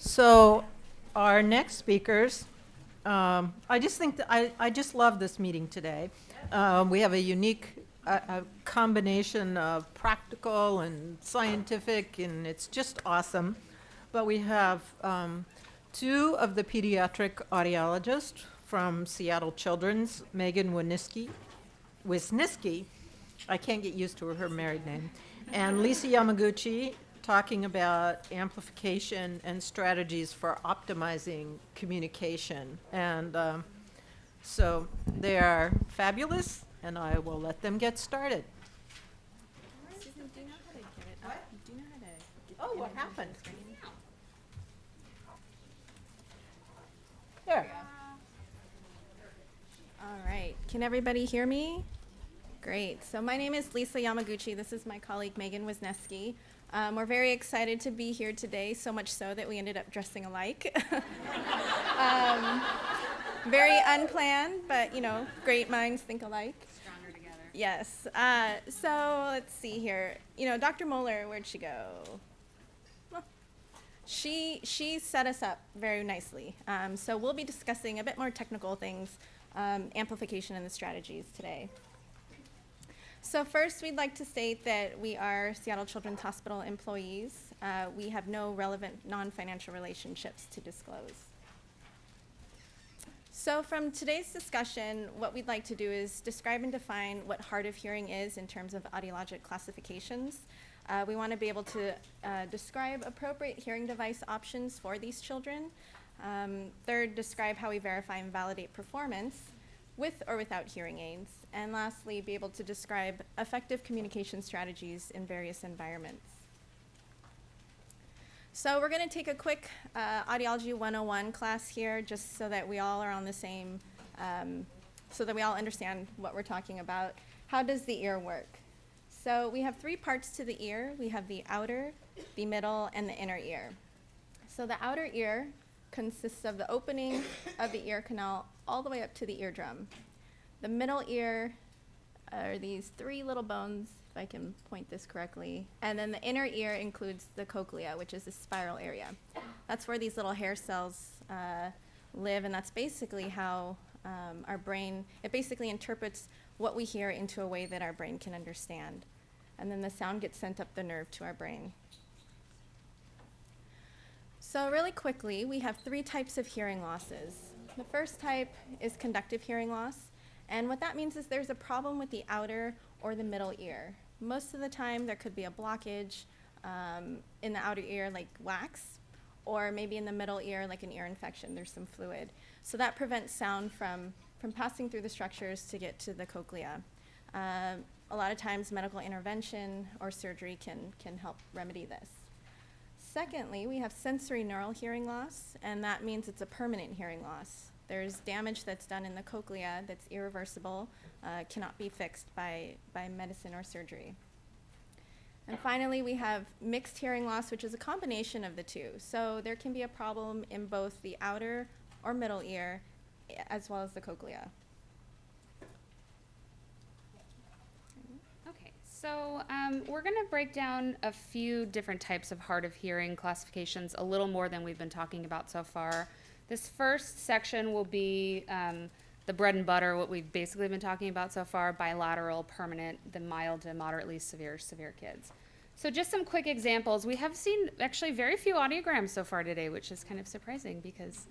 So our next speakers, I just think that I just love this meeting today. We have a unique a combination of practical and scientific, and it's just awesome. But we have two of the pediatric audiologists from Seattle Children's, Megan Wisniewski, I can't get used to her married name, and Lisa Yamaguchi, talking about amplification and strategies for optimizing communication. And so they are fabulous, and I will let them get started. Susan, do you know how to get it up? Do you know how to get Oh, the what image on happened? the screen? There. All right. Can everybody hear me? Great. So my name is Lisa Yamaguchi. This is my colleague Megan Wisniewski. We're very excited to be here today, so much so that we ended up dressing alike. Very unplanned, but great minds think alike. Stronger together. Yes. So let's see here. Dr. Moeller, where'd she go? Well, she set us up very nicely. So we'll be discussing a bit more technical things, amplification and the strategies today. So first, we'd like to state that we are Seattle Children's Hospital employees. We have no relevant non-financial relationships to disclose. So from today's discussion, what we'd like to do is describe and define what hard of hearing is in terms of audiologic classifications. We want to be able to describe appropriate hearing device options for these children. Third, describe how we verify and validate performance with or without hearing aids. And lastly, be able to describe effective communication strategies in various environments. So we're going to take a quick Audiology 101 class here, just so that we all are on the same, so that we all understand what we're talking about. How does the ear work? So we have three parts to the ear. We have the outer, the middle, and the inner ear. So the outer ear consists of the opening of the ear canal all the way up to the eardrum. The middle ear are these three little bones, if I can point this correctly. And then the inner ear includes the cochlea, which is the spiral area. That's where these little hair cells live, and that's basically how our brain, it basically interprets what we hear into a way that our brain can understand. And then the sound gets sent up the nerve to our brain. So really quickly, we have three types of hearing losses. The first type is conductive hearing loss. And what that means is there's a problem with the outer or the middle ear. Most of the time, there could be a blockage in the outer ear, like wax, or maybe in the middle ear, like an ear infection. There's some fluid. So that prevents sound from passing through the structures to get to the cochlea. A lot of times, medical intervention or surgery can help remedy this. Secondly, we have sensory neural hearing loss, and that means it's a permanent hearing loss. There's damage that's done in the cochlea that's irreversible, cannot be fixed by medicine or surgery. And finally, we have mixed hearing loss, which is a combination of the two. So there can be a problem in both the outer or middle ear, as well as the cochlea. Okay, so we're going to break down a few different types of hard of hearing classifications, a little more than we've been talking about so far. This first section will be the bread and butter, what we've basically been talking about so far, bilateral, permanent, the mild to moderately severe kids. So just some quick examples. We have seen actually very few audiograms so far today, which is kind of surprising because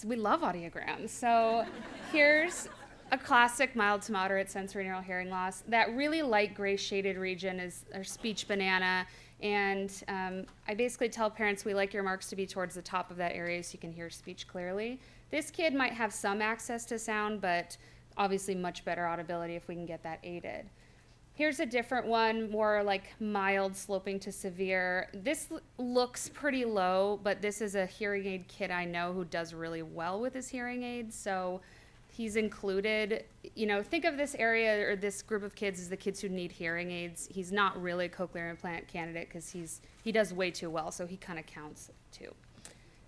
we love audiograms. So here's a classic mild to moderate sensory neural hearing loss. That really light gray shaded region is our speech banana. And I basically tell parents we like your marks to be towards the top of that area so you can hear speech clearly. This kid might have some access to sound, but obviously much better audibility if we can get that aided. Here's a different one, more like mild sloping to severe. This looks pretty low, but this is a hearing aid kid I know who does really well with his hearing aids. So he's included, think of this area or this group of kids as the kids who need hearing aids. He's not really a cochlear implant candidate because he does way too well, so he kind of counts too.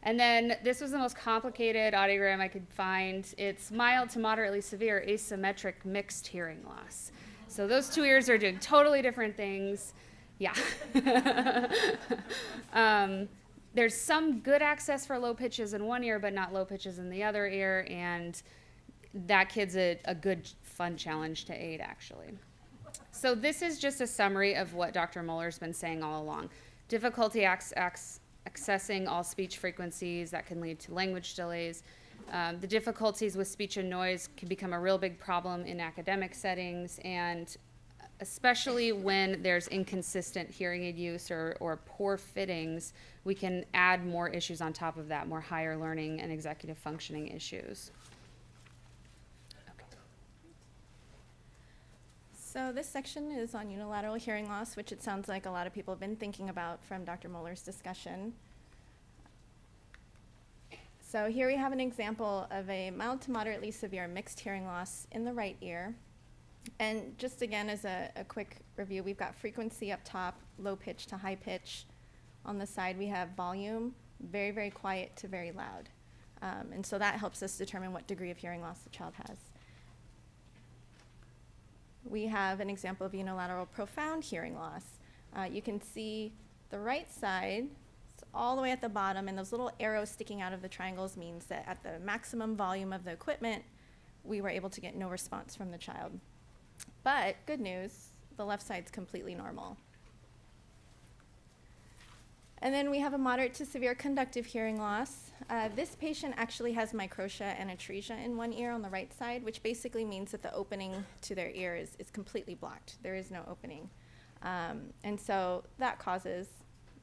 And then this was the most complicated audiogram I could find. It's mild to moderately severe asymmetric mixed hearing loss. So those two ears are doing totally different things. Yeah. there's some good access for low pitches in one ear, but not low pitches in the other ear, and that kid's a good, fun challenge to aid, actually. So this is just a summary of what Dr. Muller's been saying all along. Difficulty accessing all speech frequencies that can lead to language delays. The difficulties with speech and noise can become a real big problem in academic settings, and especially when there's inconsistent hearing aid use or poor fittings, we can add more issues on top of that, more higher learning and executive functioning issues. So this section is on unilateral hearing loss, which it sounds like a lot of people have been thinking about from Dr. Muller's discussion. So here we have an example of a mild to moderately severe mixed hearing loss in the right ear. And just again, as a quick review, we've got frequency up top, low pitch to high pitch. On the side, we have volume, very, very quiet to very loud. And so that helps us determine what degree of hearing loss the child has. We have an example of unilateral profound hearing loss. You can see the right side, it's all the way at the bottom, and those little arrows sticking out of the triangles means that at the maximum volume of the equipment, we were able to get no response from the child. But good news, the left side's completely normal. And then we have a moderate to severe conductive hearing loss. This patient actually has microtia and atresia in one ear on the right side, which basically means that the opening to their ear is completely blocked. There is no opening. And so that causes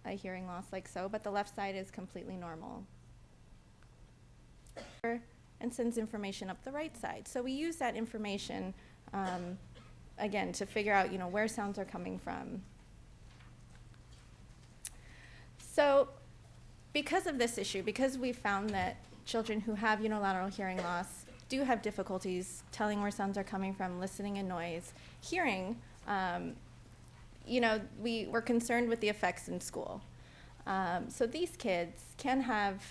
a hearing loss like so, but the left side is completely normal. And sends information up the right side. So we use that information, again, to figure out, where sounds are coming from. So because of this issue, because we found that children who have unilateral hearing loss do have difficulties telling where sounds are coming from, listening and noise, hearing, we were concerned with the effects in school. So these kids can have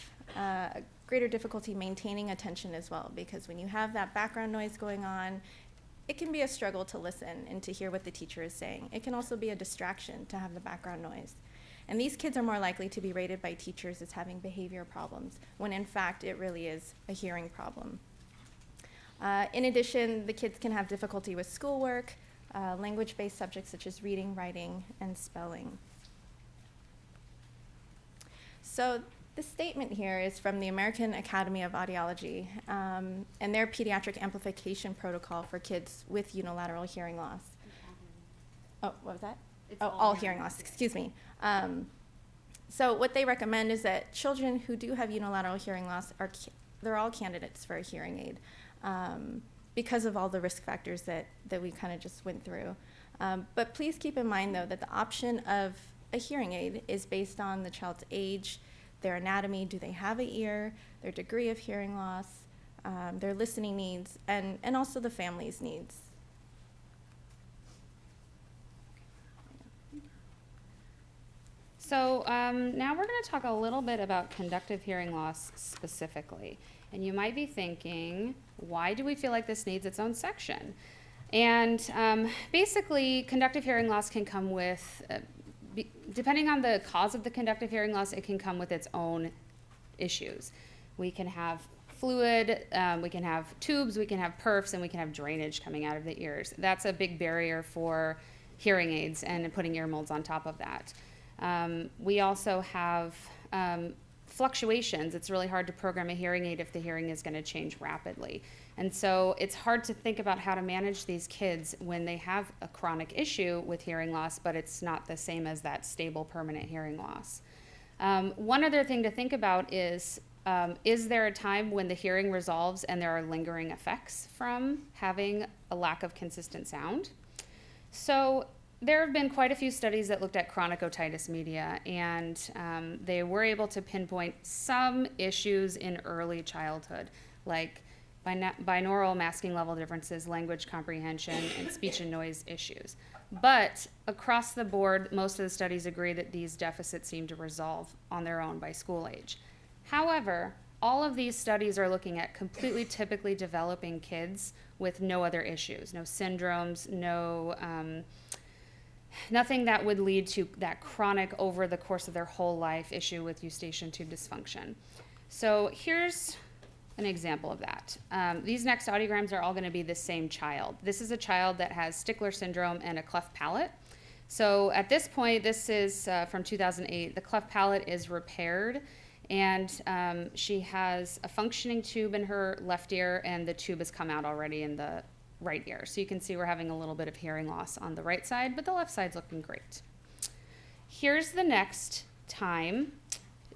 greater difficulty maintaining attention as well, because when you have that background noise going on, it can be a struggle to listen and to hear what the teacher is saying. It can also be a distraction to have the background noise. And these kids are more likely to be rated by teachers as having behavior problems, when in fact it really is a hearing problem. In addition, the kids can have difficulty with schoolwork, language-based subjects such as reading, writing, and spelling. So this statement here is from the American Academy of Audiology and their pediatric amplification protocol for kids with unilateral hearing loss. Oh, what was that? All hearing loss, excuse me. So what they recommend is that children who do have unilateral hearing loss, they're all candidates for a hearing aid because of all the risk factors that we kind of just went through. But please keep in mind, though, that the option of a hearing aid is based on the child's age, their anatomy, do they have an ear, their degree of hearing loss, their listening needs, and also the family's needs. So now we're going to talk a little bit about conductive hearing loss specifically. And you might be thinking, why do we feel like this needs its own section? And basically, conductive hearing loss can come with, depending on the cause of the conductive hearing loss, it can come with its own issues. We can have fluid, we can have tubes, we can have perfs, and we can have drainage coming out of the ears. That's a big barrier for hearing aids and putting ear molds on top of that. We also have fluctuations. It's really hard to program a hearing aid if the hearing is going to change rapidly. And so it's hard to think about how to manage these kids when they have a chronic issue with hearing loss, but it's not the same as that stable permanent hearing loss. One other thing to think about is there a time when the hearing resolves and there are lingering effects from having a lack of consistent sound? So there have been quite a few studies that looked at chronic otitis media, and they were able to pinpoint some issues in early childhood, like binaural masking level differences, language comprehension, and speech and noise issues. But across the board, most of the studies agree that these deficits seem to resolve on their own by school age. However, all of these studies are looking at completely typically developing kids with no other issues, no syndromes, no Nothing that would lead to that chronic over the course of their whole life issue with eustachian tube dysfunction. So here's an example of that. These next audiograms are all going to be the same child. This is a child that has Stickler syndrome and a cleft palate. So at this point, this is from 2008, the cleft palate is repaired, and she has a functioning tube in her left ear, and the tube has come out already in the right ear. So you can see we're having a little bit of hearing loss on the right side, but the left side's looking great. Here's the next time.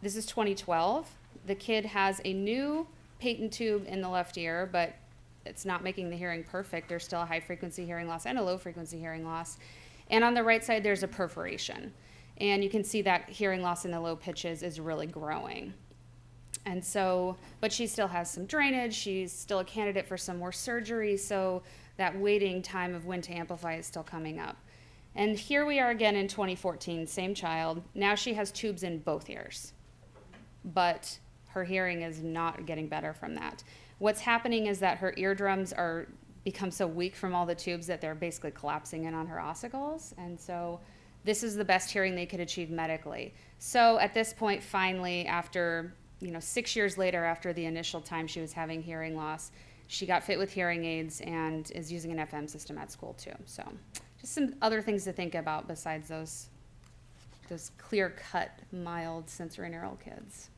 This is 2012. The kid has a new patent tube in the left ear, but it's not making the hearing perfect. There's still a high frequency hearing loss and a low frequency hearing loss. And on the right side, there's a perforation. And you can see that hearing loss in the low pitches is really growing. And so, but she still has some drainage. She's still a candidate for some more surgery. So that waiting time of when to amplify is still coming up. And here we are again in 2014, same child. Now she has tubes in both ears, but her hearing is not getting better from that. What's happening is that her eardrums are become so weak from all the tubes that they're basically collapsing in on her ossicles. And so this is the best hearing they could achieve medically. So at this point, finally, after 6 years later, after the initial time she was having hearing loss, she got fit with hearing aids and is using an FM system at school too. So just some other things to think about besides those clear-cut, mild sensorineural kids.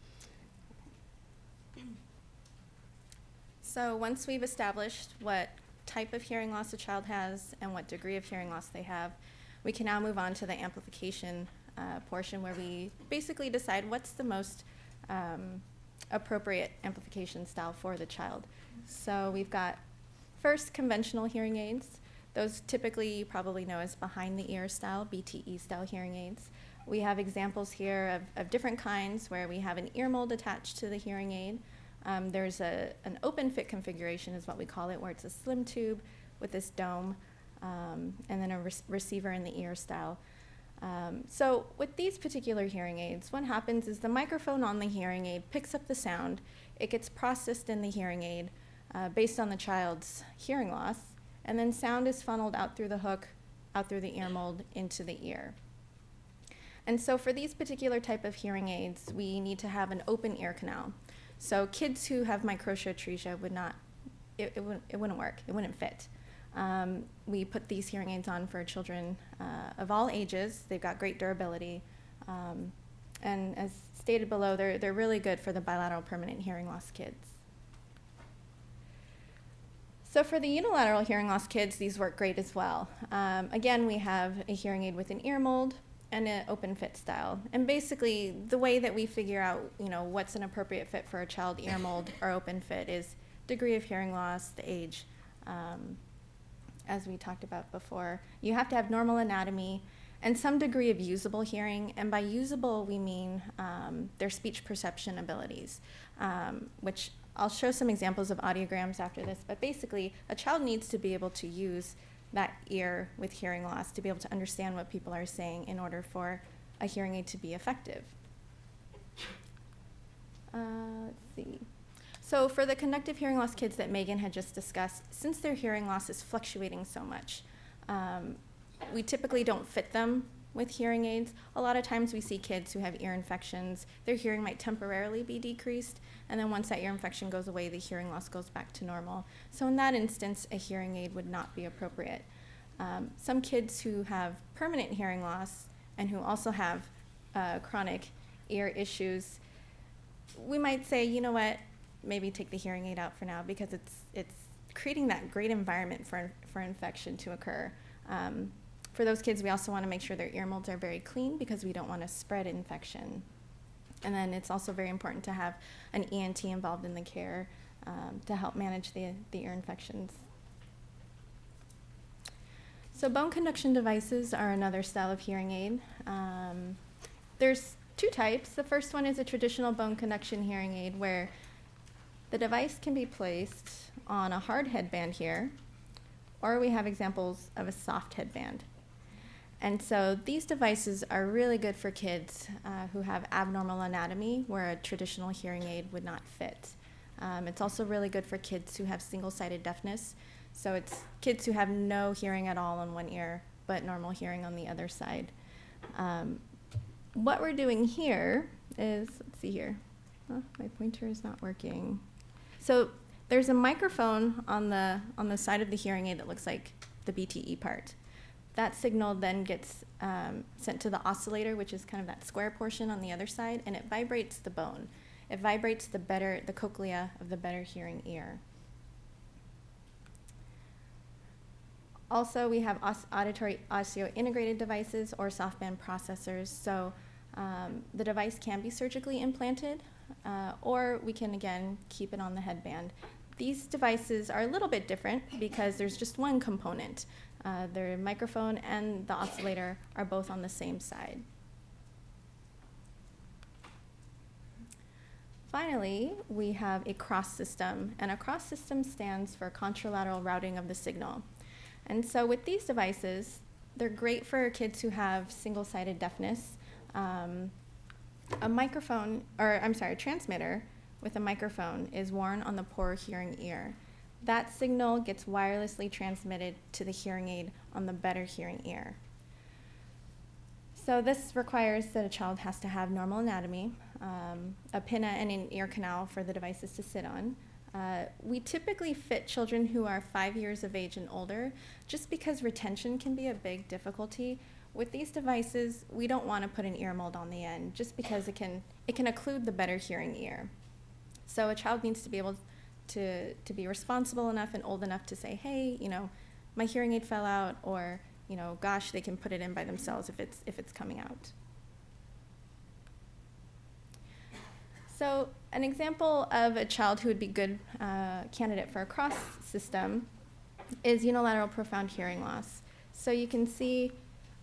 So once we've established what type of hearing loss a child has and what degree of hearing loss they have, we can now move on to the amplification portion, where we basically decide what's the most appropriate amplification style for the child. So we've got first conventional hearing aids. Those typically you probably know as behind the ear style, BTE style hearing aids. We have examples here of different kinds where we have an ear mold attached to the hearing aid. There's an open fit configuration is what we call it, where it's a slim tube with this dome and then a receiver in the ear style. So with these particular hearing aids, what happens is the microphone on the hearing aid picks up the sound. It gets processed in the hearing aid based on the child's hearing loss, and then sound is funneled out through the hook, out through the ear mold, into the ear. And so for these particular type of hearing aids, we need to have an open ear canal. So kids who have microceratresia would not, it wouldn't work, it wouldn't fit. We put these hearing aids on for children of all ages. They've got great durability. And as stated below, they're really good for the bilateral permanent hearing loss kids. So for the unilateral hearing loss kids, these work great as well. Again, we have a hearing aid with an ear mold and an open fit style. And basically, the way that we figure out, what's an appropriate fit for a child, ear mold or open fit, is degree of hearing loss, the age, as we talked about before. You have to have normal anatomy and some degree of usable hearing. And by usable, we mean their speech perception abilities, which I'll show some examples of audiograms after this. But basically, a child needs to be able to use that ear with hearing loss to be able to understand what people are saying in order for a hearing aid to be effective. Let's see. So for the conductive hearing loss kids that Megan had just discussed, since their hearing loss is fluctuating so much, we typically don't fit them with hearing aids. A lot of times we see kids who have ear infections, their hearing might temporarily be decreased, and then once that ear infection goes away, the hearing loss goes back to normal. So in that instance, a hearing aid would not be appropriate. Some kids who have permanent hearing loss and who also have chronic ear issues, we might say, you know what, maybe take the hearing aid out for now, because it's creating that great environment for infection to occur. For those kids, we also want to make sure their ear molds are very clean, because we don't want to spread infection. And then it's also very important to have an ENT involved in the care to help manage the ear infections. So bone conduction devices are another style of hearing aid. There's two types. The first one is a traditional bone conduction hearing aid, where the device can be placed on a hard headband here, or we have examples of a soft headband. And so these devices are really good for kids who have abnormal anatomy, where a traditional hearing aid would not fit. It's also really good for kids who have single-sided deafness. So it's kids who have no hearing at all in one ear but normal hearing on the other side. What we're doing here is, let's see here. Oh, my pointer is not working. So there's a microphone on the side of the hearing aid that looks like the BTE part. That signal then gets sent to the oscillator, which is kind of that square portion on the other side, and it vibrates the bone. It vibrates the cochlea of the better hearing ear. Also, we have auditory osseointegrated devices or softband processors. So the device can be surgically implanted, or we can, again, keep it on the headband. These devices are a little bit different because there's just one component. The microphone and the oscillator are both on the same side. Finally, we have a cross system, and a cross system stands for contralateral routing of the signal. And so with these devices, they're great for kids who have single-sided deafness. A transmitter with a microphone is worn on the poor hearing ear. That signal gets wirelessly transmitted to the hearing aid on the better hearing ear. So this requires that a child has to have normal anatomy, a pinna and an ear canal for the devices to sit on. We typically fit children who are 5 years of age and older, just because retention can be a big difficulty. With these devices, we don't want to put an ear mold on the end, just because it can occlude the better hearing ear. So a child needs to be able to be responsible enough and old enough to say, hey, my hearing aid fell out, or, gosh, they can put it in by themselves if it's coming out. So an example of a child who would be good candidate for a cross system is unilateral profound hearing loss. So you can see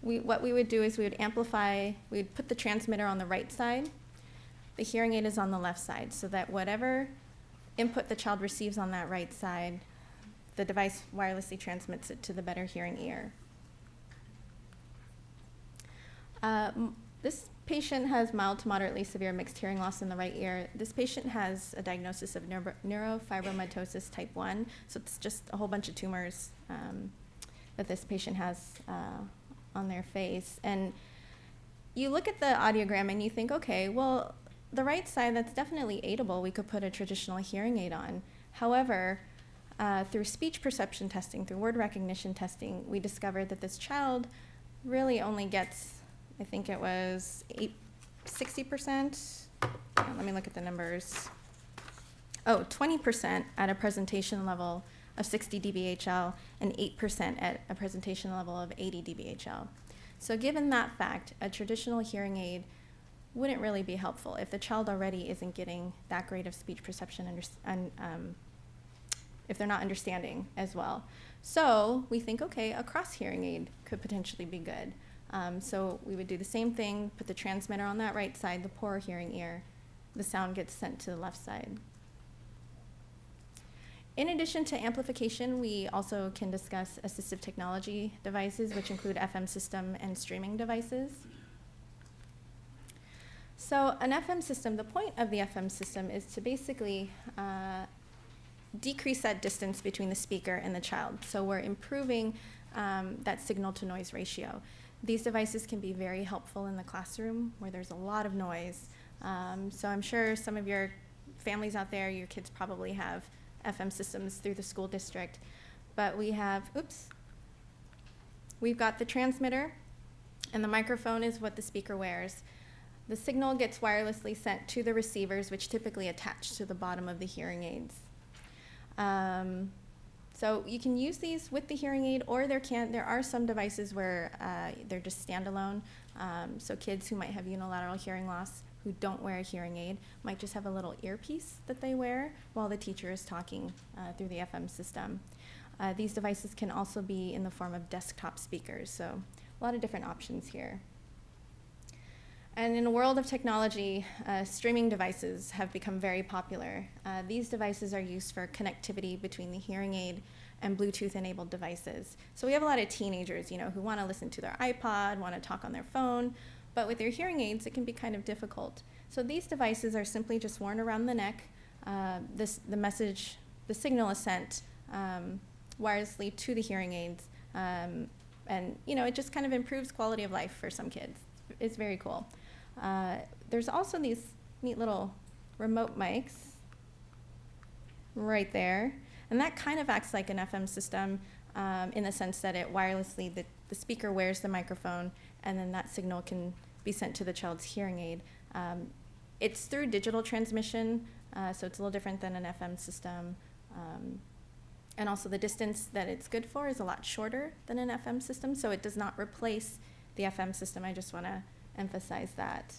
what we would do is we would put the transmitter on the right side. The hearing aid is on the left side, so that whatever input the child receives on that right side, the device wirelessly transmits it to the better hearing ear. This patient has mild to moderately severe mixed hearing loss in the right ear. This patient has a diagnosis of neurofibromatosis type 1, so it's just a whole bunch of tumors that this patient has on their face. And you look at the audiogram and you think, okay, well, the right side, that's definitely aidable. We could put a traditional hearing aid on. However, through speech perception testing, through word recognition testing, we discovered that this child really only gets, I think it was 60%. Let me look at the numbers. 20% at a presentation level of 60 dBHL and 8% at a presentation level of 80 dBHL. So given that fact, a traditional hearing aid wouldn't really be helpful if the child already isn't getting that great of speech perception if they're not understanding as well. So we think, okay, a cross hearing aid could potentially be good. So we would do the same thing, put the transmitter on that right side, the poor hearing ear. The sound gets sent to the left side. In addition to amplification, we also can discuss assistive technology devices, which include FM system and streaming devices. So an FM system, the point of the FM system is to basically decrease that distance between the speaker and the child. So we're improving that signal to noise ratio. These devices can be very helpful in the classroom where there's a lot of noise. So I'm sure some of your families out there, your kids probably have FM systems through the school district. But we've got the transmitter, and the microphone is what the speaker wears. The signal gets wirelessly sent to the receivers, which typically attach to the bottom of the hearing aids. So you can use these with the hearing aid, or there are some devices where they're just standalone. So kids who might have unilateral hearing loss who don't wear a hearing aid might just have a little earpiece that they wear while the teacher is talking through the FM system. These devices can also be in the form of desktop speakers, so a lot of different options here. And in a world of technology, streaming devices have become very popular. These devices are used for connectivity between the hearing aid and Bluetooth-enabled devices. So we have a lot of teenagers, who want to listen to their iPod, want to talk on their phone, but with their hearing aids, it can be kind of difficult. So these devices are simply just worn around the neck. The signal is sent wirelessly to the hearing aids, And, it just kind of improves quality of life for some kids. It's very cool. There's also these neat little remote mics right there. And that kind of acts like an FM system in the sense that it wirelessly, the speaker wears the microphone, and then that signal can be sent to the child's hearing aid. It's through digital transmission, so it's a little different than an FM system. And also the distance that it's good for is a lot shorter than an FM system, so it does not replace the FM system. I just want to emphasize that.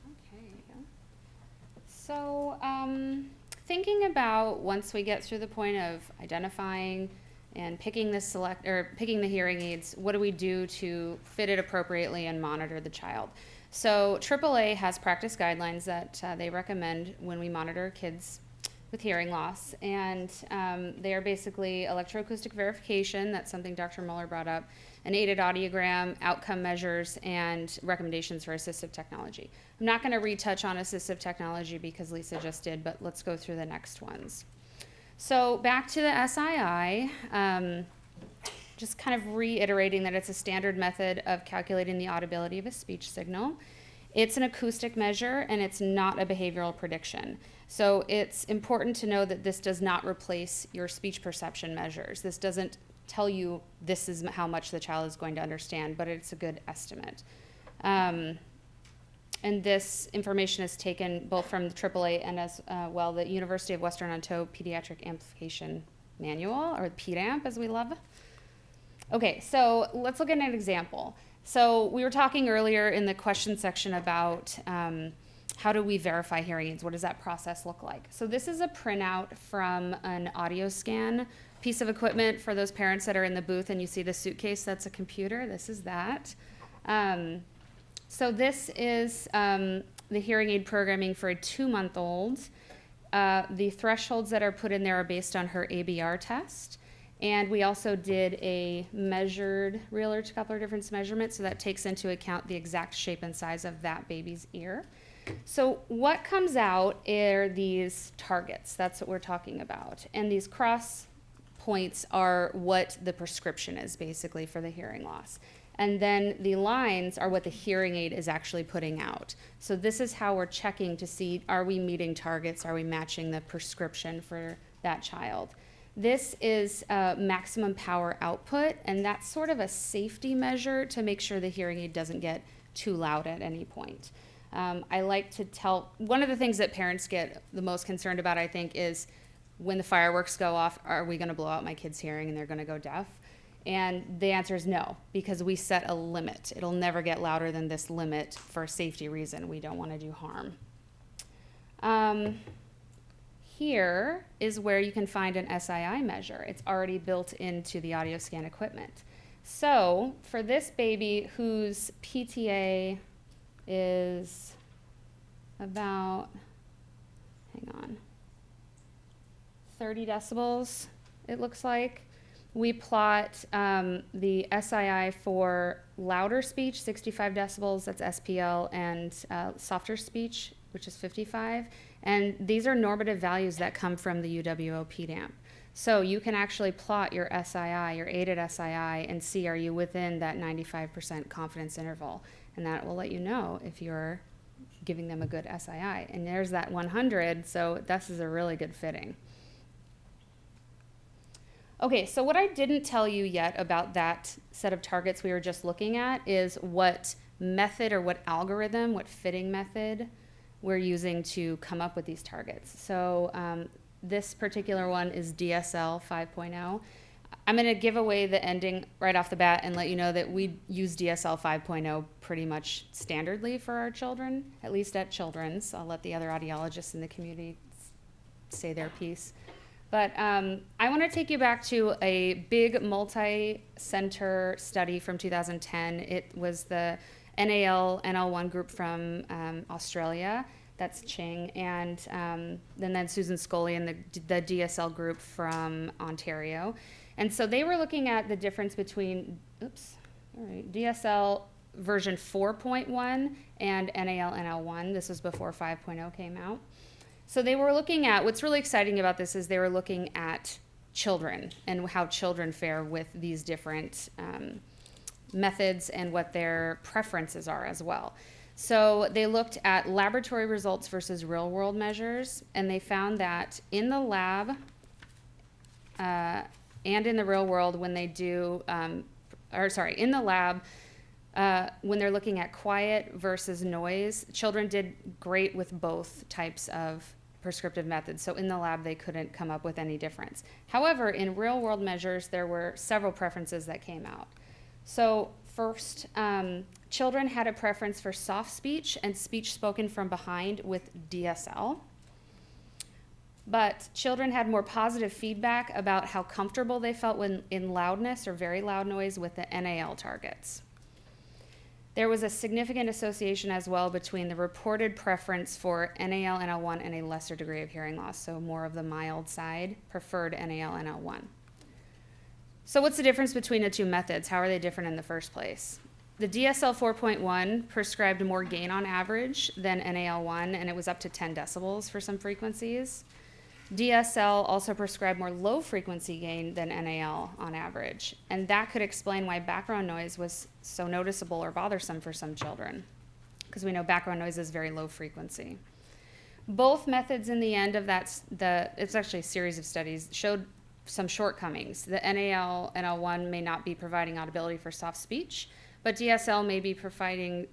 Okay. So, thinking about once we get through the point of identifying and picking the hearing aids, what do we do to fit it appropriately and monitor the child? So AAA has practice guidelines that they recommend when we monitor kids with hearing loss, and they are basically electroacoustic verification, that's something Dr. Muller brought up, an aided audiogram, outcome measures, and recommendations for assistive technology. I'm not going to retouch on assistive technology because Lisa just did, but let's go through the next ones. So back to the SII, just kind of reiterating that it's a standard method of calculating the audibility of a speech signal. It's an acoustic measure, and it's not a behavioral prediction. So it's important to know that this does not replace your speech perception measures. This doesn't tell you this is how much the child is going to understand, but it's a good estimate. And this information is taken both from the AAA and as well the University of Western Ontario Pediatric Amplification Manual, or PDAMP as we love. Okay, so let's look at an example. So we were talking earlier in the question section about how do we verify hearing aids? What does that process look like? So this is a printout from an audio scan piece of equipment for those parents that are in the booth and you see the suitcase, that's a computer. This is that. So this is the hearing aid programming for a 2-month-old. The thresholds that are put in there are based on her ABR test. And we also did a measured real or coupler difference measurement, so that takes into account the exact shape and size of that baby's ear. So what comes out are these targets. That's what we're talking about. And these cross points are what the prescription is basically for the hearing loss. And then the lines are what the hearing aid is actually putting out. So this is how we're checking to see, are we meeting targets? Are we matching the prescription for that child? This is maximum power output, and that's sort of a safety measure to make sure the hearing aid doesn't get too loud at any point. I like to tell, one of the things that parents get the most concerned about, I think, is when the fireworks go off, are we going to blow out my kid's hearing and they're going to go deaf? And the answer is no, because we set a limit. It'll never get louder than this limit for a safety reason. We don't want to do harm. Here is where you can find an SII measure. It's already built into the audio scan equipment. So for this baby whose PTA is about, 30 decibels, it looks like. We plot the SII for louder speech, 65 decibels, that's SPL, and softer speech, which is 55. And these are normative values that come from the UWO PDAMP. So you can actually plot your SII, your aided SII, and see are you within that 95% confidence interval. And that will let you know if you're giving them a good SII. And there's that 100, so this is a really good fitting. Okay, so what I didn't tell you yet about that set of targets we were just looking at is what method or what algorithm, what fitting method we're using to come up with these targets. So this particular one is DSL 5.0. I'm going to give away the ending right off the bat and let you know that we use DSL 5.0 pretty much standardly for our children, at least at Children's. I'll let the other audiologists in the community say their piece. But I want to take you back to a big multi-center study from 2010. It was the NAL-NL1 group from Australia. That's Ching. And then Susan Scully and the DSL group from Ontario. And so they were looking at the difference between, DSL version 4.1 and NAL-NL1. This was before 5.0 came out. So they were looking at, what's really exciting about this is they were looking at children and how children fare with these different methods and what their preferences are as well. So they looked at laboratory results versus real world measures, and they found that in the lab and in the real world, when they do, in the lab, when they're looking at quiet versus noise, children did great with both types of prescriptive methods. So in the lab, they couldn't come up with any difference. However, in real world measures, there were several preferences that came out. So first, children had a preference for soft speech and speech spoken from behind with DSL. But children had more positive feedback about how comfortable they felt when in loudness or very loud noise with the NAL targets. There was a significant association as well between the reported preference for NAL, NL1, and a lesser degree of hearing loss, so more of the mild side preferred NAL, NL1. So what's the difference between the two methods? How are they different in the first place? The DSL 4.1 prescribed more gain on average than NAL1, and it was up to 10 decibels for some frequencies. DSL also prescribed more low frequency gain than NAL on average, and that could explain why background noise was so noticeable or bothersome for some children, because we know background noise is very low frequency. Both methods in the end of it's actually a series of studies, showed some shortcomings. The NAL, NL1 may not be providing audibility for soft speech, but DSL may be providing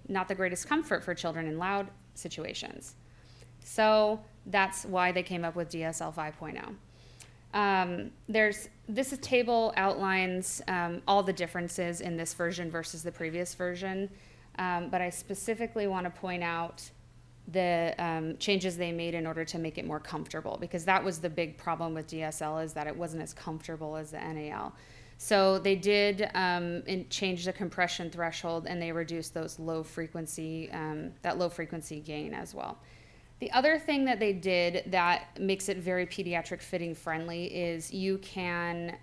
not the greatest comfort for children in loud situations. So that's why they came up with DSL 5.0. This table outlines all the differences in this version versus the previous version, but I specifically want to point out the changes they made in order to make it more comfortable, because that was the big problem with DSL, is that it wasn't as comfortable as the NAL. So they did change the compression threshold, and they reduced those low frequency gain as well. The other thing that they did that makes it very pediatric fitting friendly is you can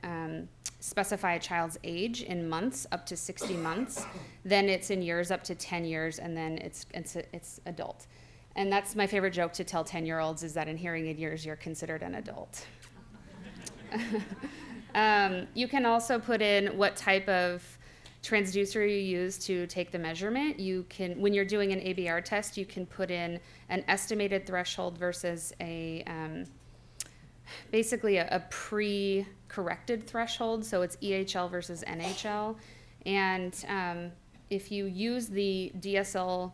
specify a child's age in months up to 60 months, then it's in years up to 10 years, and then it's adult. And that's my favorite joke to tell 10-year-olds, is that in hearing aid years, you're considered an adult. You can also put in what type of transducer you use to take the measurement. You can, when you're doing an ABR test, you can put in an estimated threshold versus basically a pre-corrected threshold. So it's EHL versus NHL. And if you use the DSL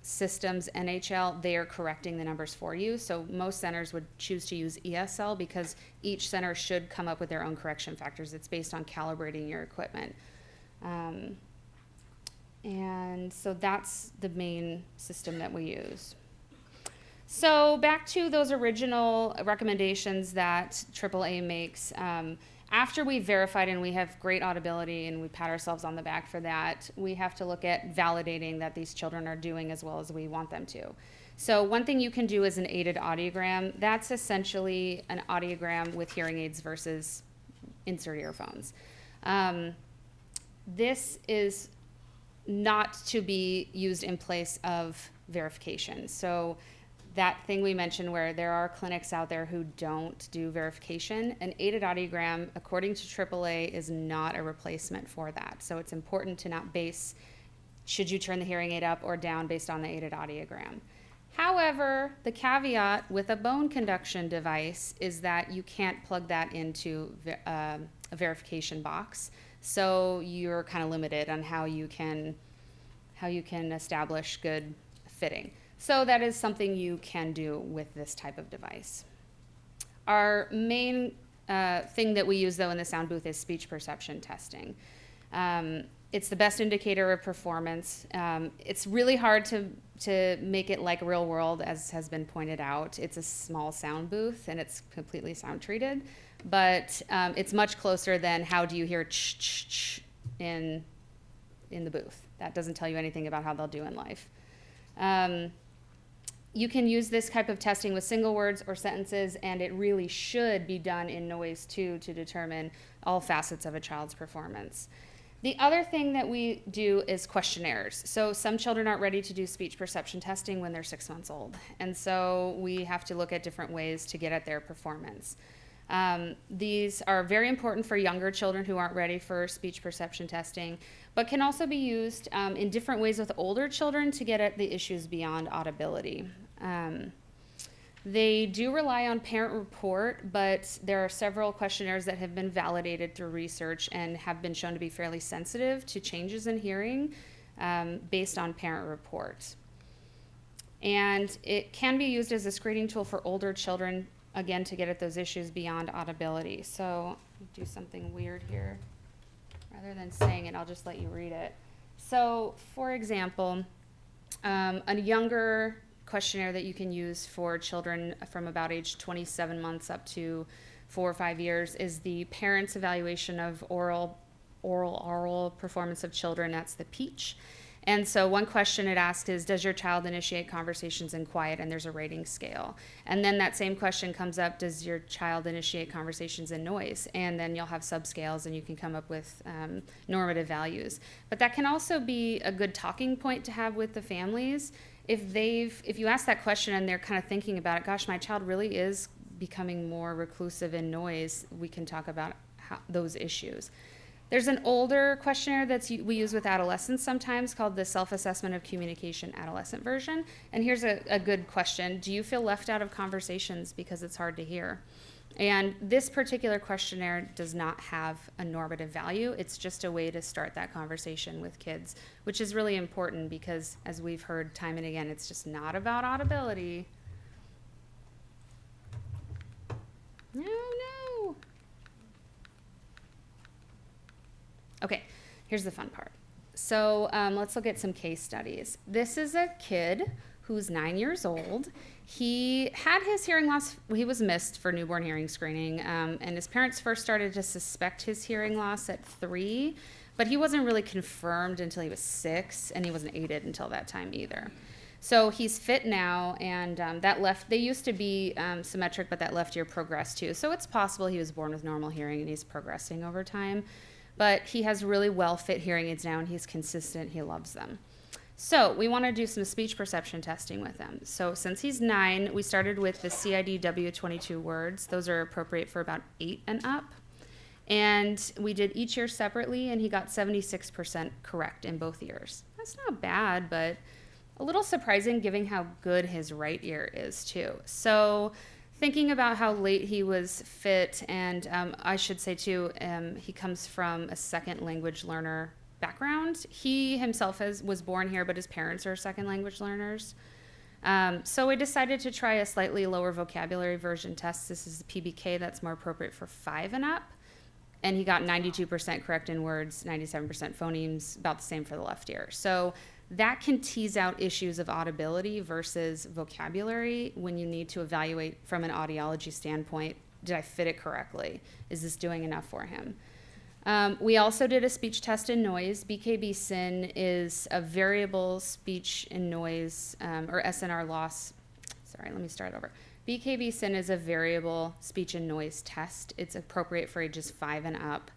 systems NHL, they are correcting the numbers for you. So most centers would choose to use ESL because each center should come up with their own correction factors. It's based on calibrating your equipment. And so that's the main system that we use. So back to those original recommendations that AAA makes. After we've verified and we have great audibility and we pat ourselves on the back for that, we have to look at validating that these children are doing as well as we want them to. So one thing you can do is an aided audiogram. That's essentially an audiogram with hearing aids versus insert earphones. This is not to be used in place of verification. So that thing we mentioned where there are clinics out there who don't do verification, an aided audiogram, according to AAA, is not a replacement for that. So it's important to not base, should you turn the hearing aid up or down based on the aided audiogram. However, the caveat with a bone conduction device is that you can't plug that into a verification box. So you're kind of limited on how you can establish good fitting. So that is something you can do with this type of device. Our main thing that we use though in the sound booth is speech perception testing. It's the best indicator of performance. It's really hard to make it like real world, as has been pointed out. It's a small sound booth and it's completely sound treated, but it's much closer than how do you hear ch-ch-ch in the booth. That doesn't tell you anything about how they'll do in life. You can use this type of testing with single words or sentences, and it really should be done in noise too to determine all facets of a child's performance. The other thing that we do is questionnaires. So some children aren't ready to do speech perception testing when they're 6 months old, and so we have to look at different ways to get at their performance. These are very important for younger children who aren't ready for speech perception testing, but can also be used in different ways with older children to get at the issues beyond audibility. They do rely on parent report, but there are several questionnaires that have been validated through research and have been shown to be fairly sensitive to changes in hearing based on parent report. And it can be used as a screening tool for older children, again, to get at those issues beyond audibility. So do something weird here. Rather than saying it, I'll just let you read it. So, for example, a younger questionnaire that you can use for children from about age 27 months up to 4 or 5 years is the parents' evaluation of oral performance of children. That's the PEACH. And so one question it asks is, does your child initiate conversations in quiet? And there's a rating scale. And then that same question comes up, does your child initiate conversations in noise? And then you'll have subscales and you can come up with normative values. But that can also be a good talking point to have with the families. If you ask that question and they're kind of thinking about it, gosh, my child really is becoming more reclusive in noise, we can talk about those issues. There's an older questionnaire we use with adolescents sometimes called the Self-Assessment of Communication Adolescent version. And here's a good question. Do you feel left out of conversations because it's hard to hear? And this particular questionnaire does not have a normative value. It's just a way to start that conversation with kids, which is really important because, as we've heard time and again, it's just not about audibility. No. Okay, here's the fun part. So let's look at some case studies. This is a kid who's 9 years old. He had his hearing loss, he was missed for newborn hearing screening, and his parents first started to suspect his hearing loss at 3, but he wasn't really confirmed until he was 6, and he wasn't aided until that time either. So he's fit now, and they used to be symmetric, but that left ear progressed too. So it's possible he was born with normal hearing and he's progressing over time. But he has really well-fit hearing aids now, and he's consistent. He loves them. So we want to do some speech perception testing with him. So since he's 9, we started with the CIDW 22 words. Those are appropriate for about 8 and up. And we did each ear separately, and he got 76% correct in both ears. That's not bad, but a little surprising given how good his right ear is, too. So thinking about how late he was fit, and I should say too, he comes from a second language learner background. He himself was born here, but his parents are second language learners. So we decided to try a slightly lower vocabulary version test. This is the PBK, that's more appropriate for 5 and up. And he got 92% correct in words, 97% phonemes, about the same for the left ear. So that can tease out issues of audibility versus vocabulary when you need to evaluate from an audiology standpoint, did I fit it correctly? Is this doing enough for him? We also did a speech test in noise. BKB-SIN is a variable speech in noise, or SNR loss. Sorry, let me start over. BKB-SIN is a variable speech and noise test. It's appropriate for ages 5 and up.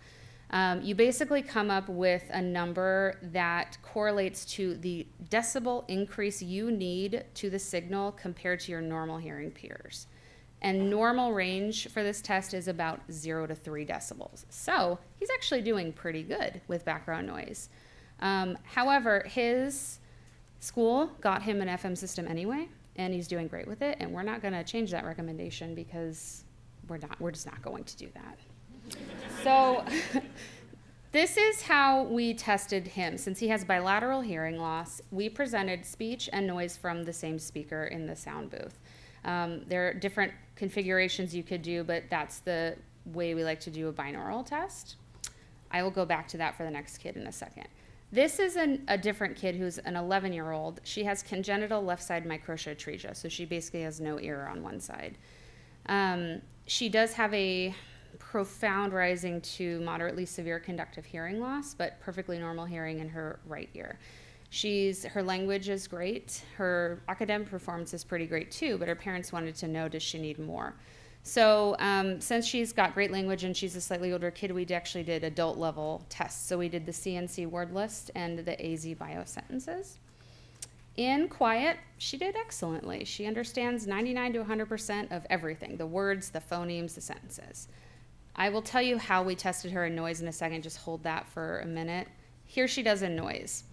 You basically come up with a number that correlates to the decibel increase you need to the signal compared to your normal hearing peers. And normal range for this test is about 0 to 3 decibels. So he's actually doing pretty good with background noise. However, his school got him an FM system anyway, and he's doing great with it, and we're not going to change that recommendation because we're just not going to do that. So this is how we tested him. Since he has bilateral hearing loss, we presented speech and noise from the same speaker in the sound booth. There are different configurations you could do, but that's the way we like to do a binaural test. I will go back to that for the next kid in a second. This is a different kid who's an 11-year-old. She has congenital left side microtia atresia, so she basically has no ear on one side. She does have a profound rising to moderately severe conductive hearing loss, but perfectly normal hearing in her right ear. Her language is great. Her academic performance is pretty great too, but her parents wanted to know, does she need more? So since she's got great language and she's a slightly older kid, we actually did adult level tests. So we did the CNC word list and the AZ bio sentences. In quiet, she did excellently. She understands 99 to 100% of everything, the words, the phonemes, the sentences. I will tell you how we tested her in noise in a second. Just hold that for a minute. Here she does in noise.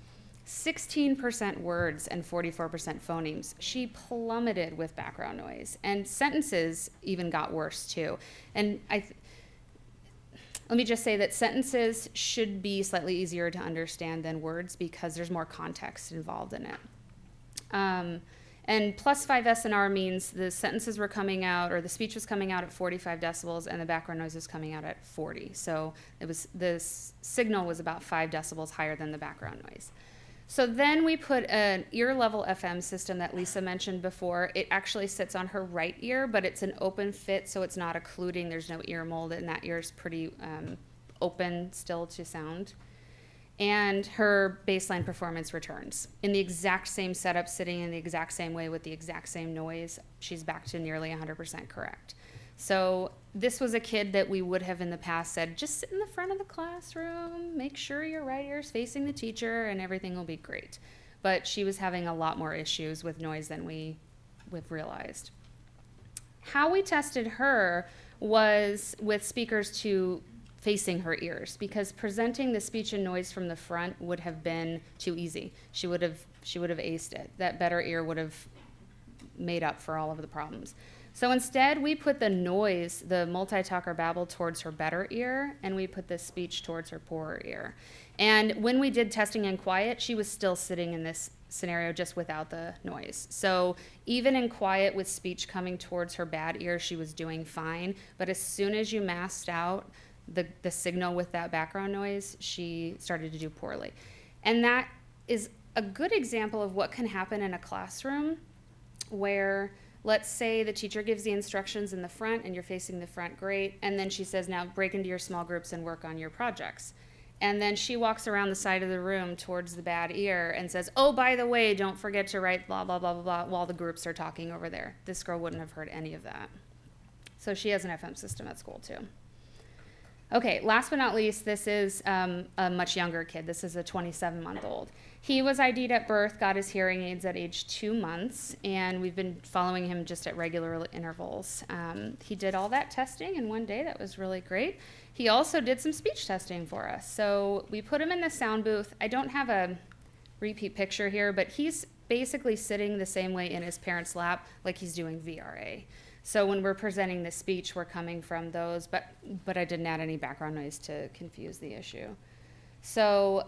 16% words and 44% phonemes. She plummeted with background noise. And sentences even got worse too. And let me just say that sentences should be slightly easier to understand than words because there's more context involved in it. And plus 5 SNR means the sentences were coming out, or the speech was coming out at 45 decibels and the background noise was coming out at 40. So the signal was about 5 decibels higher than the background noise. So then we put an ear level FM system that Lisa mentioned before. It actually sits on her right ear, but it's an open fit, so it's not occluding. There's no ear mold, and that ear is pretty open still to sound. And her baseline performance returns. In the exact same setup, sitting in the exact same way with the exact same noise, she's back to nearly 100% correct. So this was a kid that we would have in the past said, just sit in the front of the classroom, make sure your right ear is facing the teacher, and everything will be great. But she was having a lot more issues with noise than we've realized. How we tested her was with speakers facing her ears, because presenting the speech and noise from the front would have been too easy. She would have aced it. That better ear would have made up for all of the problems. So instead, we put the noise, the multi-talk or babble, towards her better ear, and we put the speech towards her poorer ear. And when we did testing in quiet, she was still sitting in this scenario just without the noise. So even in quiet with speech coming towards her bad ear, she was doing fine. But as soon as you masked out the signal with that background noise, she started to do poorly. And that is a good example of what can happen in a classroom where, let's say the teacher gives the instructions in the front and you're facing the front, great. And then she says, now break into your small groups and work on your projects. And then she walks around the side of the room towards the bad ear and says, oh, by the way, don't forget to write blah, blah, blah, blah, blah, while the groups are talking over there. This girl wouldn't have heard any of that. So she has an FM system at school too. Okay, last but not least, this is a much younger kid. This is a 27-month-old. He was ID'd at birth, got his hearing aids at age 2 months, and we've been following him just at regular intervals. He did all that testing in one day. That was really great. He also did some speech testing for us. So we put him in the sound booth. I don't have a repeat picture here, but he's basically sitting the same way in his parents' lap like he's doing VRA. So when we're presenting the speech, we're coming from those, but I didn't add any background noise to confuse the issue. So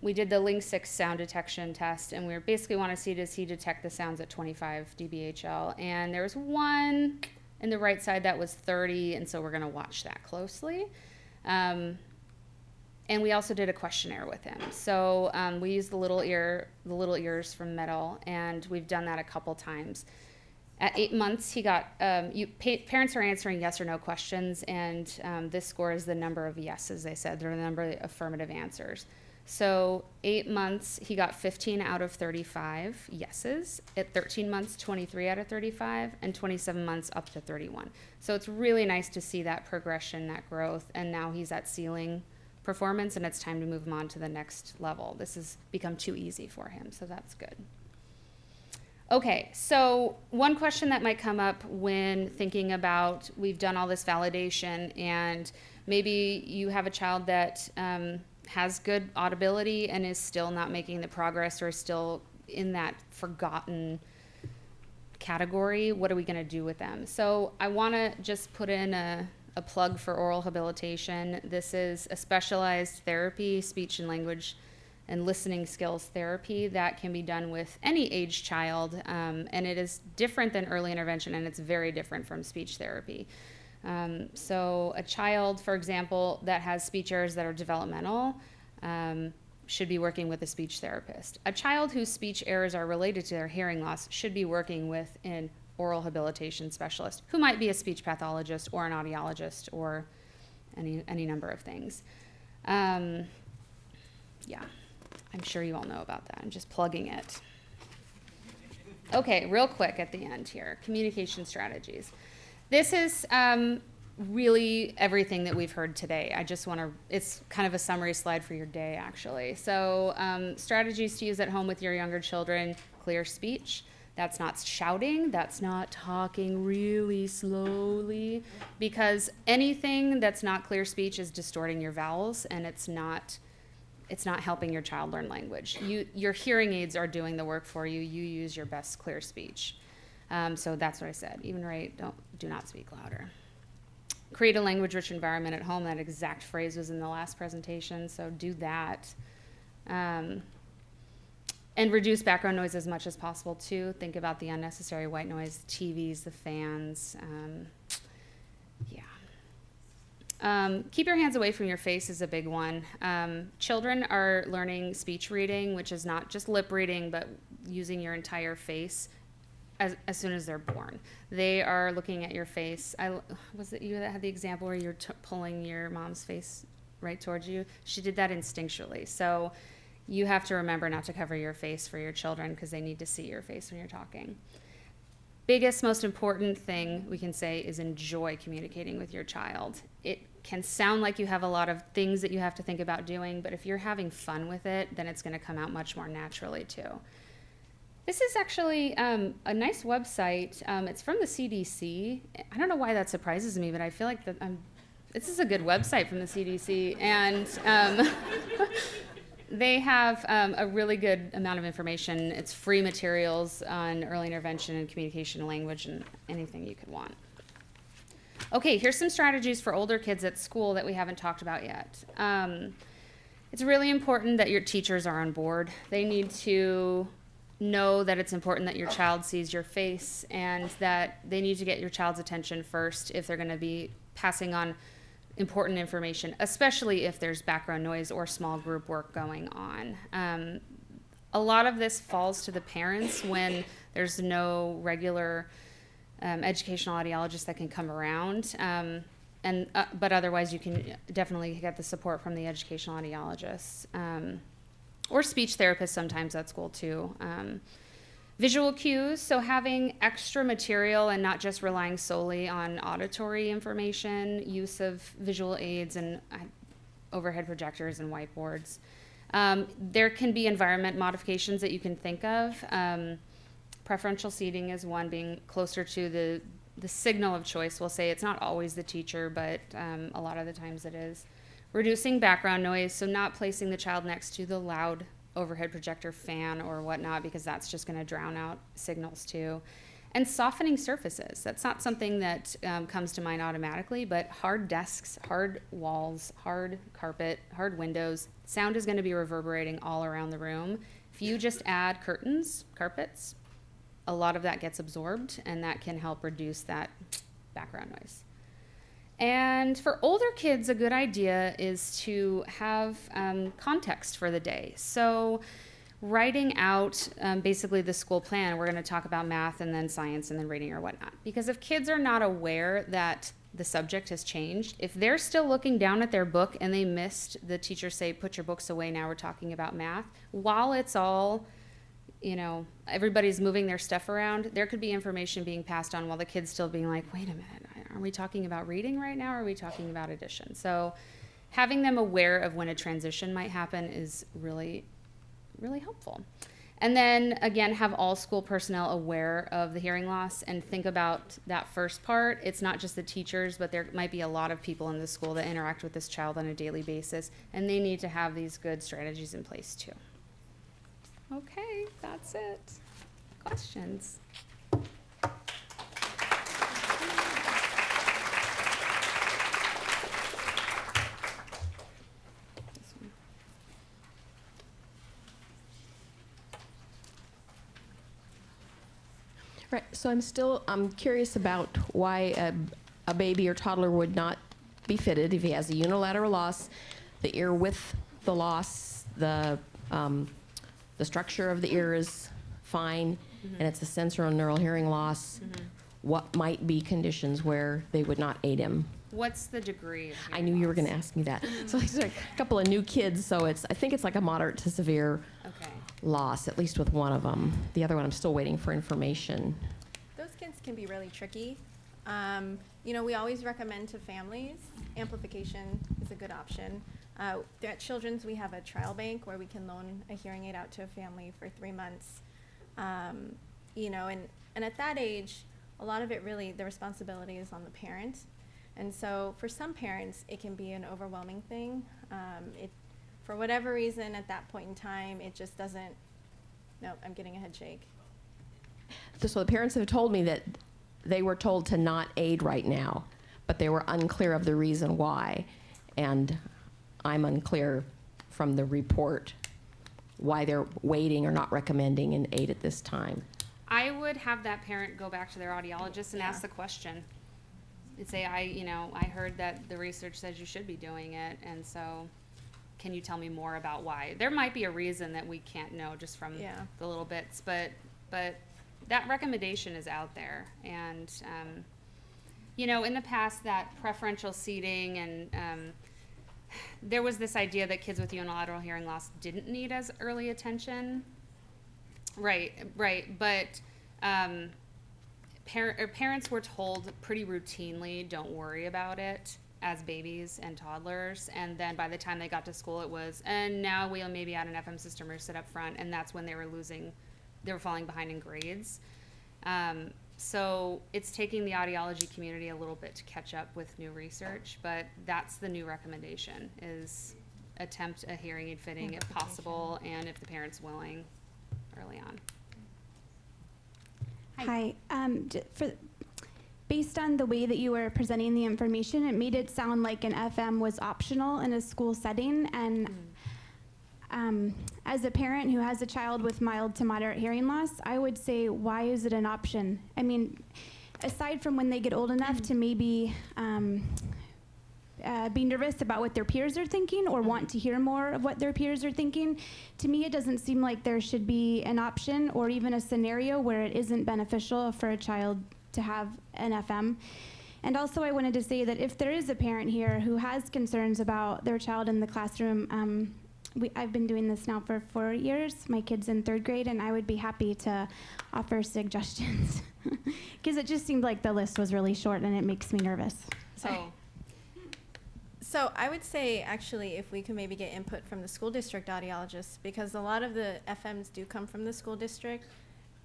we did the Link 6 sound detection test, and we basically want to see, does he detect the sounds at 25 dBHL? And there was one in the right side that was 30, and so we're going to watch that closely. And we also did a questionnaire with him. So we used the little ears from Metal, and we've done that a couple times. At 8 months, he got, parents are answering yes or no questions, and this score is the number of yeses, they said. They're the number of affirmative answers. So 8 months, he got 15 out of 35 yeses. At 13 months, 23 out of 35, and 27 months up to 31. So it's really nice to see that progression, that growth, and now he's at ceiling performance, and it's time to move him on to the next level. This has become too easy for him, so that's good. Okay, so one question that might come up when thinking about, we've done all this validation, and maybe you have a child that has good audibility and is still not making the progress, or is still in that forgotten category. What are we going to do with them? So I want to just put in a plug for oral habilitation. This is a specialized therapy, speech and language and listening skills therapy that can be done with any age child, and it is different than early intervention, and it's very different from speech therapy. So a child, for example, that has speech errors that are developmental should be working with a speech therapist. A child whose speech errors are related to their hearing loss should be working with an oral habilitation specialist, who might be a speech pathologist or an audiologist or any number of things. Yeah. I'm sure you all know about that. I'm just plugging it. Okay, real quick at the end here, communication strategies. This is really everything that we've heard today. I just want to, it's kind of a summary slide for your day, actually. So strategies to use at home with your younger children: clear speech. That's not shouting, that's not talking really slowly, because anything that's not clear speech is distorting your vowels, and it's not helping your child learn language. Your hearing aids are doing the work for you. You use your best clear speech. So that's what I said. Even right, do not speak louder. Create a language-rich environment at home. That exact phrase was in the last presentation, so do that. And reduce background noise as much as possible, too. Think about the unnecessary white noise, TVs, the fans. Keep your hands away from your face is a big one. Children are learning speech reading, which is not just lip reading, but using your entire face as soon as they're born. They are looking at your face. Was it you that had the example where you're pulling your mom's face right towards you? She did that instinctually. So you have to remember not to cover your face for your children because they need to see your face when you're talking. Biggest, most important thing we can say is enjoy communicating with your child. It can sound like you have a lot of things that you have to think about doing, but if you're having fun with it, then it's going to come out much more naturally too. This is actually a nice website. It's from the CDC. I don't know why that surprises me, but I feel like this is a good website from the CDC, and they have a really good amount of information. It's free materials on early intervention and communication and language and anything you could want. Okay, here's some strategies for older kids at school that we haven't talked about yet. It's really important that your teachers are on board. They need to know that it's important that your child sees your face and that they need to get your child's attention first if they're going to be passing on important information, especially if there's background noise or small group work going on. A lot of this falls to the parents when there's no regular educational audiologist that can come around. But otherwise you can definitely get the support from the educational audiologists. Or speech therapists sometimes at school too. Visual cues, so having extra material and not just relying solely on auditory information, use of visual aids and overhead projectors and whiteboards. There can be environment modifications that you can think of. Preferential seating is one, being closer to the signal of choice. We'll say it's not always the teacher, but a lot of the times it is. Reducing background noise, so not placing the child next to the loud overhead projector, fan, or whatnot, because that's just going to drown out signals too. And softening surfaces. That's not something that comes to mind automatically, but hard desks, hard walls, hard carpet, hard windows, sound is going to be reverberating all around the room. If you just add curtains, carpets, a lot of that gets absorbed, and that can help reduce that background noise. And for older kids, a good idea is to have context for the day. So writing out basically the school plan, we're going to talk about math and then science and then reading or whatnot. Because if kids are not aware that the subject has changed, if they're still looking down at their book and they missed the teacher say, put your books away, now we're talking about math, while it's all, everybody's moving their stuff around, there could be information being passed on while the kid's still being like, wait a minute, are we talking about reading right now or are we talking about addition? So having them aware of when a transition might happen is really, really helpful. And then again, have all school personnel aware of the hearing loss and think about that first part. It's not just the teachers, but there might be a lot of people in the school that interact with this child on a daily basis, and they need to have these good strategies in place too. Okay, that's it. Questions? Right, so I'm curious about why a baby or toddler would not be fitted if he has a unilateral loss, the ear with the loss, the structure of the ear is fine, and it's a sensory neural hearing loss. What might be conditions where they would not aid him? What's the degree of I knew you were going to ask me that. So it's like a couple of new kids, so I think it's like a moderate to severe loss, at least with one of them. The other one, I'm still waiting for information. Those kids can be really tricky. We always recommend to families, amplification is a good option. At Children's, we have a trial bank where we can loan a hearing aid out to a family for 3 months. You know, and at that age, a lot of it really, the responsibility is on the parent. And so for some parents, it can be an overwhelming thing. For whatever reason, at that point in time, it just doesn't, no, I'm getting a head shake. So the parents have told me that they were told to not aid right now, but they were unclear of the reason why. And I'm unclear from the report why they're waiting or not recommending an aid at this time. I would have that parent go back to their audiologist and ask the question. And say, I heard that the research says you should be doing it, and so can you tell me more about why? There might be a reason that we can't know just from the little bits, but that recommendation is out there. And, in the past, that preferential seating and there was this idea that kids with unilateral hearing loss didn't need as early attention. Right. But parents were told pretty routinely, don't worry about it as babies and toddlers. And then by the time they got to school, it was, and now we'll maybe add an FM system or sit up front. And that's when they were falling behind in grades. So it's taking the audiology community a little bit to catch up with new research, but that's the new recommendation, is attempt a hearing aid fitting if possible and if the parent's willing early on. Hi. Based on the way that you were presenting the information, it made it sound like an FM was optional in a school setting. And as a parent who has a child with mild to moderate hearing loss, I would say, why is it an option? I mean, aside from when they get old enough to maybe be nervous about what their peers are thinking or want to hear more of what their peers are thinking, to me it doesn't seem like there should be an option or even a scenario where it isn't beneficial for a child to have an FM. And also I wanted to say that if there is a parent here who has concerns about their child in the classroom, I've been doing this now for 4 years. My kid's in 3rd grade, and I would be happy to offer suggestions. Because it just seemed like the list was really short, and it makes me nervous. Sorry. So I would say, actually, if we could maybe get input from the school district audiologists, because a lot of the FMs do come from the school district,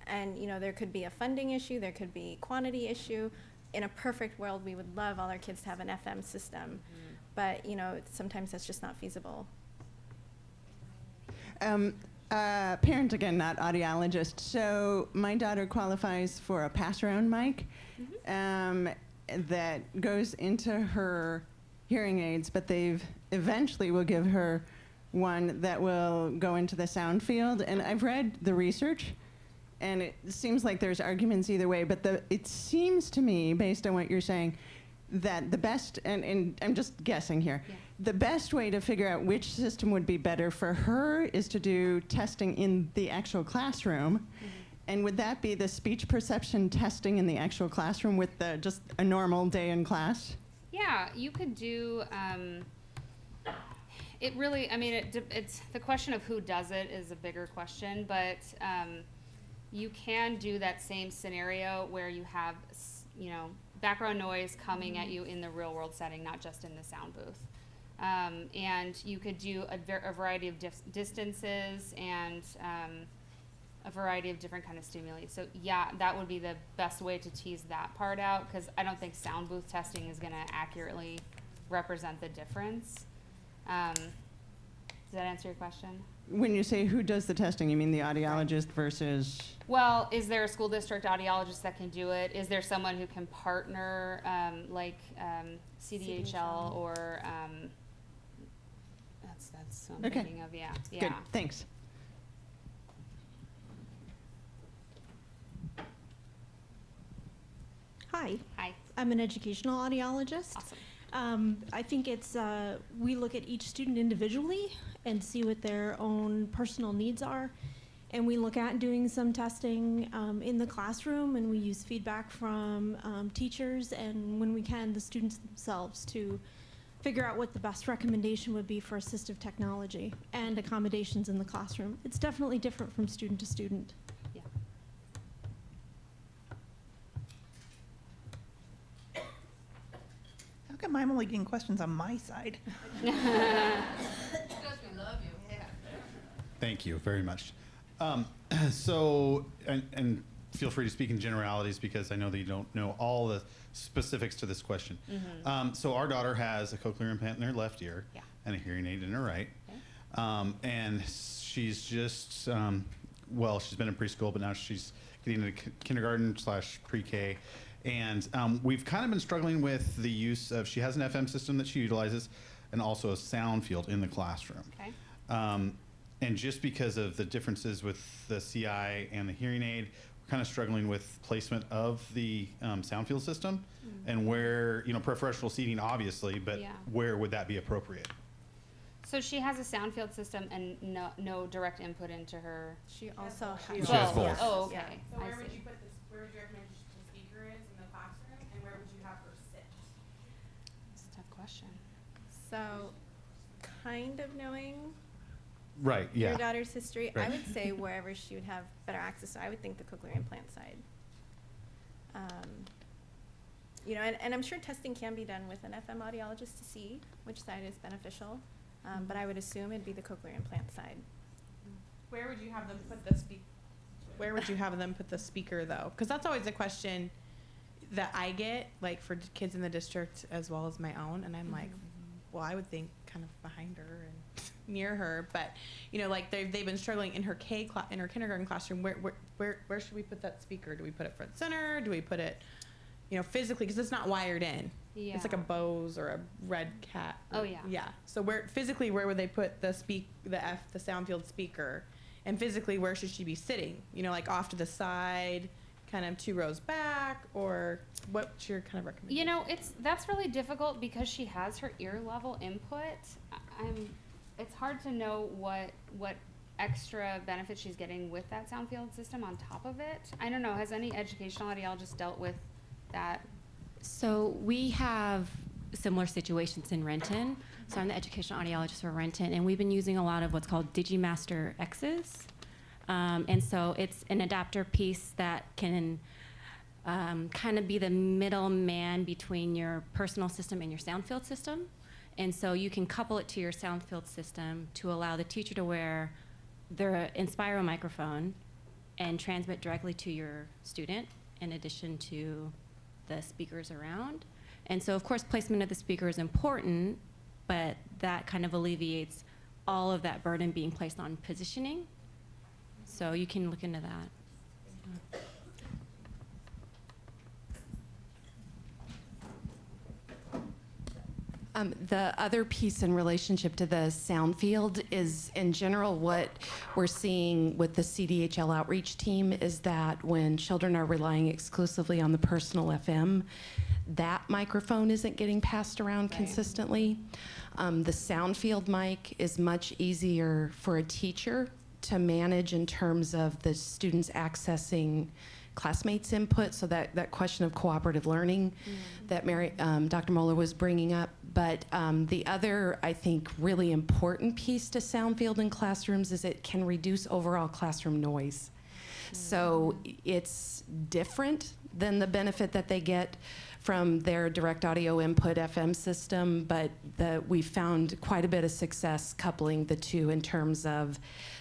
and there could be a funding issue, there could be quantity issue. In a perfect world, we would love all our kids to have an FM system, but sometimes that's just not feasible. Parent again, not audiologist. So my daughter qualifies for a pass-around mic that goes into her hearing aids, but they've eventually will give her one that will go into the sound field. And I've read the research, and it seems like there's arguments either way. But it seems to me, based on what you're saying, that the best, and I'm just guessing here, the best way to figure out which system would be better for her is to do testing in the actual classroom. And would that be the speech perception testing in the actual classroom with just a normal day in class? Yeah, you could do, it really, it's the question of who does it is a bigger question, but you can do that same scenario where you have, background noise coming at you in the real world setting, not just in the sound booth. And you could do a variety of distances and a variety of different kind of stimuli. So yeah, that would be the best way to tease that part out, because I don't think sound booth testing is going to accurately represent the difference. Does that answer your question? When you say who does the testing, you mean the audiologist versus? Well, is there a school district audiologist that can do it? Is there someone who can partner, like CDHL or that's what I'm thinking of. Yeah. Good. Thanks. Hi. Hi. I'm an educational audiologist. Awesome. I think it's, we look at each student individually and see what their own personal needs are. And we look at doing some testing in the classroom, and we use feedback from teachers and, when we can, the students themselves to figure out what the best recommendation would be for assistive technology and accommodations in the classroom. It's definitely different from student to student. Yeah. How come I'm only getting questions on my side? Thank you very much. So, and feel free to speak in generalities because I know that you don't know all the specifics to this question. So our daughter has a cochlear implant in her left ear Yeah. and a hearing aid in her right. Okay. And she's just, well, she's been in preschool, but now she's getting into kindergarten / pre-K. And we've kind of been struggling with the use of, she has an FM system that she utilizes and also a sound field in the classroom. Okay. And just because of the differences with the CI and the hearing aid, we're kind of struggling with placement of the sound field system and where, preferential seating obviously, but Yeah. where would that be appropriate? So she has a sound field system and no direct input into her. She also She has. has both. Oh, okay. Yeah. So I where would see. you put this, where would you recommend the speaker is in the classroom, and where would you have her sit? It's a tough question. So, kind of knowing Right, yeah. your daughter's history, I Right. would say wherever she would have better access. So I would think the cochlear implant side. And I'm sure testing can be done with an FM audiologist to see which side is beneficial. But I would assume it'd be the cochlear implant side. Where would you have them put the Where would you have them put the speaker though? Because that's always a question that I get, like for kids in the district as well as my own, and I'm like, well, I would think kind of behind her and near her, but like they've been struggling in her in her kindergarten classroom. Where should we put that speaker? Do we put it front center? Do we put it, physically, because it's not wired in? Yeah. It's like a Bose or a Red Cat. Oh, yeah. Yeah. So where would they put the sound field speaker, and physically where should she be sitting? Like off to the side, kind of 2 rows back, or what's your kind of recommendation? That's really difficult because she has her ear level input. It's hard to know what extra benefits she's getting with that sound field system on top of it. I don't know. Has any educational audiologist dealt with that? So we have similar situations in Renton. So I'm the educational audiologist for Renton, and we've been using a lot of what's called DigiMaster X's. And so it's an adapter piece that can kind of be the middleman between your personal system and your sound field system. And so you can couple it to your sound field system to allow the teacher to wear their Inspiro microphone and transmit directly to your student in addition to the speakers around. And so, of course, placement of the speaker is important, but that kind of alleviates all of that burden being placed on positioning. So you can look into that. The other piece in relationship to the sound field is, in general, what we're seeing with the CDHL outreach team is that when children are relying exclusively on the personal FM, that microphone isn't getting passed around consistently. The sound field mic is much easier for a teacher to manage in terms of the students accessing classmates' input, so that question of cooperative learning that Dr. Moeller was bringing up. But the other, I think, really important piece to sound field in classrooms is it can reduce overall classroom noise. So it's different than the benefit that they get from their direct audio input FM system, but we found quite a bit of success coupling the two in terms of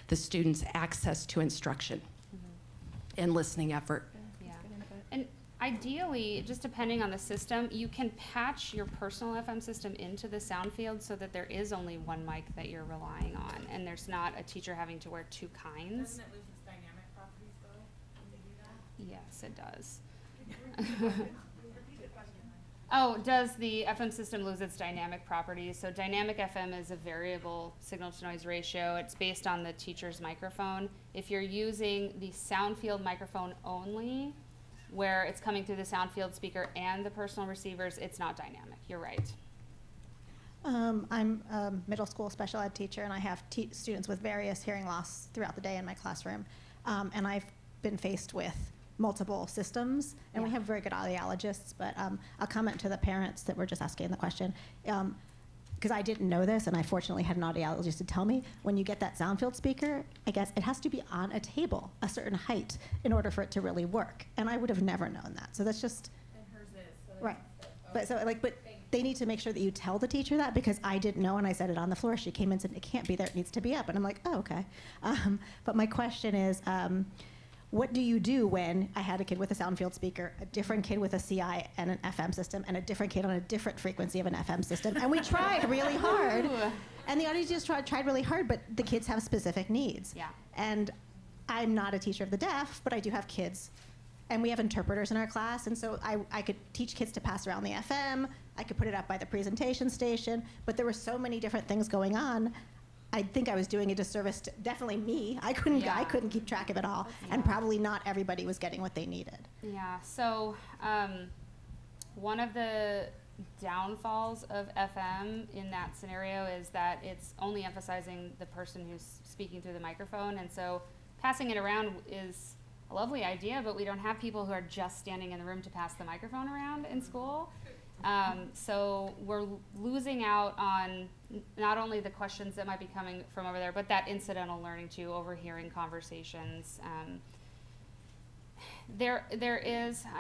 the students' access to instruction and listening effort. Yeah. And ideally, just depending on the system, you can patch your personal FM system into the sound field so that there is only one mic that you're relying on, and there's not a teacher having to wear 2 kinds. Doesn't it lose its dynamic properties though when they do that? Yes, it does. Oh, does the FM system lose its dynamic properties? So dynamic FM is a variable signal to noise ratio. It's based on the teacher's microphone. If you're using the sound field microphone only, where it's coming through the sound field speaker and the personal receivers, it's not dynamic. You're right. I'm a middle school special ed teacher, and I have students with various hearing loss throughout the day in my classroom. And I've been faced with multiple systems, and we have very good audiologists, but I'll comment to the parents that were just asking the question. Because I didn't know this, and I fortunately had an audiologist to tell me, when you get that sound field speaker, I guess it has to be on a table, a certain height, in order for it to really work. And I would have never known that. So that's just... And hers is. So right. But so, like, but they need to make sure that you tell the teacher that, because I didn't know and I said it on the floor. She came in and said, it can't be there, it needs to be up. And I'm like, oh, okay. But my question is, what do you do when I had a kid with a sound field speaker, a different kid with a CI and an FM system, and a different kid on a different frequency of an FM system? And we tried really hard. And the audience just tried really hard, but the kids have specific needs. Yeah. And I'm not a teacher of the deaf, but I do have kids. And we have interpreters in our class, and so I could teach kids to pass around the FM. I could put it up by the presentation station, but there were so many different things going on. I think I was doing a disservice to definitely me. I couldn't keep track of it all, and probably not everybody was getting what they needed. Yeah, so one of the downfalls of FM in that scenario is that it's only emphasizing the person who's speaking through the microphone, and so passing it around is a lovely idea, but we don't have people who are just standing in the room to pass the microphone around in school. So we're losing out on not only the questions that might be coming from over there, but that incidental learning too, overhearing conversations. I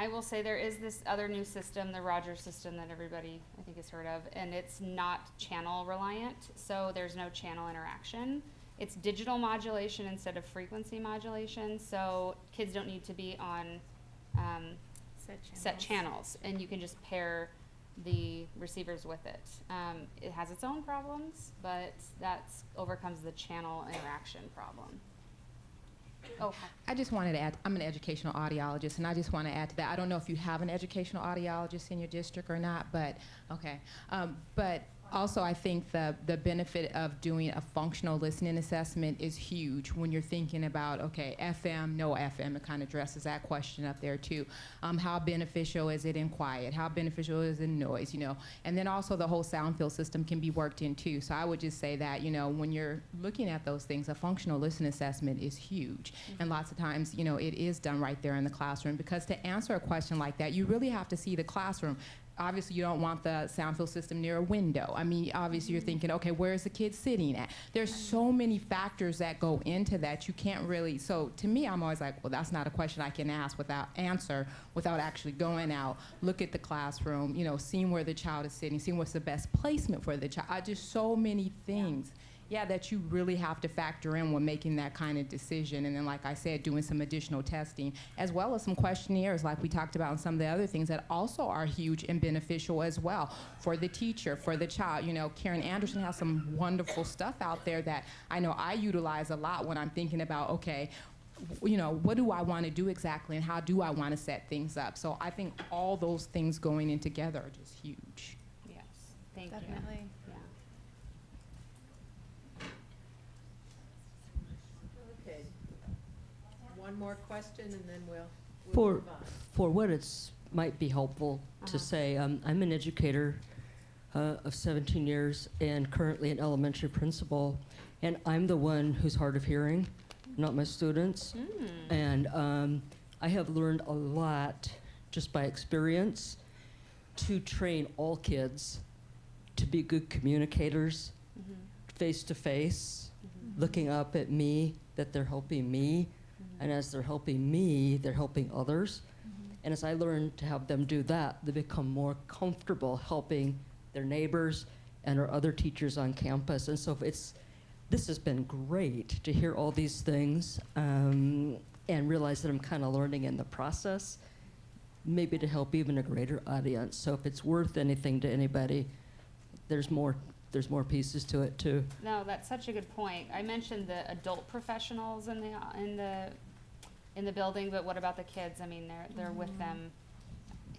will say there is this other new system, the Rogers system, that everybody I think has heard of, and it's not channel reliant, so there's no channel interaction. It's digital modulation instead of frequency modulation, so kids don't need to be on set channels, and you can just pair the receivers with it. It has its own problems, but that overcomes the channel interaction problem. Oh, I just wanted to add, I'm an educational audiologist, and I just want to add to that. I don't know if you have an educational audiologist in your district or not, but okay. But also, I think the benefit of doing a functional listening assessment is huge when you're thinking about, okay, FM, no FM. It kind of addresses that question up there too. How beneficial is it in quiet? How beneficial is it in noise? You know, and then also the whole sound field system can be worked in too. So I would just say that, you know, when you're looking at those things, a functional listening assessment is huge. And lots of times, you know, it is done right there in the classroom, because to answer a question like that, you really have to see the classroom. Obviously, you don't want the sound field system near a window. I mean, obviously, you're thinking, okay, where's the kid sitting at? There's so many factors that go into that. You can't really, so to me, I'm always like, well, that's not a question I can answer without actually going out, look at the classroom, you know, seeing where the child is sitting, seeing what's the best placement for the child. Just so many things. Yeah, that you really have to factor in when making that kind of decision. And then, like I said, doing some additional testing, as well as some questionnaires like we talked about, and some of the other things that also are huge and beneficial as well for the teacher, for the child. You know, Karen Anderson has some wonderful stuff out there that I know I utilize a lot when I'm thinking about, okay, you know, what do I want to do exactly, and how do I want to set things up? So I think all those things going in together are just huge. yes, thank you. Definitely. Yeah. Okay. One more question, and then we'll For move on. for what it's might be helpful to say, I'm an educator of 17 years and currently an elementary principal, and I'm the one who's hard of hearing, not my students. And I have learned a lot just by experience to train all kids to be good communicators, face to face, looking up at me, that they're helping me, and as they're helping me, they're helping others. And as I learn to have them do that, they become more comfortable helping their neighbors and our other teachers on campus. And so this has been great to hear all these things and realize that I'm kind of learning in the process, maybe to help even a greater audience. So if it's worth anything to anybody, there's more pieces to it too. No, that's such a good point. I mentioned the adult professionals in the building, but what about the kids? I mean, they're with them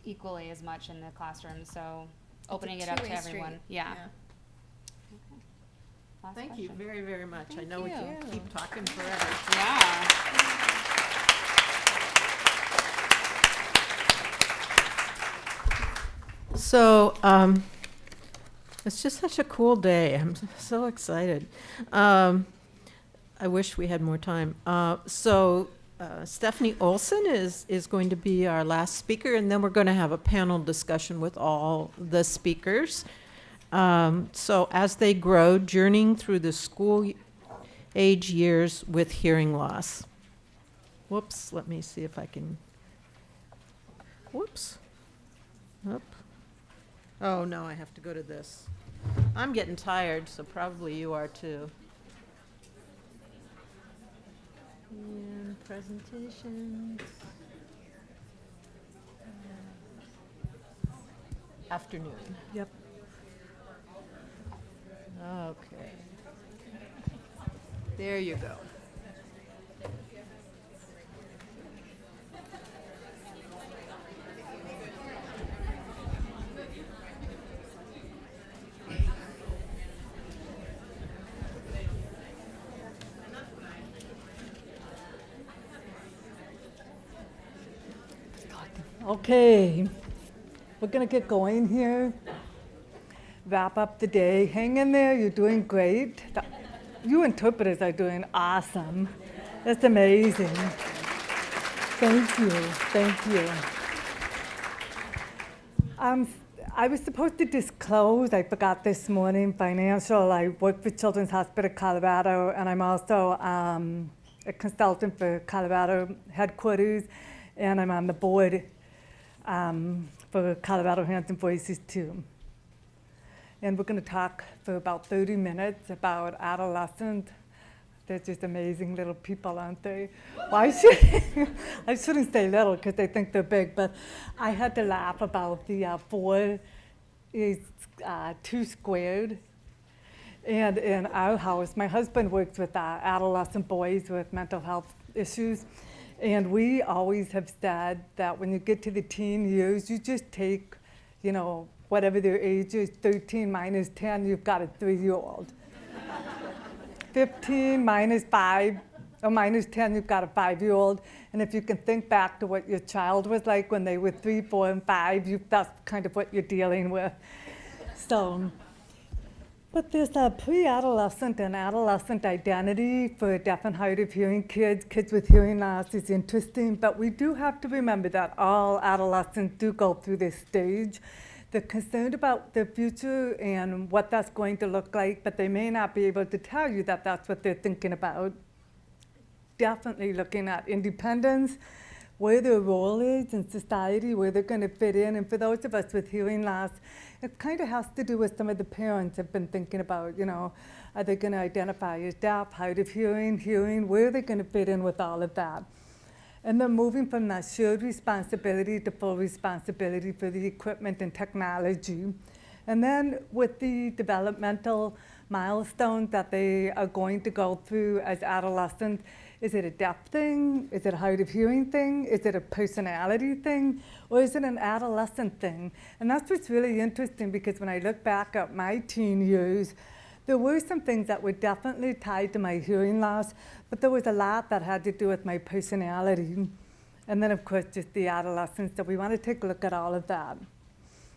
equally as much in the classroom. So opening it up to two-way everyone. street. Yeah. Yeah. Okay. Last Thank you question. very, very much. I Thank know we can you. keep talking forever. Yeah. So, it's just such a cool day. I'm so excited. I wish we had more time. Stephanie Olson is going to be our last speaker, and then we're going to have a panel discussion with all the speakers. So as they grow, journeying through the school age years with hearing loss. Whoops, let me see if I can, whoops, up. Oh, no, I have to go to this. I'm getting tired, so probably you are too. And presentations. Afternoon. Yep. Okay. There you go. Okay, we're gonna get going here. Wrap up the day. Hang in there, you're doing great. You interpreters are doing awesome. That's amazing. Thank you, thank you. I was supposed to disclose, I forgot this morning, financial. I work for Children's Hospital Colorado, and I'm also a consultant for Colorado headquarters, and I'm on the board for Colorado Hands and Voices too. And we're going to talk for about 30 minutes about adolescents. They're just amazing little people, aren't they? Well, I shouldn't say little because they think they're big, but I had to laugh about the 4 is 2 squared. And in our house, my husband works with adolescent boys with mental health issues. And we always have said that when you get to the teen years, you just take, you know, whatever their age is, 13 minus 10, you've got a 3-year-old. 15 minus 5, or minus 10, you've got a 5-year-old. And if you can think back to what your child was like when they were 3, 4, and 5, that's kind of what you're dealing with. So, but there's a pre-adolescent and adolescent identity for deaf and hard of hearing kids. Kids with hearing loss is interesting, but we do have to remember that all adolescents do go through this stage. They're concerned about their future and what that's going to look like, but they may not be able to tell you that that's what they're thinking about. Definitely looking at independence, where their role is in society, where they're going to fit in. And for those of us with hearing loss, it kind of has to do with some of the parents have been thinking about, you know, are they going to identify as deaf, hard of hearing, where are they going to fit in with all of that? And then moving from that shared responsibility to full responsibility for the equipment and technology. And then with the developmental milestones that they are going to go through as adolescents, is it a deaf thing? Is it a hard of hearing thing? Is it a personality thing? Or is it an adolescent thing? And that's what's really interesting, because when I look back at my teen years, there were some things that were definitely tied to my hearing loss, but there was a lot that had to do with my personality. And then, of course, just the adolescence. So we want to take a look at all of that.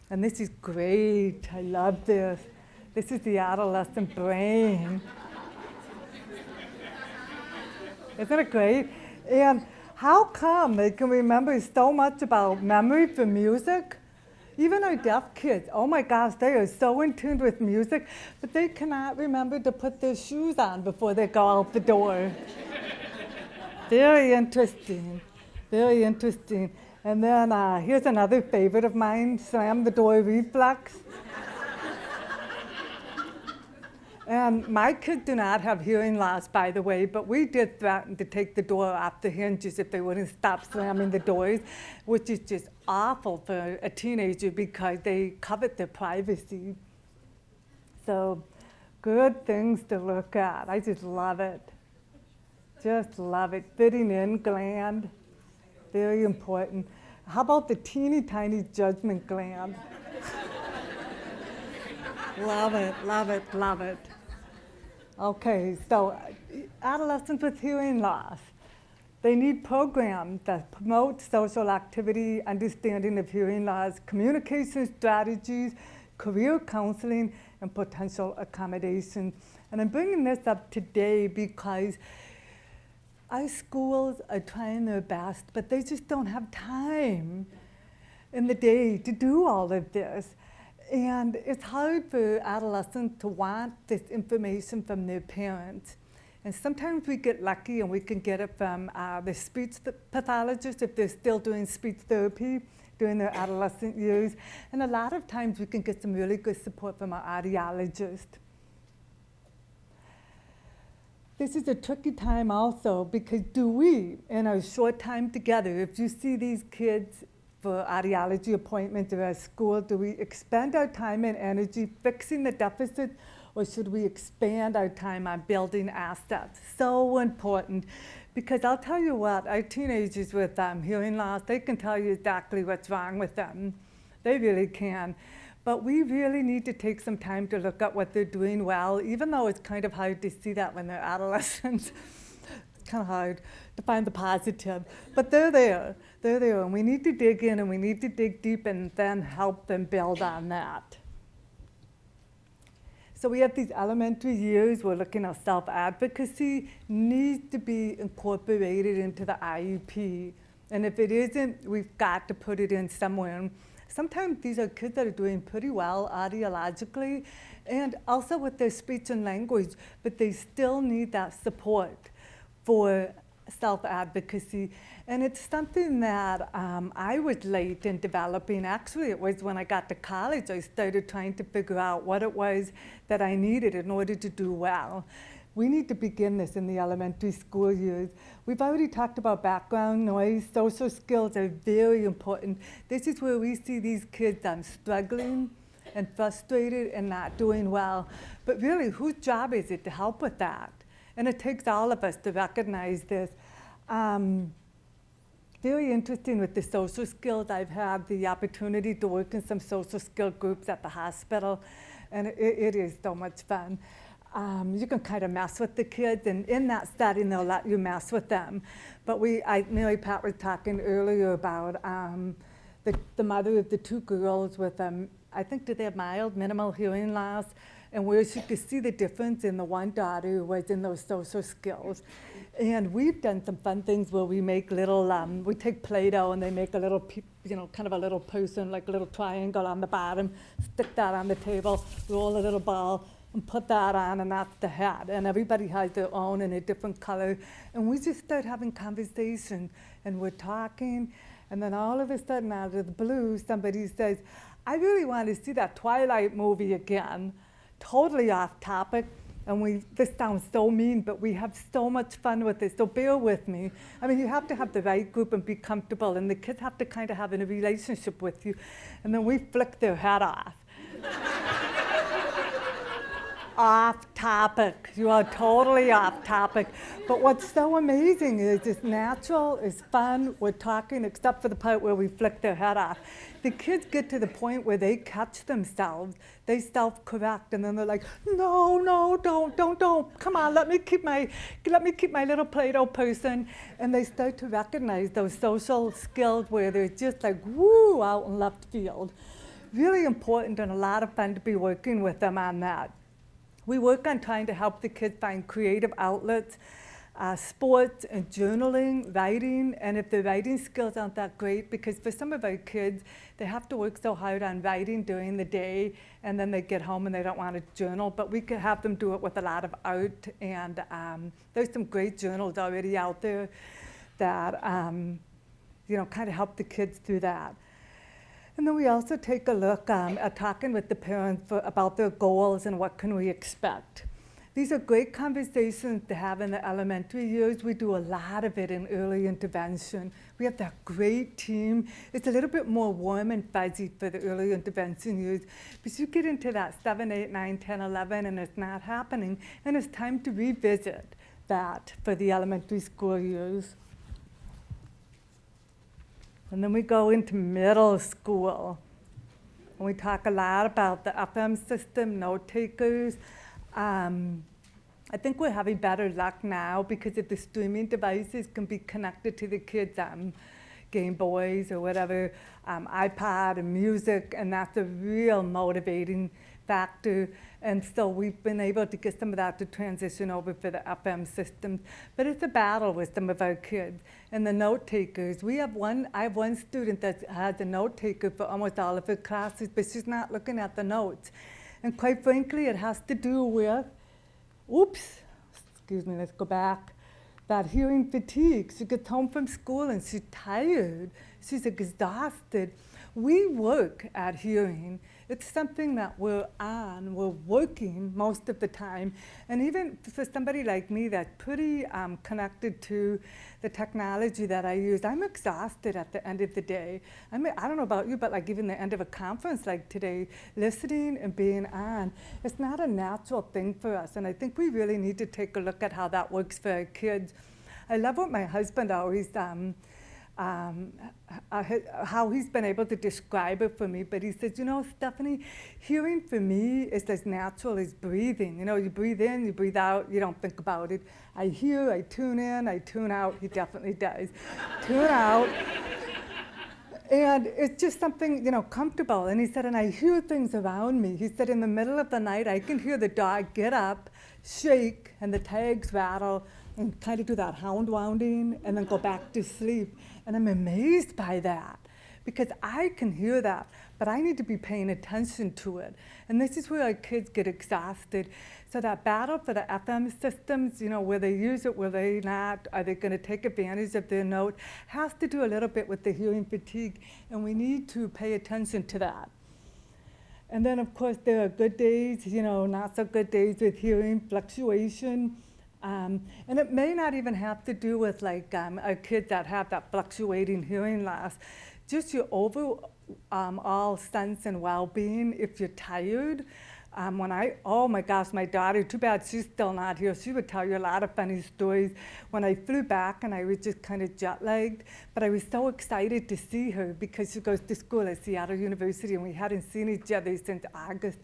And this is great. I love this. This is the adolescent brain. Isn't it great? And how come they can remember so much about memory for music? Even our deaf kids, oh my gosh, they are so in tune with music, but they cannot remember to put their shoes on before they go out the door. Very interesting, very interesting. And then here's another favorite of mine, slam the door reflex. And my kids do not have hearing loss, by the way, but we did threaten to take the door off the hinges if they wouldn't stop slamming the doors, which is just awful for a teenager because they covet their privacy. So good things to look at. I just love it. Just love it. Fitting in gland, very important. How about the teeny tiny judgment gland? Love it, love it, love it. Okay, so adolescents with hearing loss, they need programs that promote social activity, understanding of hearing loss, communication strategies, career counseling, and potential accommodation. And I'm bringing this up today because our schools are trying their best, but they just don't have time in the day to do all of this. And it's hard for adolescents to want this information from their parents. And sometimes we get lucky and we can get it from the speech pathologist if they're still doing speech therapy. during their adolescent years. And a lot of times we can get some really good support from our audiologist. This is a tricky time also because do we, in our short time together, if you see these kids for audiology appointments or at school, do we expend our time and energy fixing the deficit, or should we expand our time on building assets? So important, because I'll tell you what, our teenagers with hearing loss, they can tell you exactly what's wrong with them. They really can. But we really need to take some time to look at what they're doing well, even though it's kind of hard to see that when they're adolescents. It's kind of hard to find the positive. But they're there, and we need to dig in and we need to dig deep and then help them build on that. So we have these elementary years, we're looking at self-advocacy needs to be incorporated into the IEP. And if it isn't, we've got to put it in somewhere. Sometimes these are kids that are doing pretty well audiologically and also with their speech and language, but they still need that support for self-advocacy. And it's something that I was late in developing. Actually, it was when I got to college, I started trying to figure out what it was that I needed in order to do well. We need to begin this in the elementary school years. We've already talked about background noise. Social skills are very important. This is where we see these kids struggling and frustrated and not doing well. But really, whose job is it to help with that? And it takes all of us to recognize this. Very interesting with the social skills. I've had the opportunity to work in some social skill groups at the hospital, and it is so much fun. You can kind of mess with the kids, and in that setting, they'll let you mess with them. But Mary Pat was talking earlier about the mother of the two girls with, I think, did they have mild, minimal hearing loss? And where she could see the difference in the one daughter who was in those social skills. And we've done some fun things where we make little, we take Play-Doh and they make a little, kind of a little person, like a little triangle on the bottom, stick that on the table, roll a little ball, and put that on, and that's the hat. And everybody has their own in a different color. And we just start having conversation, and we're talking, and then all of a sudden, out of the blue, somebody says, I really want to see that Twilight movie again. Totally off topic, and this sounds so mean, but we have so much fun with this, so bear with me. I mean, you have to have the right group and be comfortable, and the kids have to kind of have a relationship with you, and then we flick their head off. Off topic. You are totally off topic. But what's so amazing is it's natural, it's fun, we're talking, except for the part where we flick their head off. The kids get to the point where they catch themselves, they self-correct, and then they're like, no, don't. Come on, let me keep my little Play-Doh person. And they start to recognize those social skills where they're just like, woo, out in left field. Really important and a lot of fun to be working with them on that. We work on trying to help the kids find creative outlets, sports and journaling, writing, and if the writing skills aren't that great, because for some of our kids, they have to work so hard on writing during the day, and then they get home and they don't want to journal, but we could have them do it with a lot of art, and there's some great journals already out there that kind of help the kids through that. And then we also take a look at talking with the parents about their goals and what can we expect. These are great conversations to have in the elementary years. We do a lot of it in early intervention. We have that great team. It's a little bit more warm and fuzzy for the early intervention years. But you get into that 7, 8, 9, 10, 11, and it's not happening. And it's time to revisit that for the elementary school years. And then we go into middle school. And we talk a lot about the FM system, note takers. I think we're having better luck now because if the streaming devices can be connected to the kids' Game Boys or whatever, iPod and music, and that's a real motivating factor. And so we've been able to get some of that to transition over for the FM systems. But it's a battle with some of our kids. And the note takers, I have one student that has a note taker for almost all of her classes, but she's not looking at the notes. And quite frankly, it has to do with, let's go back, that hearing fatigue. She gets home from school and she's tired, she's exhausted. We work at hearing. It's something that we're working most of the time. And even for somebody like me that's pretty connected to the technology that I use, I'm exhausted at the end of the day. I mean, I don't know about you, but like even the end of a conference like today, listening and being on, it's not a natural thing for us. And I think we really need to take a look at how that works for our kids. I love what my husband always how he's been able to describe it for me, but he says, you know, Stephanie, hearing for me is as natural as breathing. You know, you breathe in, you breathe out, you don't think about it. I hear, I tune in, I tune out. He definitely does. Tune out. And it's just something, you know, comfortable. And he said, and I hear things around me. He said, in the middle of the night, I can hear the dog get up, shake, and the tags rattle, and kind of do that hound wounding, and then go back to sleep. And I'm amazed by that, because I can hear that, but I need to be paying attention to it. And this is where our kids get exhausted. So that battle for the FM systems, you know, will they use it, will they not, are they going to take advantage of their note, has to do a little bit with the hearing fatigue, and we need to pay attention to that. And then, of course, there are good days, you know, not so good days with hearing fluctuation. And it may not even have to do with like our kids that have that fluctuating hearing loss. Just your overall sense and well-being. If you're tired, oh my gosh, my daughter, too bad she's still not here. She would tell you a lot of funny stories. When I flew back and I was just kind of jet-lagged, but I was so excited to see her because she goes to school at Seattle University and we hadn't seen each other since August.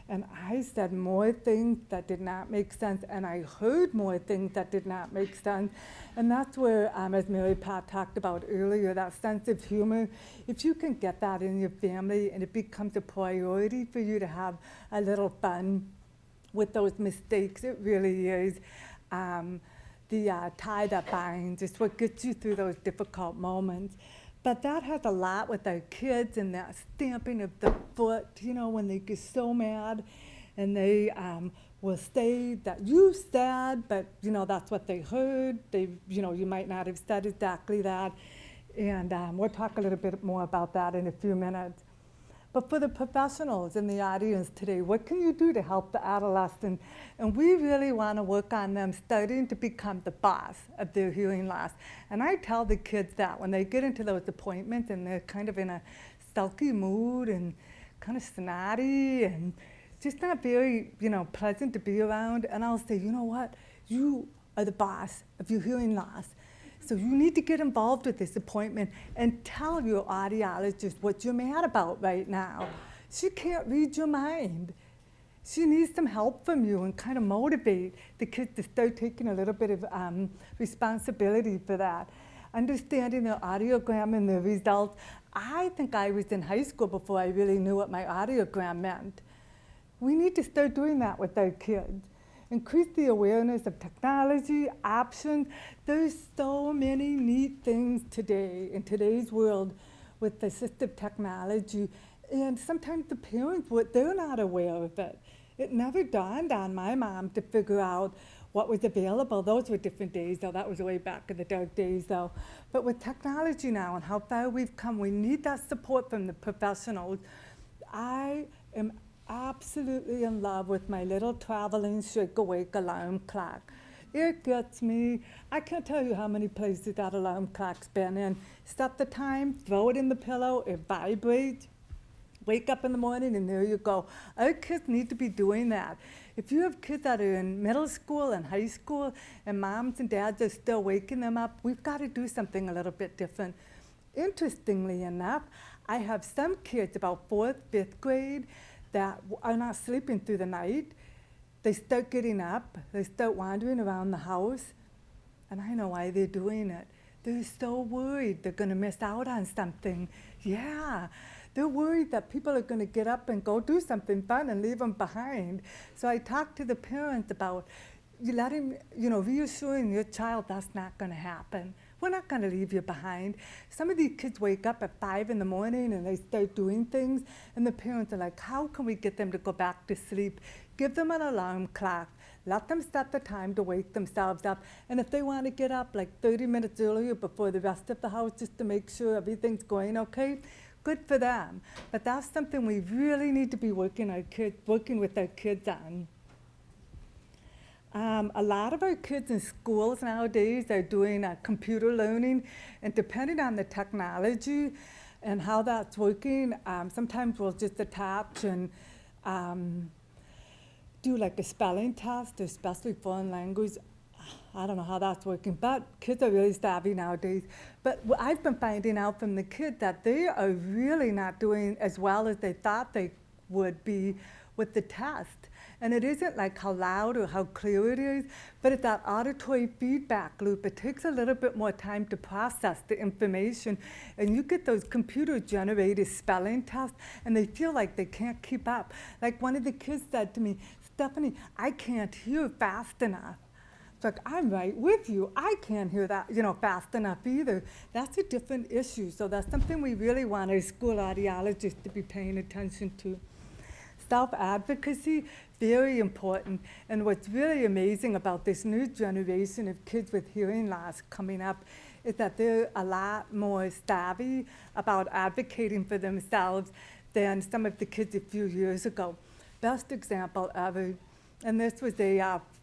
And I said more things that did not make sense, and I heard more things that did not make sense. And that's where, as Mary Pat talked about earlier, that sense of humor, if you can get that in your family and it becomes a priority for you to have a little fun with those mistakes, it really is. The tie that binds is what gets you through those difficult moments. But that has a lot with our kids and that stamping of the foot, you know, when they get so mad and they will say that you said, but, you know, that's what they heard. They, you know, you might not have said exactly that. And we'll talk a little bit more about that in a few minutes. But for the professionals in the audience today, what can you do to help the adolescent? And we really want to work on them starting to become the boss of their hearing loss. And I tell the kids that when they get into those appointments and they're kind of in a sulky mood and kind of snotty and just not very, you know, pleasant to be around. And I'll say, you know what? You are the boss of your hearing loss. So you need to get involved with this appointment and tell your audiologist what you're mad about right now. She can't read your mind. She needs some help from you and kind of motivate the kids to start taking a little bit of responsibility for that. Understanding their audiogram and the results. I think I was in high school before I really knew what my audiogram meant. We need to start doing that with our kids. Increase the awareness of technology, options. There's so many neat things today in today's world with assistive technology. And sometimes the parents, they're not aware of it. It never dawned on my mom to figure out what was available. Those were different days, though. That was way back in the dark days, though. But with technology now and how far we've come, we need that support from the professionals. I am absolutely in love with my little traveling shake-awake alarm clock. It gets me. I can't tell you how many places that alarm clock's been in. Set the time, throw it in the pillow, it vibrates, wake up in the morning, and there you go. Our kids need to be doing that. If you have kids that are in middle school and high school and moms and dads are still waking them up, we've got to do something a little bit different. Interestingly enough, I have some kids about 4th, 5th grade that are not sleeping through the night. They start getting up, they start wandering around the house, and I know why they're doing it. They're so worried they're going to miss out on something. Yeah, they're worried that people are going to get up and go do something fun and leave them behind. So I talk to the parents about reassuring your child that's not going to happen. We're not going to leave you behind. Some of these kids wake up at 5 in the morning and they start doing things, and the parents are like, how can we get them to go back to sleep? Give them an alarm clock. Let them set the time to wake themselves up. And if they want to get up like 30 minutes earlier before the rest of the house just to make sure everything's going okay, good for them. But that's something we really need to be working with our kids on. A lot of our kids in schools nowadays are doing computer learning, and depending on the technology and how that's working, sometimes we'll just attach and do like a spelling test, especially foreign language. I don't know how that's working, but kids are really savvy nowadays. But I've been finding out from the kids that they are really not doing as well as they thought they would be with the test. And it isn't like how loud or how clear it is, but it's that auditory feedback loop. It takes a little bit more time to process the information. And you get those computer-generated spelling tests, and they feel like they can't keep up. Like one of the kids said to me, Stephanie, I can't hear fast enough. It's like, I'm right with you. I can't hear that, fast enough either. That's a different issue. So that's something we really want our school audiologists to be paying attention to. Self-advocacy, very important. And what's really amazing about this new generation of kids with hearing loss coming up is that they're a lot more savvy about advocating for themselves than some of the kids a few years ago. Best example ever, and this was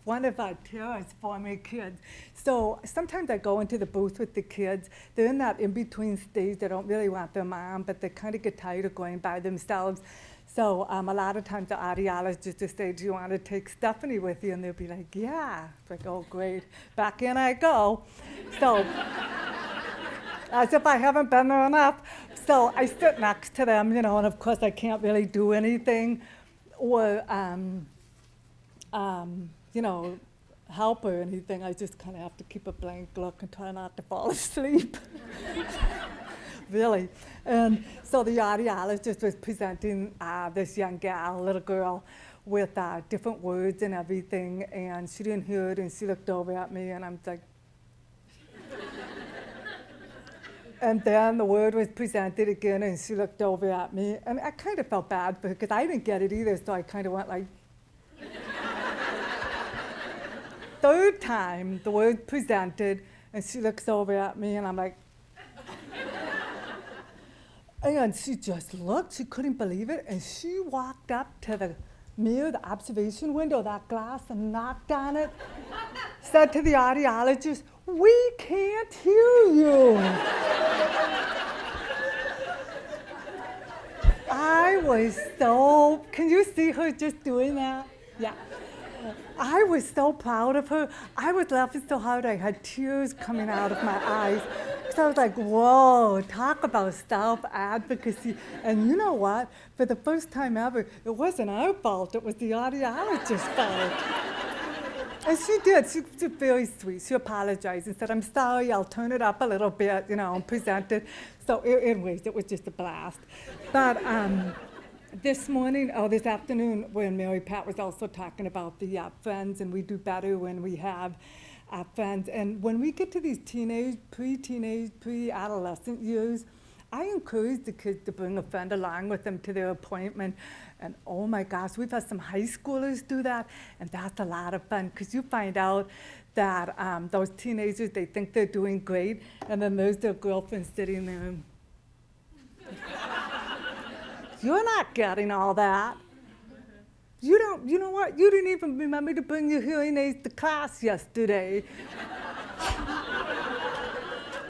one of Tara's former kids. So sometimes I go into the booth with the kids. They're in that in-between stage. They don't really want their mom, but they kind of get tired of going by themselves. So a lot of times the audiologist just say, do you want to take Stephanie with you? And they'll be like, yeah. It's like, oh, great. Back in I go. So as if I haven't been there enough. So I sit next to them, and of course I can't really do anything or, help or anything. I just kind of have to keep a blank look and try not to fall asleep. Really. And so the audiologist was presenting this young gal, little girl, with different words and everything, and she didn't hear it, and she looked over at me, and I'm like, and then the word was presented again, and she looked over at me, and I kind of felt bad for her, because I didn't get it either, so I kind of went like, third time the word presented, and she looks over at me, and I'm like, and she just looked, she couldn't believe it, and she walked up to the mirror, the observation window, that glass, and knocked on it, said to the audiologist, we can't hear you. I was so, can you see her just doing that? Yeah. I was so proud of her. I was laughing so hard I had tears coming out of my eyes. So I was like, whoa, talk about self-advocacy. And you know what? For the first time ever, it wasn't our fault. It was the audiologist's fault. And she did. She was very sweet. She apologized and said, I'm sorry, I'll turn it up a little bit, and present it. So anyways, it was just a blast. But this afternoon, when Mary Pat was also talking about the friends, and we do better when we have friends. And when we get to these pre-adolescent years, I encourage the kids to bring a friend along with them to their appointment. And oh my gosh, we've had some high schoolers do that, and that's a lot of fun, because you find out that those teenagers, they think they're doing great, and then there's their girlfriend sitting there. You're not getting all that. You know what? You didn't even remember to bring your hearing aids to class yesterday.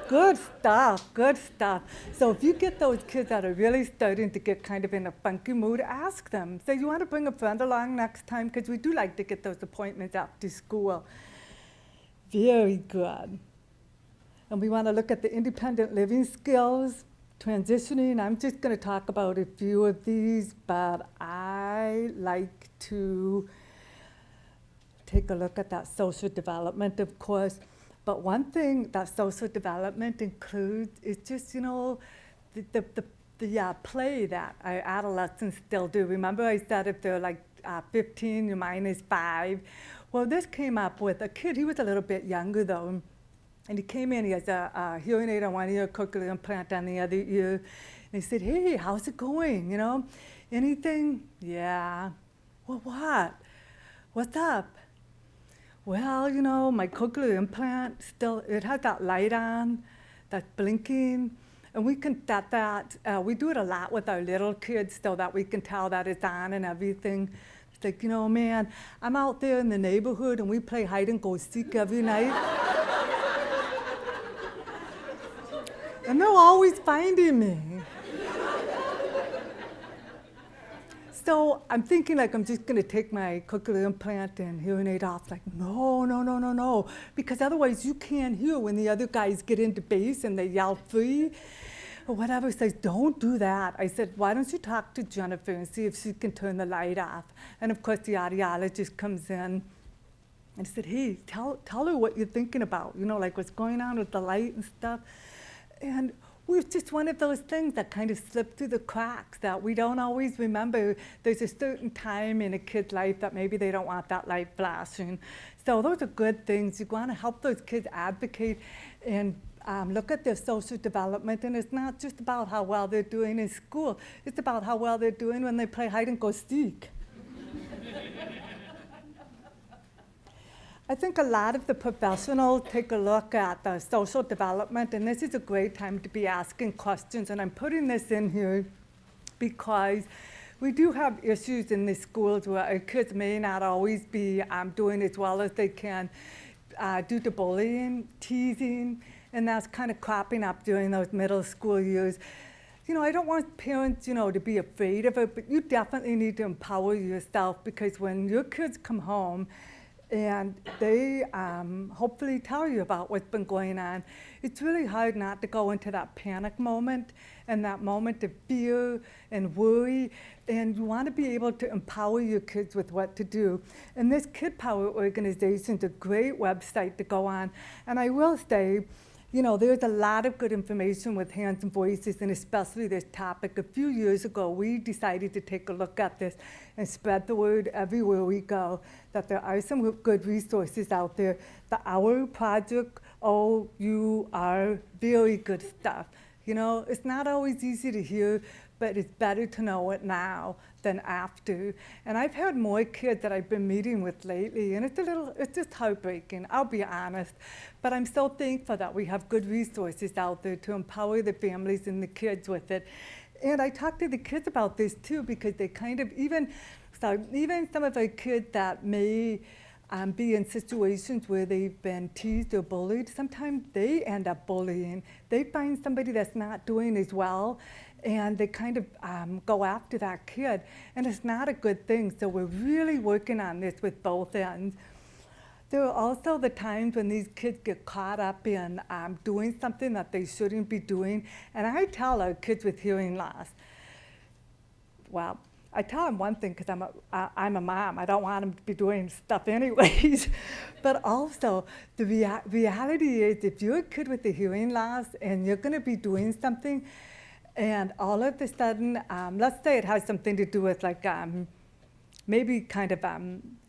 Good stuff, good stuff. So if you get those kids that are really starting to get kind of in a funky mood, ask them. Say, you want to bring a friend along next time? Because we do like to get those appointments after school. Very good. And we want to look at the independent living skills. Transitioning, I'm just going to talk about a few of these, but I like to take a look at that social development, of course. But one thing that social development includes is just, the play that our adolescents still do. Remember I said if they're like 15, your mind is 5. Well, this came up with a kid. He was a little bit younger, though. And he came in, he has a hearing aid on one ear, cochlear implant on the other ear. And he said, hey, how's it going, Anything? Yeah. Well, what? What's up? Well, my cochlear implant still, it has that light on that's blinking. And we can set that, we do it a lot with our little kids so that we can tell that it's on and everything. It's like, you know, man, I'm out there in the neighborhood and we play hide and go seek every night. And they're always finding me. So I'm thinking like I'm just gonna take my cochlear implant and hearing aid off. Like, no, no, no, no, no. Because otherwise you can't hear when the other guys get into bass and they yell free or whatever. Says, don't do that. I said, why don't you talk to Jennifer and see if she can turn the light off? And of course the audiologist comes in and said, hey, tell her what you're thinking about, you know, like what's going on with the light and stuff. And we're just one of those things that kind of slip through the cracks that we don't always remember. There's a certain time in a kid's life that maybe they don't want that light flashing. So those are good things. You want to help those kids advocate and look at their social development. And it's not just about how well they're doing in school. It's about how well they're doing when they play hide and go seek. I think a lot of the professionals take a look at the social development, and this is a great time to be asking questions. And I'm putting this in here because we do have issues in the schools where our kids may not always be doing as well as they can due to bullying, teasing, and that's kind of cropping up during those middle school years. You know, I don't want parents, you know, to be afraid of it, but you definitely need to empower yourself, because when your kids come home and they hopefully tell you about what's been going on, it's really hard not to go into that panic moment and that moment of fear and worry. And you want to be able to empower your kids with what to do. And this Kid Power organization is a great website to go on. And I will say, you know, there's a lot of good information with Hands and Voices, and especially this topic. A few years ago, we decided to take a look at this and spread the word everywhere we go, that there are some good resources out there. The Our Project, OUR, very good stuff. You know, it's not always easy to hear, but it's better to know it now than after. And I've had more kids that I've been meeting with lately, and it's just heartbreaking, I'll be honest. But I'm so thankful that we have good resources out there to empower the families and the kids with it. And I talk to the kids about this too, because they kind of, even some of our kids that may be in situations where they've been teased or bullied, sometimes they end up bullying. They find somebody that's not doing as well, and they kind of go after that kid, and it's not a good thing. So we're really working on this with both ends. There are also the times when these kids get caught up in doing something that they shouldn't be doing, and I tell our kids with hearing loss, well, I tell them one thing because I'm a mom. I don't want them to be doing stuff anyways. But also, the reality is, if you're a kid with a hearing loss and you're going to be doing something, and all of a sudden, let's say it has something to do with like maybe kind of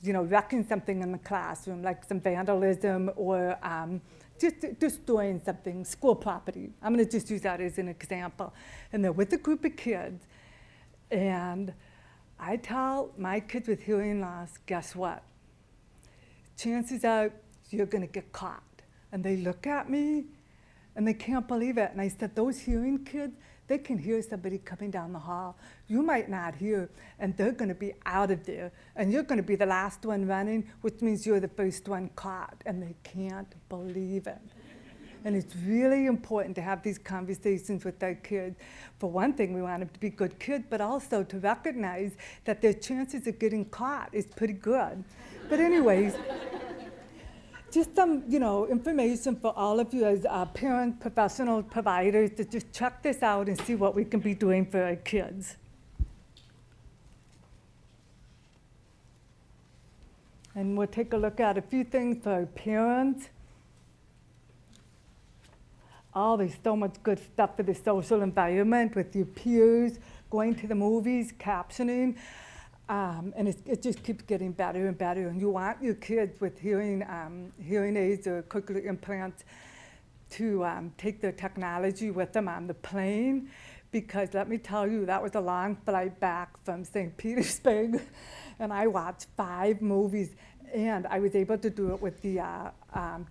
you know, wrecking something in the classroom, like some vandalism, or just destroying something, school property. I'm going to just use that as an example. And they're with a group of kids, and I tell my kids with hearing loss, guess what? Chances are you're going to get caught. And they look at me, and they can't believe it. And I said, those hearing kids, they can hear somebody coming down the hall. You might not hear, and they're going to be out of there. And you're going to be the last one running, which means you're the first one caught. And they can't believe it. And it's really important to have these conversations with our kids. For one thing, we want them to be good kids, but also to recognize that their chances of getting caught is pretty good. But anyways, just some, you know, information for all of you as parents, professionals, providers, to just check this out and see what we can be doing for our kids. And we'll take a look at a few things for our parents. Oh, there's so much good stuff for the social environment with your peers, going to the movies, captioning, and it just keeps getting better and better. And you want your kids with hearing aids or cochlear implants to take their technology with them on the plane, because let me tell you, that was a long flight back from St. Petersburg, and I watched 5 movies. And I was able to do it with the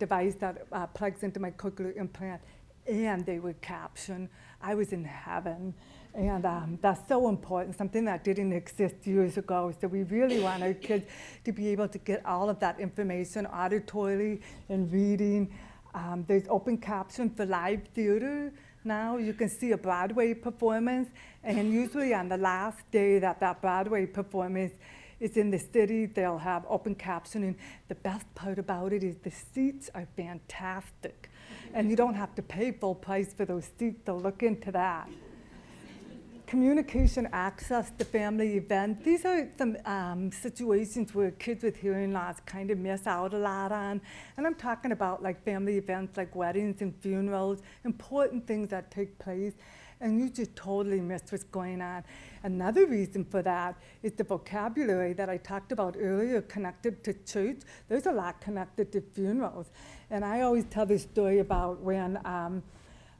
device that plugs into my cochlear implant, and they were captioned. I was in heaven. And that's so important, something that didn't exist years ago. So we really want our kids to be able to get all of that information auditorily and reading. There's open caption for live theater now. You can see a Broadway performance, and usually on the last day that Broadway performance is in the city, they'll have open captioning. The best part about it is the seats are fantastic, and you don't have to pay full price for those seats, so look into that. Communication access to family events. These are some situations where kids with hearing loss kind of miss out a lot on. And I'm talking about like family events like weddings and funerals, important things that take place, and you just totally miss what's going on. Another reason for that is the vocabulary that I talked about earlier connected to church. There's a lot connected to funerals. And I always tell this story about when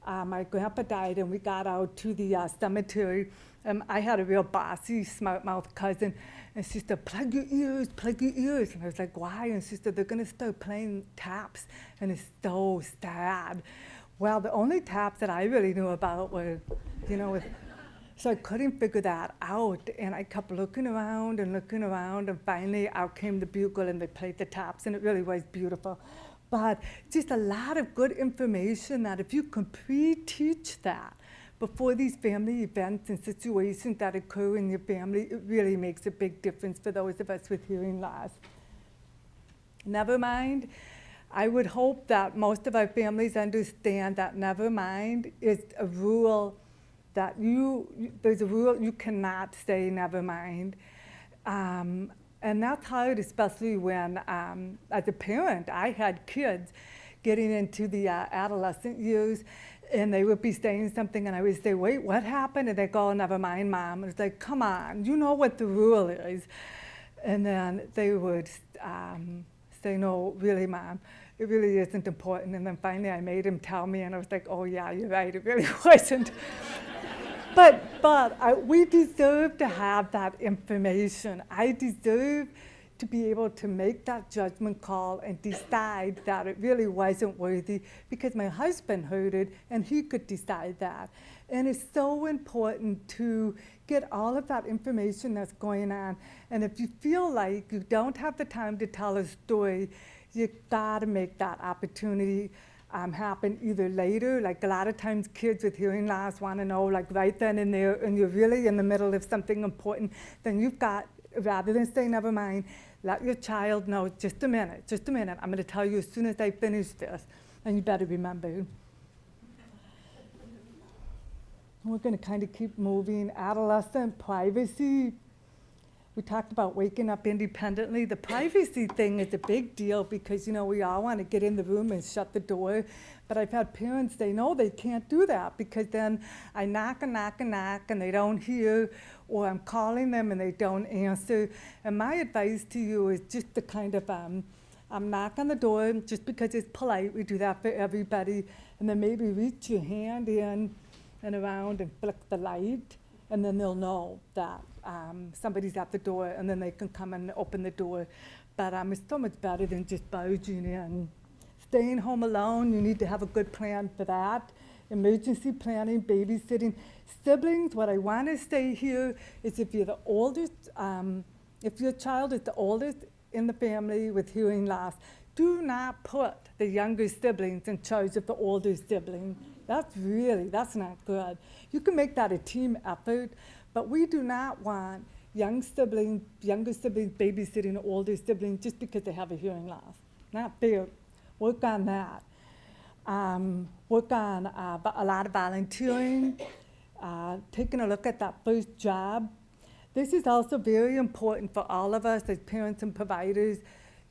my grandpa died and we got out to the cemetery. I had a real bossy, smart-mouthed cousin, and she said, plug your ears, plug your ears. And I was like, why? And she said, they're gonna start playing taps, and it's so sad. Well, the only taps that I really knew about were, so I couldn't figure that out, and I kept looking around, and finally out came the bugle, and they played the taps, and it really was beautiful. But just a lot of good information that if you can pre-teach that before these family events and situations that occur in your family, it really makes a big difference for those of us with hearing loss. Never mind, I would hope that most of our families understand that never mind is a rule that there's a rule you cannot say never mind. And that's hard, especially when, as a parent, I had kids getting into the adolescent years, and they would be saying something, and I would say, wait, what happened? And they go, oh, never mind, Mom. And it's like, come on, you know what the rule is. And then they would say, no, really, Mom, it really isn't important. And then finally I made him tell me, and I was like, oh, yeah, you're right, it really wasn't. But we deserve to have that information. I deserve to be able to make that judgment call and decide that it really wasn't worthy, because my husband heard it and he could decide that. And it's so important to get all of that information that's going on. And if you feel like you don't have the time to tell a story, you gotta make that opportunity happen either later. Like a lot of times kids with hearing loss want to know like right then and there, and you're really in the middle of something important, then you've got, rather than say never mind, let your child know, just a minute, I'm going to tell you as soon as I finish this, and you better remember. We're going to kind of keep moving. Adolescent privacy. We talked about waking up independently. The privacy thing is a big deal because, we all want to get in the room and shut the door. But I've had parents say, no, they can't do that because then I knock and knock and knock and they don't hear, or I'm calling them and they don't answer. And my advice to you is just to kind of knock on the door just because it's polite. We do that for everybody. And then maybe reach your hand in and around and flick the light, and then they'll know that somebody's at the door, and then they can come and open the door. But it's so much better than just barging in. Staying home alone, you need to have a good plan for that. Emergency planning, babysitting. Siblings, what I want to say here is if you're the oldest, if your child is the oldest in the family with hearing loss, do not put the younger siblings in charge of the older sibling. That's not good. You can make that a team effort, but we do not want younger siblings babysitting older siblings just because they have a hearing loss. Not fair. Work on that. Work on a lot of volunteering, taking a look at that first job. This is also very important for all of us as parents and providers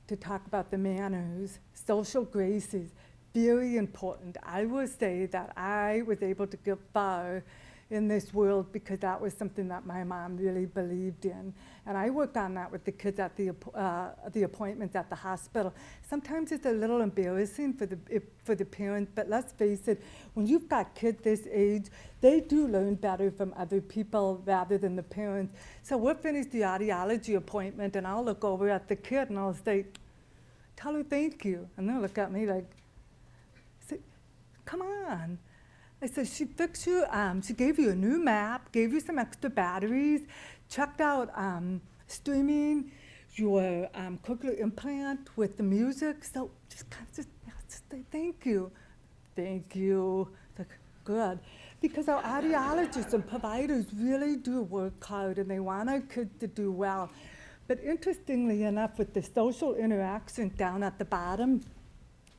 to talk about the manners, social graces. Very important. I will say that I was able to get far in this world because that was something that my mom really believed in. And I work on that with the kids at the appointments at the hospital. Sometimes it's a little embarrassing for the parents, but let's face it, when you've got kids this age, they do learn better from other people rather than the parents. So we'll finish the audiology appointment and I'll look over at the kid and I'll say, tell her thank you. And they'll look at me like, come on. I said, she fixed you, she gave you a new map, gave you some extra batteries, checked out streaming your cochlear implant with the music. So just kind of just say thank you. Thank you. It's like, good. Because our audiologists and providers really do work hard and they want our kids to do well. But interestingly enough, with the social interaction down at the bottom,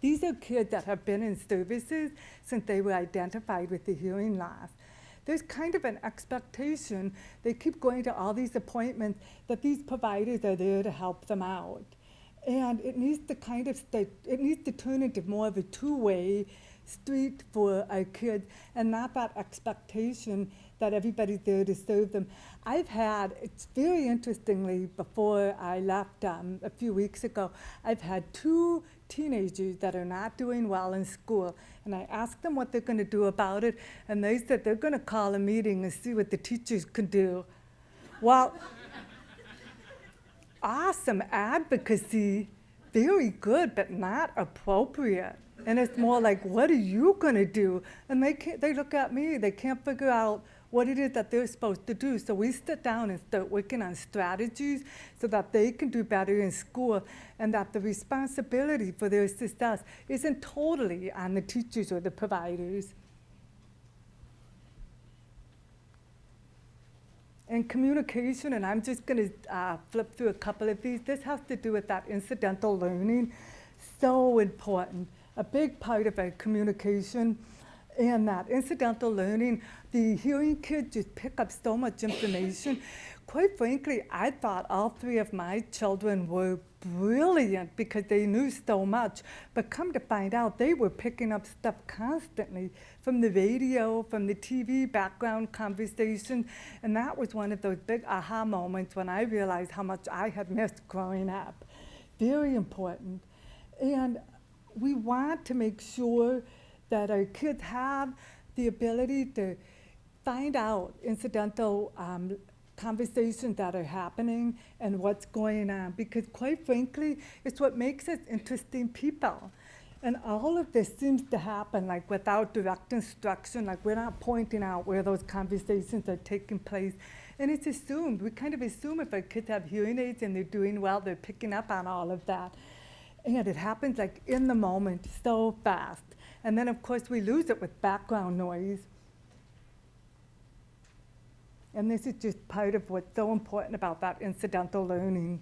these are kids that have been in services since they were identified with the hearing loss. There's kind of an expectation, they keep going to all these appointments, that these providers are there to help them out. And it needs to kind of it needs to turn into more of a two-way street for our kids and not that expectation that everybody's there to serve them. I've had, it's very interestingly, before I left a few weeks ago, I've had 2 teenagers that are not doing well in school. And I asked them what they're going to do about it, and they said they're going to call a meeting and see what the teachers can do. Well, awesome advocacy, very good, but not appropriate. And it's more like, what are you going to do? And they look at me, they can't figure out what it is that they're supposed to do. So we sit down and start working on strategies so that they can do better in school and that the responsibility for their success isn't totally on the teachers or the providers. And communication, and I'm just going to flip through a couple of these. This has to do with that incidental learning. So important. A big part of our communication and that incidental learning, the hearing kids just pick up so much information. Quite frankly, I thought all 3 of my children were brilliant because they knew so much. But come to find out, they were picking up stuff constantly from the radio, from the TV, background conversation. And that was one of those big aha moments when I realized how much I had missed growing up. Very important. And we want to make sure that our kids have the ability to find out incidental conversations that are happening and what's going on, because quite frankly, it's what makes us interesting people. And all of this seems to happen like without direct instruction, like we're not pointing out where those conversations are taking place. And it's assumed, we kind of assume if our kids have hearing aids and they're doing well, they're picking up on all of that. And it happens like in the moment, so fast. And then of course we lose it with background noise. And this is just part of what's so important about that incidental learning.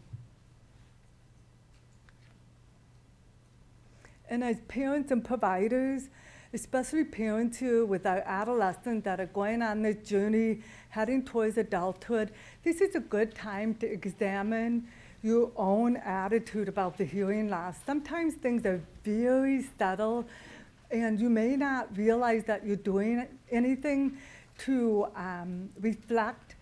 And as parents and providers, especially parents who with our adolescents that are going on this journey, heading towards adulthood, this is a good time to examine your own attitude about the hearing loss. Sometimes things are very subtle, and you may not realize that you're doing anything to reflect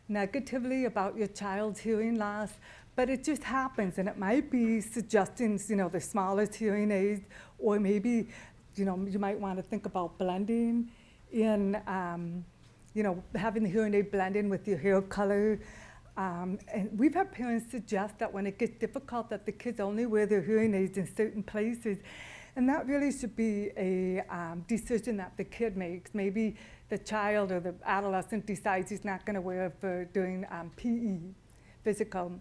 negatively about your child's hearing loss, but it just happens, and it might be suggesting, the smallest hearing aids, or maybe, you might want to think about blending in, having the hearing aid blend in with your hair color. And we've had parents suggest that when it gets difficult that the kids only wear their hearing aids in certain places. And that really should be a decision that the kid makes. Maybe the child or the adolescent decides he's not going to wear it for doing PE, physical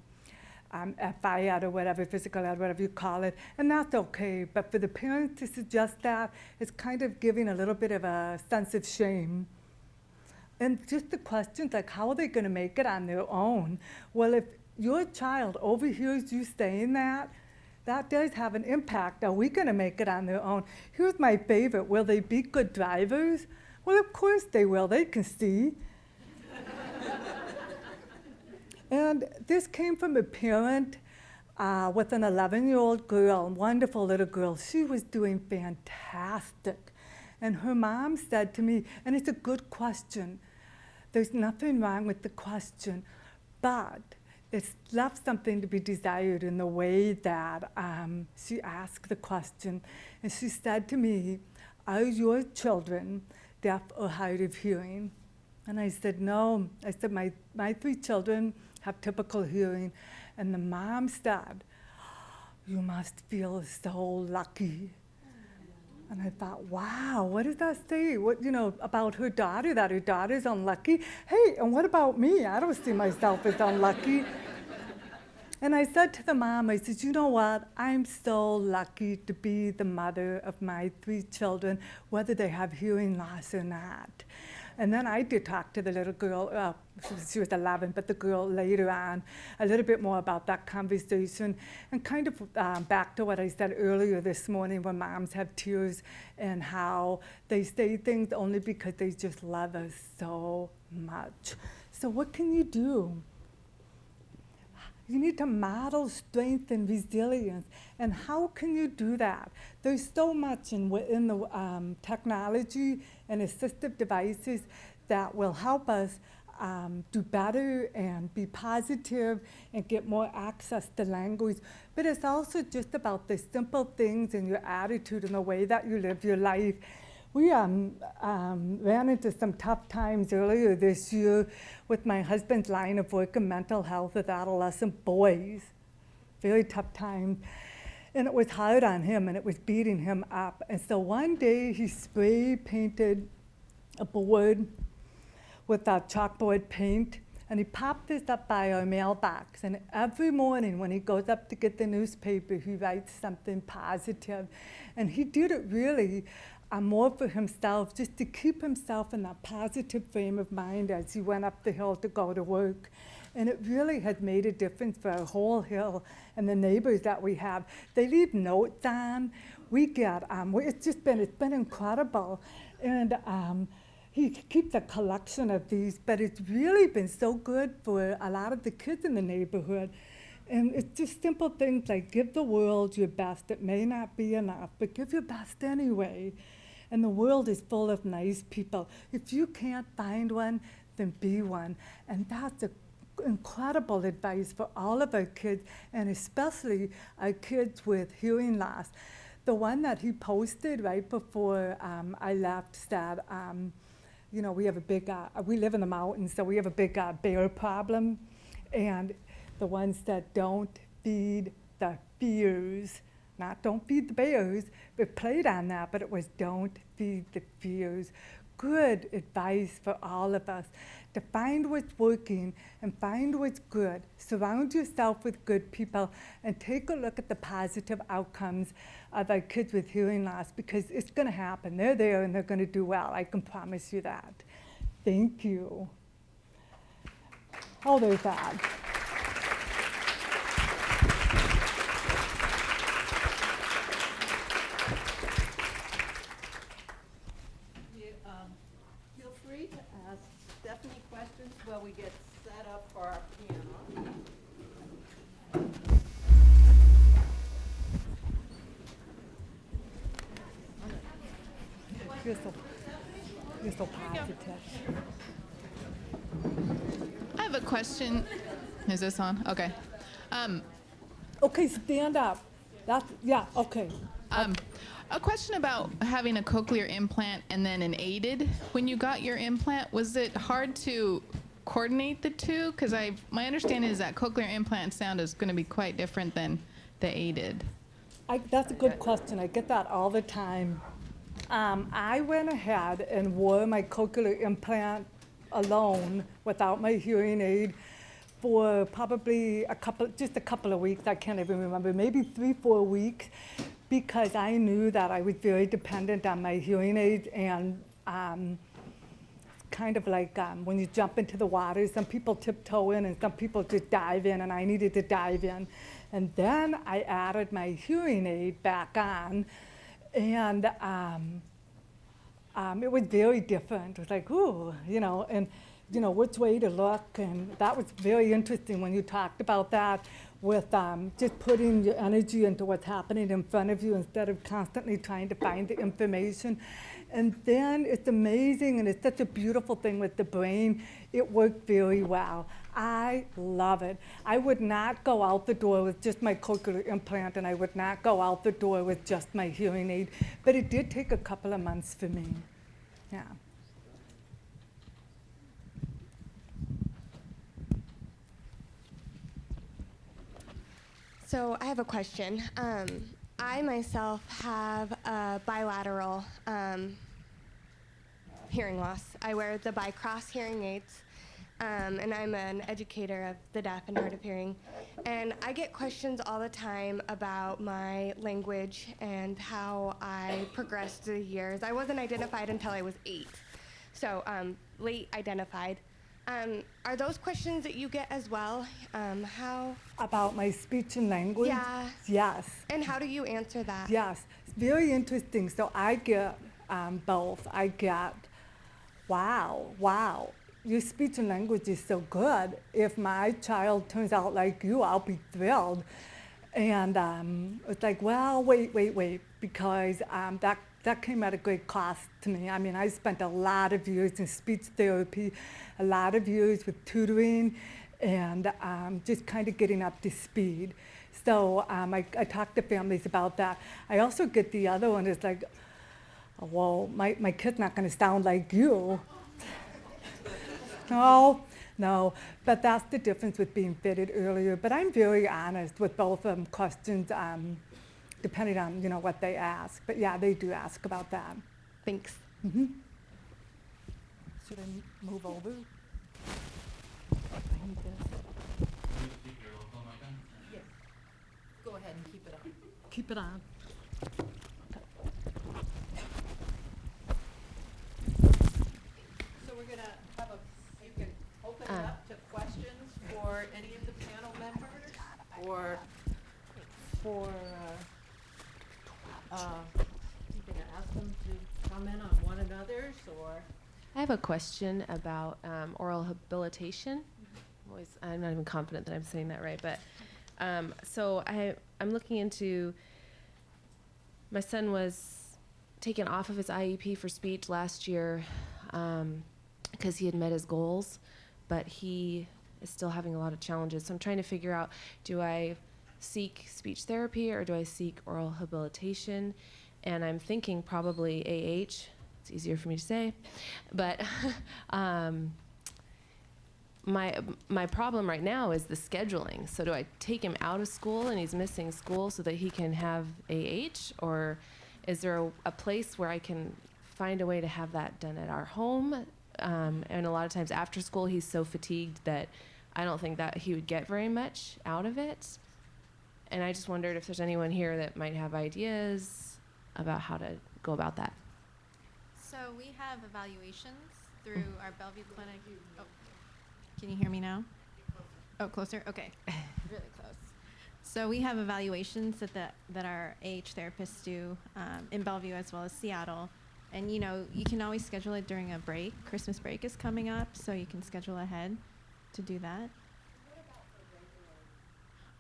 FI ed or whatever, physical ed, whatever you call it. And that's okay. But for the parents to suggest that, it's kind of giving a little bit of a sense of shame. And just the questions like, how are they going to make it on their own? Well, if your child overhears you saying that, that does have an impact. Are we going to make it on their own? Here's my favorite. Will they be good drivers? Well, of course they will. They can see. And this came from a parent with an 11-year-old girl, wonderful little girl. She was doing fantastic. And her mom said to me, and it's a good question, there's nothing wrong with the question, but it's left something to be desired in the way that she asked the question. And she said to me, are your children deaf or hard of hearing? And I said, no. I said, my 3 children have typical hearing. And the mom said, you must feel so lucky. And I thought, wow, what does that say? What, about her daughter, that her daughter's unlucky? Hey, and what about me? I don't see myself as unlucky. And I said to the mom, I said, you know what? I'm so lucky to be the mother of my 3 children, whether they have hearing loss or not. And then I did talk to the little girl, she was 11, but the girl later on, a little bit more about that conversation. And kind of back to what I said earlier this morning when moms have tears and how they say things only because they just love us so much. So what can you do? You need to model strength and resilience. And how can you do that? There's so much in the technology and assistive devices that will help us do better and be positive and get more access to language. But it's also just about the simple things in your attitude and the way that you live your life. We ran into some tough times earlier this year with my husband's line of work in mental health with adolescent boys. Very tough times. And it was hard on him, and it was beating him up. And so one day he spray painted a board with that chalkboard paint, and he popped this up by our mailbox. And every morning when he goes up to get the newspaper, he writes something positive. And he did it really more for himself, just to keep himself in that positive frame of mind as he went up the hill to go to work. And it really has made a difference for our whole hill and the neighbors that we have. They leave notes on. We get, it's been incredible. And he keeps a collection of these, but it's really been so good for a lot of the kids in the neighborhood. And it's just simple things like give the world your best. It may not be enough, but give your best anyway. And the world is full of nice people. If you can't find one, then be one. And that's incredible advice for all of our kids, and especially our kids with hearing loss. The one that he posted right before I left said, we have a big, we live in the mountains, so we have a big bear problem. And the ones that don't feed the fears, not don't feed the bears, we played on that, but it was don't feed the fears. Good advice for all of us to find what's working and find what's good. Surround yourself with good people and take a look at the positive outcomes of our kids with hearing loss, because it's going to happen. They're there and they're going to do well. I can promise you that. Thank you. Oh, there's that. Feel free to ask Stephanie questions while we get set up for our piano. You're so positive. I have a question. Is this on? Okay. Okay, stand up. Okay. A question about having a cochlear implant and then an aided. When you got your implant, was it hard to coordinate the two? Because my understanding is that cochlear implant sound is going to be quite different than the aided. That's a good question. I get that all the time. I went ahead and wore my cochlear implant alone without my hearing aid for probably just a couple of weeks. I can't even remember, maybe 3-4 weeks, because I knew that I was very dependent on my hearing aids. And kind of like when you jump into the water, some people tiptoe in and some people just dive in, and I needed to dive in. And then I added my hearing aid back on, and it was very different. It was like, ooh, and which way to look. And that was very interesting when you talked about that with just putting your energy into what's happening in front of you instead of constantly trying to find the information. And then it's amazing, and it's such a beautiful thing with the brain. It worked very well. I love it. I would not go out the door with just my cochlear implant, and I would not go out the door with just my hearing aid. But it did take a couple of months for me. Yeah. So I have a question. I myself have a bilateral hearing loss. I wear the Bicross hearing aids, and I'm an educator of the deaf and hard of hearing. And I get questions all the time about my language and how I progressed through the years. I wasn't identified until I was 8, so late identified. Are those questions that you get as well? How? About my speech and language? Yeah. Yes. And how do you answer that? Yes. It's very interesting. So I get both. I get, wow, your speech and language is so good. If my child turns out like you, I'll be thrilled. And it's like, well, wait, because that came at a great cost to me. I mean, I spent a lot of years in speech therapy, a lot of years with tutoring, and just kind of getting up to speed. So I talk to families about that. I also get the other one is like, well, my kid's not going to sound like you. No, but that's the difference with being fitted earlier. But I'm very honest with both questions, depending on what they ask. But yeah, they do ask about that. Thanks. Mm-hmm. Should I move over? I need this. Yes. Go ahead and keep it on. Keep it on. So we're gonna have you can open it up to questions for any of the panel members, or for, you can ask them to comment on one another's, or. I have a question about oral habilitation. I'm not even confident that I'm saying that right, but so I'm looking into, my son was taken off of his IEP for speech last year because he had met his goals, but he is still having a lot of challenges. So I'm trying to figure out, do I seek speech therapy or do I seek oral habilitation? And I'm thinking probably AH. It's easier for me to say, but my problem right now is the scheduling. So do I take him out of school and he's missing school so that he can have AH, or is there a place where I can find a way to have that done at our home? And a lot of times after school, he's so fatigued that I don't think that he would get very much out of it. And I just wondered if there's anyone here that might have ideas about how to go about that. So we have evaluations through our Bellevue Clinic. Oh, can you hear me now? Oh, closer? Okay. Really close. So we have evaluations that our AH therapists do in Bellevue as well as Seattle. And you can always schedule it during a break. Christmas break is coming up, so you can schedule ahead to do that.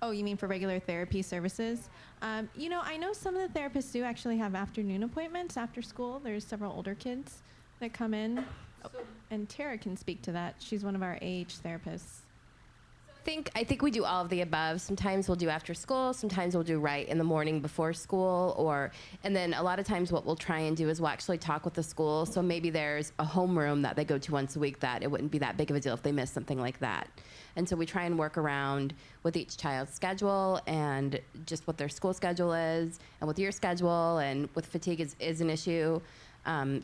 Oh, you mean for regular therapy services? I know some of the therapists do actually have afternoon appointments after school. There's several older kids that come in. And Tara can speak to that. She's one of our AH therapists. I think we do all of the above. Sometimes we'll do after school, sometimes we'll do right in the morning before school, and then a lot of times what we'll try and do is we'll actually talk with the school. So maybe there's a homeroom that they go to once a week that it wouldn't be that big of a deal if they missed something like that. And so we try and work around with each child's schedule and just what their school schedule is, and with your schedule, and with fatigue is an issue.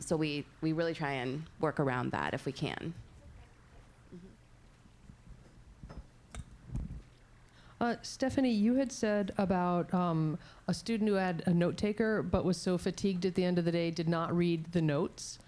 So we really try and work around that if we can. Stephanie, you had said about a student who had a note taker but was so fatigued at the end of the day did not read the notes.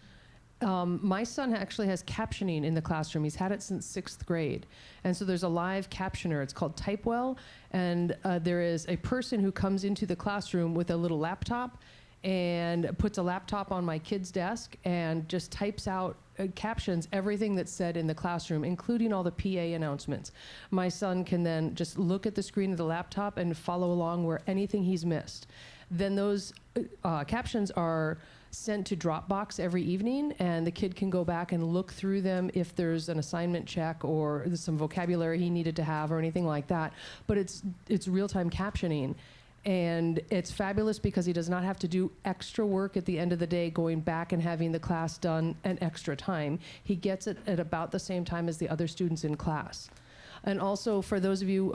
My son actually has captioning in the classroom. He's had it since 6th grade. And so there's a live captioner. It's called Typewell. And there is a person who comes into the classroom with a little laptop and puts a laptop on my kid's desk and just types out, captions everything that's said in the classroom, including all the PA announcements. My son can then just look at the screen of the laptop and follow along where anything he's missed. Then those captions are sent to Dropbox every evening, and the kid can go back and look through them if there's an assignment check or there's some vocabulary he needed to have or anything like that. But it's real-time captioning. And it's fabulous because he does not have to do extra work at the end of the day going back and having the class done an extra time. He gets it at about the same time as the other students in class. And also, for those of you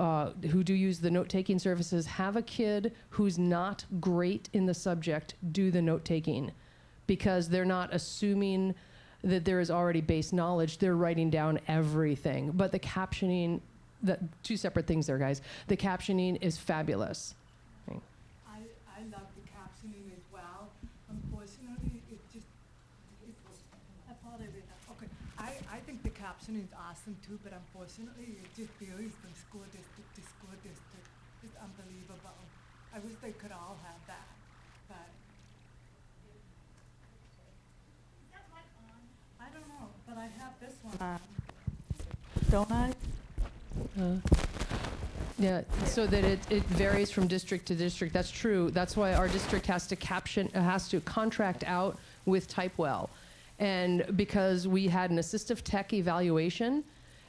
who do use the note-taking services, have a kid who's not great in the subject do the note-taking, because they're not assuming that there is already base knowledge. They're writing down everything. But the captioning, two separate things there, guys. The captioning is fabulous. I love the captioning as well. Unfortunately, I thought I read that. Okay, I think the captioning is awesome too, but unfortunately, it just varies from school district to school district. It's unbelievable. I wish they could all have that, but. I don't know, but I have this one. Don't I? Yeah, so that it varies from district to district. That's true. That's why our district has to contract out with Typewell. And because we had an assistive tech evaluation,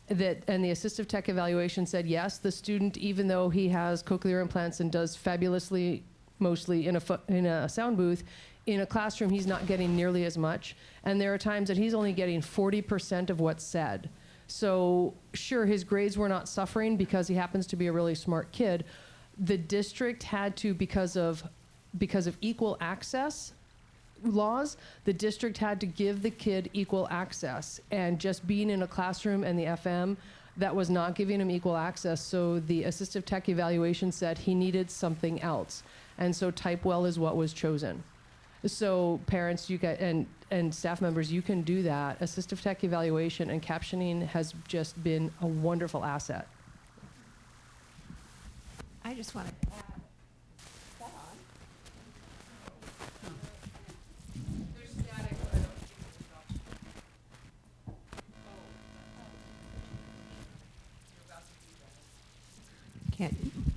and the assistive tech evaluation said, yes, the student, even though he has cochlear implants and does fabulously, mostly in a sound booth, in a classroom, he's not getting nearly as much. And there are times that he's only getting 40% of what's said. So sure, his grades were not suffering because he happens to be a really smart kid. The district had to, because of equal access laws, the district had to give the kid equal access. And just being in a classroom and the FM, that was not giving him equal access. So the assistive tech evaluation said he needed something else. And so Typewell is what was chosen. So parents, and staff members, you can do that. Assistive tech evaluation and captioning has just been a wonderful asset. I just wanted to add that on.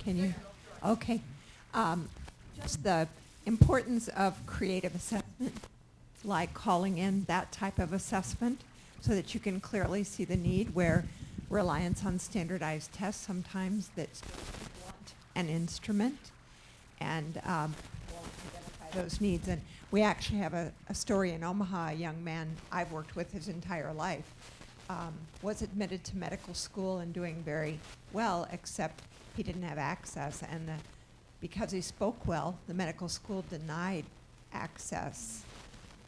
Can you? Okay. Just the importance of creative assessment, like calling in that type of assessment so that you can clearly see the need, where reliance on standardized tests sometimes that students want an instrument and won't identify those needs. And we actually have a story in Omaha. A young man I've worked with his entire life was admitted to medical school and doing very well, except he didn't have access. And because he spoke well, the medical school denied access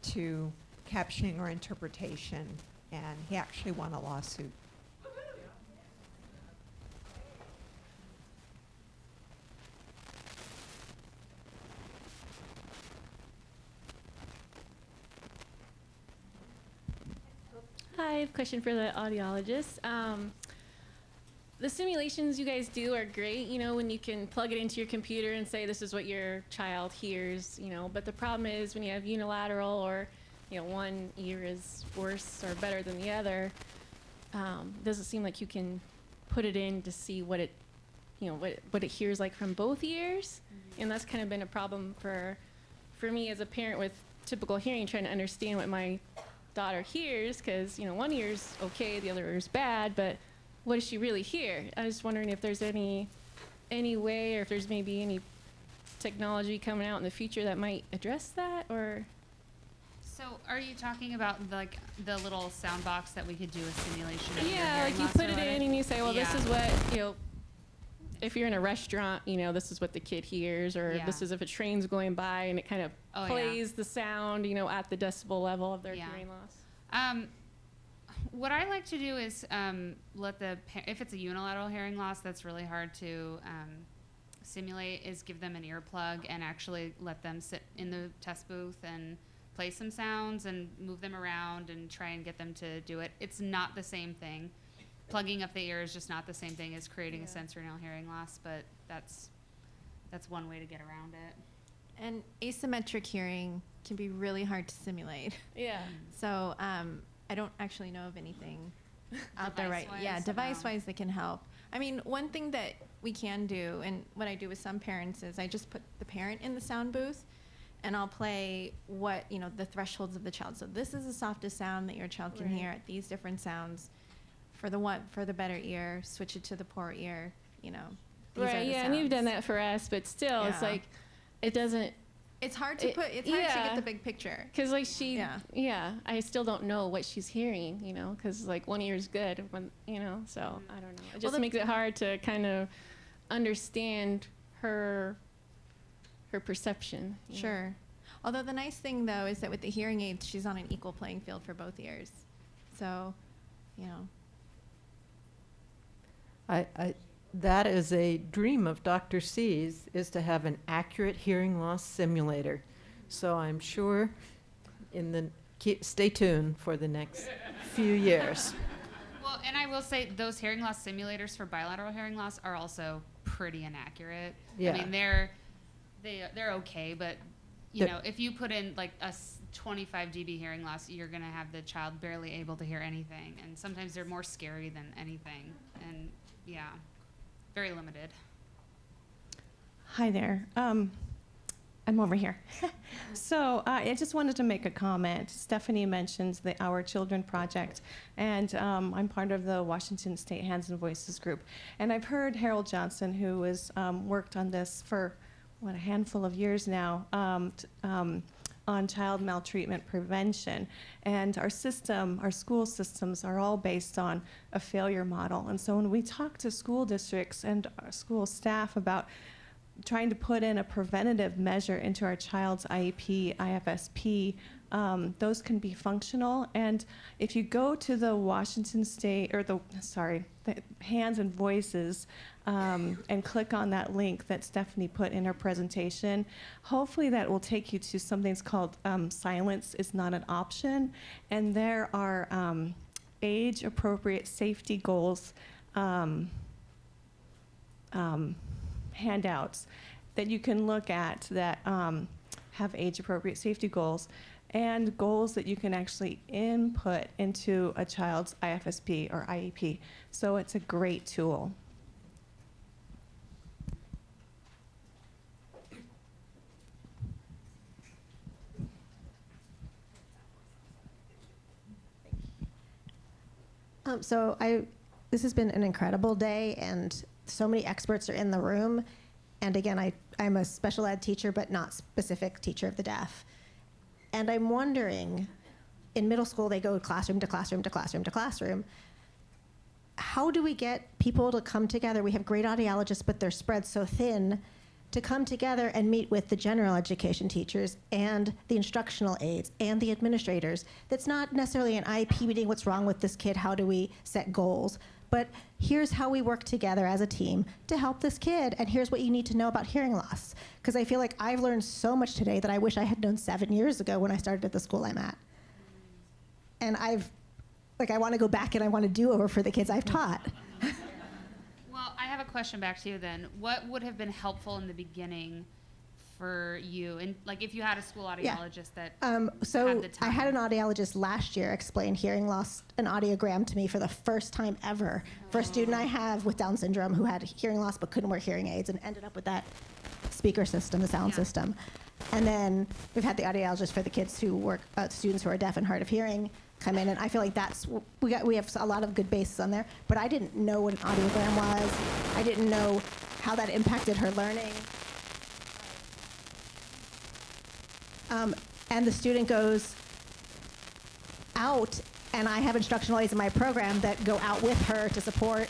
to captioning or interpretation, and he actually won a lawsuit. Hi, I have a question for the audiologist. The simulations you guys do are great, you know, when you can plug it into your computer and say this is what your child hears, you know, but the problem is when you have unilateral, or, you know, one ear is worse or better than the other, doesn't seem like you can put it in to see what it, you know, what it hears like from both ears. Mm-hmm. And that's kind of been a problem for me as a parent with typical hearing, trying to understand what my daughter hears, because, you know, one ear's okay, the other ear's bad, but what does she really hear? I was wondering if there's any way, or if there's maybe any technology coming out in the future that might address that, or? So are you talking about like the little sound box that we could do a simulation of your Yeah, hearing like you loss put or it whatever? in and you say, well, this Yeah. is what, you know, if you're in a restaurant, you know, this is what the kid hears, or Yeah. this is if a train's going by and it kind of plays the sound, you know, at the decibel level of their hearing loss. What I like to do is let if it's a unilateral hearing loss that's really hard to simulate, is give them an earplug and actually let them sit in the test booth and play some sounds and move them around and try and get them to do it. It's not the same thing. Plugging up the ear is just not the same thing as creating a sensorineural hearing loss, but that's one way to get around it. And asymmetric hearing can be really hard to simulate. Yeah. So I don't actually know of anything out there Device-wise, device-wise that can help. I mean, one thing that we can do, and what I do with some parents, is I just put the parent in the sound booth, and I'll play what, you know, the thresholds of the child. So this is the softest sound that your child can hear at these different sounds. For the better ear, switch it to the poor ear, you know. These are Right, the yeah, and you've done sounds. that for us, but still, it's Yeah. like, it doesn't, It's hard to put. It's hard to get the big picture. Because like I still don't know what she's hearing, you know, because like one ear's good, when you know, so I don't know. It just makes it hard to kind of understand her perception. Sure. Although the nice thing though is that with the hearing aids, she's on an equal playing field for both ears. So, you know. That is a dream of Dr. C's, is to have an accurate hearing loss simulator. So I'm sure stay tuned for the next few years. Well, and I will say those hearing loss simulators for bilateral hearing loss are also pretty inaccurate. Yeah. I mean, they're okay, but you know, if you put in like a 25 dB hearing loss, you're going to have the child barely able to hear anything. And sometimes they're more scary than anything. And yeah, very limited. Hi there. I'm over here. So I just wanted to make a comment. Stephanie mentions the Our Children Project, and I'm part of the Washington State Hands and Voices group. And I've heard Harold Johnson, who has worked on this for, a handful of years now, on child maltreatment prevention. And our school systems are all based on a failure model. And so when we talk to school districts and our school staff about trying to put in a preventative measure into our child's IEP, IFSP, those can be functional. And if you go to the Washington State, the Hands and Voices, and click on that link that Stephanie put in her presentation, hopefully that will take you to something that's called Silence is Not an Option. And there are age-appropriate safety goals handouts that you can look at that have age-appropriate safety goals and goals that you can actually input into a child's IFSP or IEP. So it's a great tool. This has been an incredible day, and so many experts are in the room. And again, I'm a special ed teacher, but not specific teacher of the deaf. And I'm wondering, in middle school, they go classroom to classroom to classroom to classroom. How do we get people to come together? We have great audiologists, but they're spread so thin, to come together and meet with the general education teachers and the instructional aides and the administrators. That's not necessarily an IEP meeting, what's wrong with this kid, how do we set goals, but here's how we work together as a team to help this kid, and here's what you need to know about hearing loss. Because I feel like I've learned so much today that I wish I had known 7 years ago when I started at the school I'm at. And I want to go back and I want to do over for the kids I've taught. Well, I have a question back to you then. What would have been helpful in the beginning for you? And like if you had a school audiologist that had the time. I had an audiologist last year explain hearing loss, an audiogram to me for the first time ever, for a student I have with Down syndrome who had hearing loss but couldn't wear hearing aids and ended up with that speaker system, the sound system. And then we've had the audiologist for the kids who work, students who are deaf and hard of hearing, come in, and I feel like we have a lot of good bases on there, but I didn't know what an audiogram was. I didn't know how that impacted her learning. And the student goes out, and I have instructional aides in my program that go out with her to support.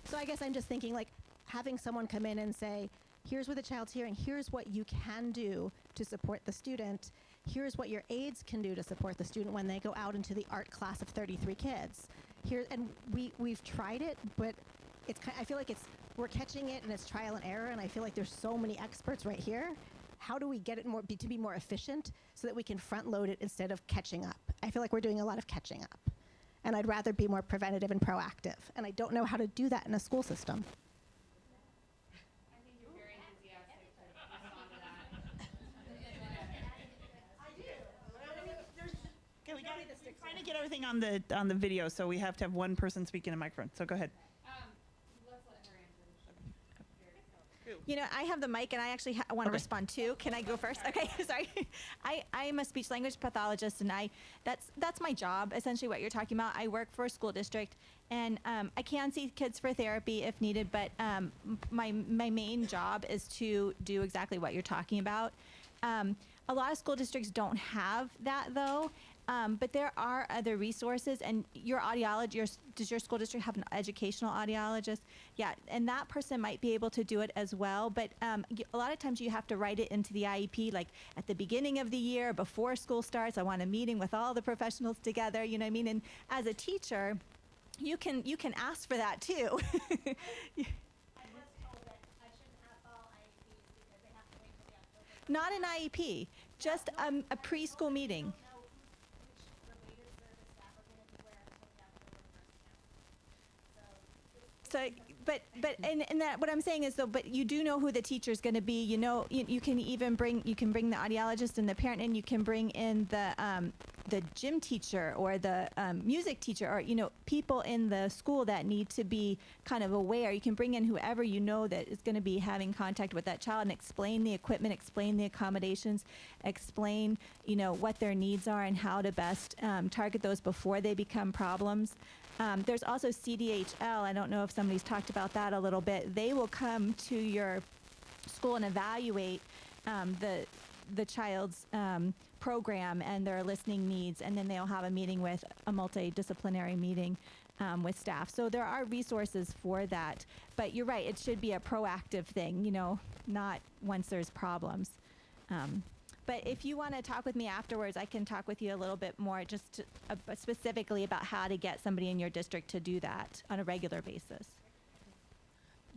So I guess I'm just thinking, like, having someone come in and say, here's what the child's hearing, here's what you can do to support the student, here's what your aides can do to support the student when they go out into the art class of 33 kids. And we've tried it, but I feel like we're catching it and it's trial and error, and I feel like there's so many experts right here. How do we get it to be more efficient so that we can front load it instead of catching up? I feel like we're doing a lot of catching up, and I'd rather be more preventative and proactive, and I don't know how to do that in a school system. We're trying to get everything on the video, so we have to have one person speaking in a microphone. So go ahead. Let's let her answer. Who? You know, I have the mic, and I actually want to respond too. Can I go first? Okay, sorry. I am a speech language pathologist, and that's my job. Essentially, what you're talking about. I work for a school district, and I can see kids for therapy if needed. But my main job is to do exactly what you're talking about. A lot of school districts don't have that, though. But there are other resources, and your audiologist, does your school district have an educational audiologist? Yeah, and that person might be able to do it as well, but a lot of times you have to write it into the IEP, like at the beginning of the year, before school starts. I want a meeting with all the professionals together, you know what I mean? And as a teacher, you can ask for that too. Not an IEP, just a preschool meeting. So, but and that what I'm saying is though, but you do know who the teacher is going to be. You know, you can even bring the audiologist and the parent, and you can bring in the gym teacher or the music teacher, or you know, people in the school that need to be kind of aware. You can bring in whoever you know that is going to be having contact with that child and explain the equipment, explain the accommodations, explain what their needs are and how to best target those before they become problems. There's also CDHL. I don't know if somebody's talked about that a little bit. They will come to your school and evaluate the child's program and their listening needs, and then they'll have a meeting with a multidisciplinary meeting with staff. So there are resources for that. But you're right, it should be a proactive thing, not once there's problems. But if you want to talk with me afterwards, I can talk with you a little bit more just specifically about how to get somebody in your district to do that on a regular basis.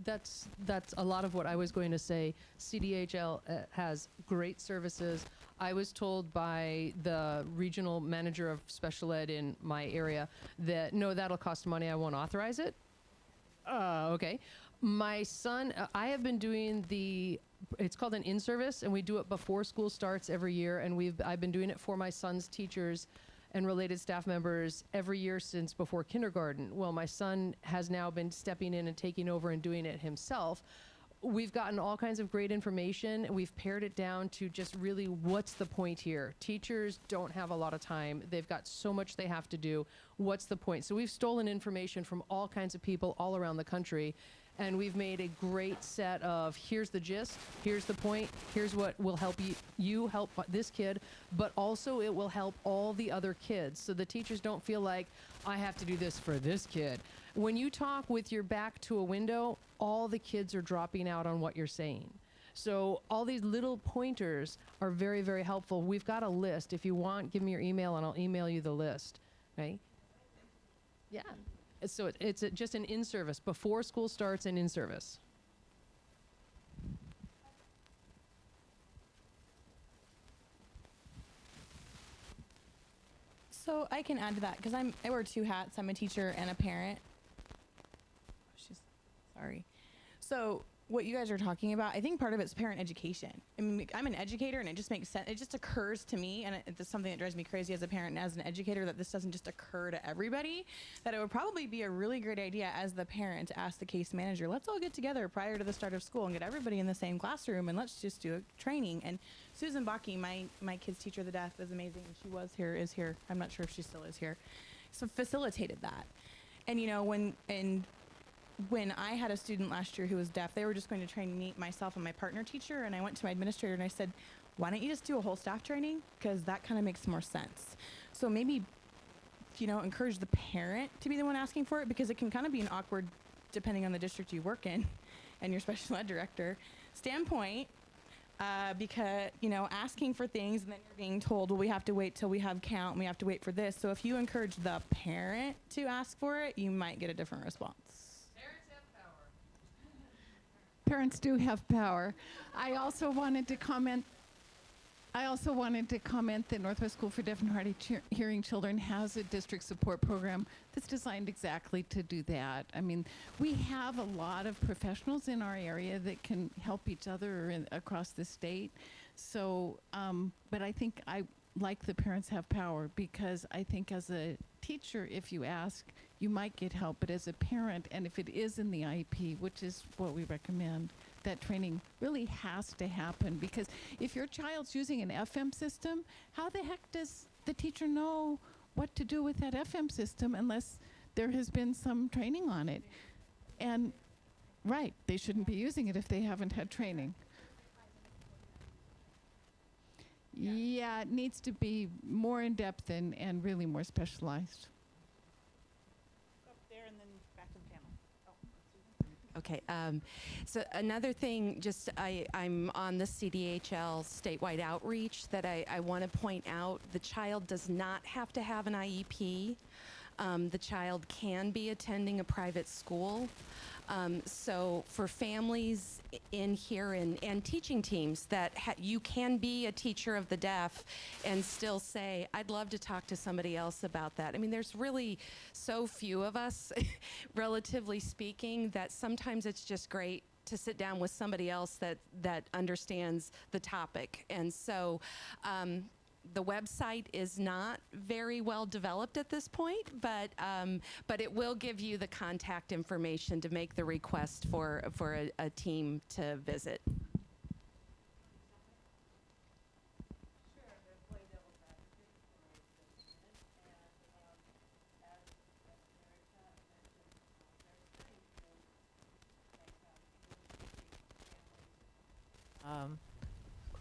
That's a lot of what I was going to say. CDHL has great services. I was told by the regional manager of special ed in my area that, no, that'll cost money. I won't authorize it. Okay. My son, I have been doing it's called an in-service, and we do it before school starts every year, and I've been doing it for my son's teachers and related staff members every year since before kindergarten. Well, my son has now been stepping in and taking over and doing it himself. We've gotten all kinds of great information. We've pared it down to just really what's the point here. Teachers don't have a lot of time. They've got so much they have to do. What's the point? So we've stolen information from all kinds of people all around the country, and we've made a great set of, here's the gist, here's the point, here's what will help you help this kid, but also it will help all the other kids. So the teachers don't feel like, I have to do this for this kid. When you talk with your back to a window, all the kids are dropping out on what you're saying. So all these little pointers are very, very helpful. We've got a list. If you want, give me your email and I'll email you the list, right? Yeah. So it's just an in-service, before school starts and in-service. So I can add to that because I wear two hats. I'm a teacher and a parent. Sorry. So what you guys are talking about, I think part of it's parent education. I mean, I'm an educator, and it just makes sense. It just occurs to me, and it's something that drives me crazy as a parent and as an educator, that this doesn't just occur to everybody, that it would probably be a really great idea as the parent to ask the case manager, let's all get together prior to the start of school and get everybody in the same classroom, and let's just do a training. And Susan Baki, my kid's teacher of the deaf, is amazing. She is here. I'm not sure if she still is here. So facilitated that. And, when I had a student last year who was deaf, they were just going to train me, myself, and my partner teacher. And I went to my administrator and I said, why don't you just do a whole staff training? Because that kind of makes more sense. So maybe, encourage the parent to be the one asking for it, because it can kind of be an awkward, depending on the district you work in and your special ed director standpoint. Because, asking for things and then you're being told, well, we have to wait till we have count and we have to wait for this. So if you encourage the parent to ask for it, you might get a different response. Parents do have power. I also wanted to comment that Northwest School for Deaf and Hard of Hearing Children has a district support program that's designed exactly to do that. I mean, we have a lot of professionals in our area that can help each other across the state. So, but I think I like the parents have power, because I think as a teacher, if you ask, you might get help. But as a parent, and if it is in the IEP, which is what we recommend, that training really has to happen, because if your child's using an FM system, how the heck does the teacher know what to do with that FM system unless there has been some training on it? And right, they shouldn't be using it if they haven't had training. Yeah, it needs to be more in depth and really more specialized. Up there and then back to the panel. Okay, so another thing, just I'm on the CDHL statewide outreach that I want to point out. The child does not have to have an IEP. The child can be attending a private school. So for families in here and teaching teams that you can be a teacher of the deaf and still say, I'd love to talk to somebody else about that. I mean, there's really so few of us, relatively speaking, that sometimes it's just great to sit down with somebody else that understands the topic. And so the website is not very well developed at this point, but it will give you the contact information to make the request for a team to visit.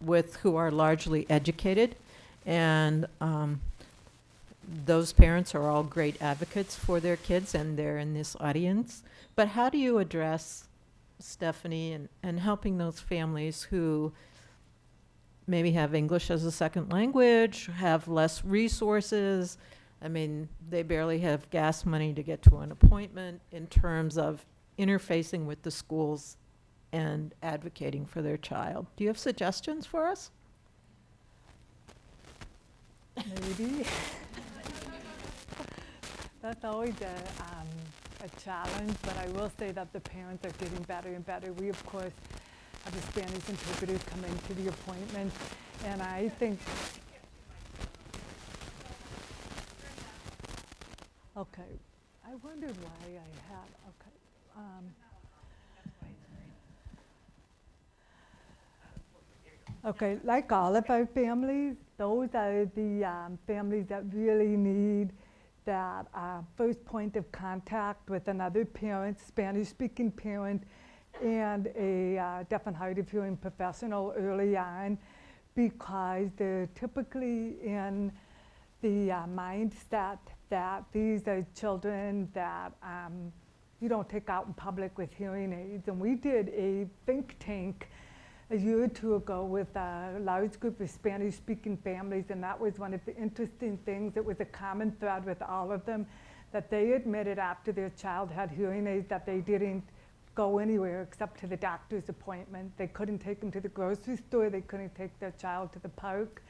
With who are largely educated, and those parents are all great advocates for their kids, and they're in this audience. But how do you address, Stephanie, and helping those families who maybe have English as a second language, have less resources? I mean, they barely have gas money to get to an appointment, in terms of interfacing with the schools and advocating for their child. Do you have suggestions for us? Maybe. That's always a challenge, but I will say that the parents are getting better and better. We, of course, have the Spanish interpreters come into the appointment, and I think... Okay, I wondered why I had, okay. Okay, like all of our families, those are the families that really need that first point of contact with another parent, Spanish-speaking parent, and a deaf and hard of hearing professional early on, because they're typically in the mindset that these are children that you don't take out in public with hearing aids. And we did a think tank a year or two ago with a large group of Spanish-speaking families, and that was one of the interesting things. It was a common thread with all of them, that they admitted after their child had hearing aids that they didn't go anywhere except to the doctor's appointment. They couldn't take them to the grocery store, they couldn't take their child to the park,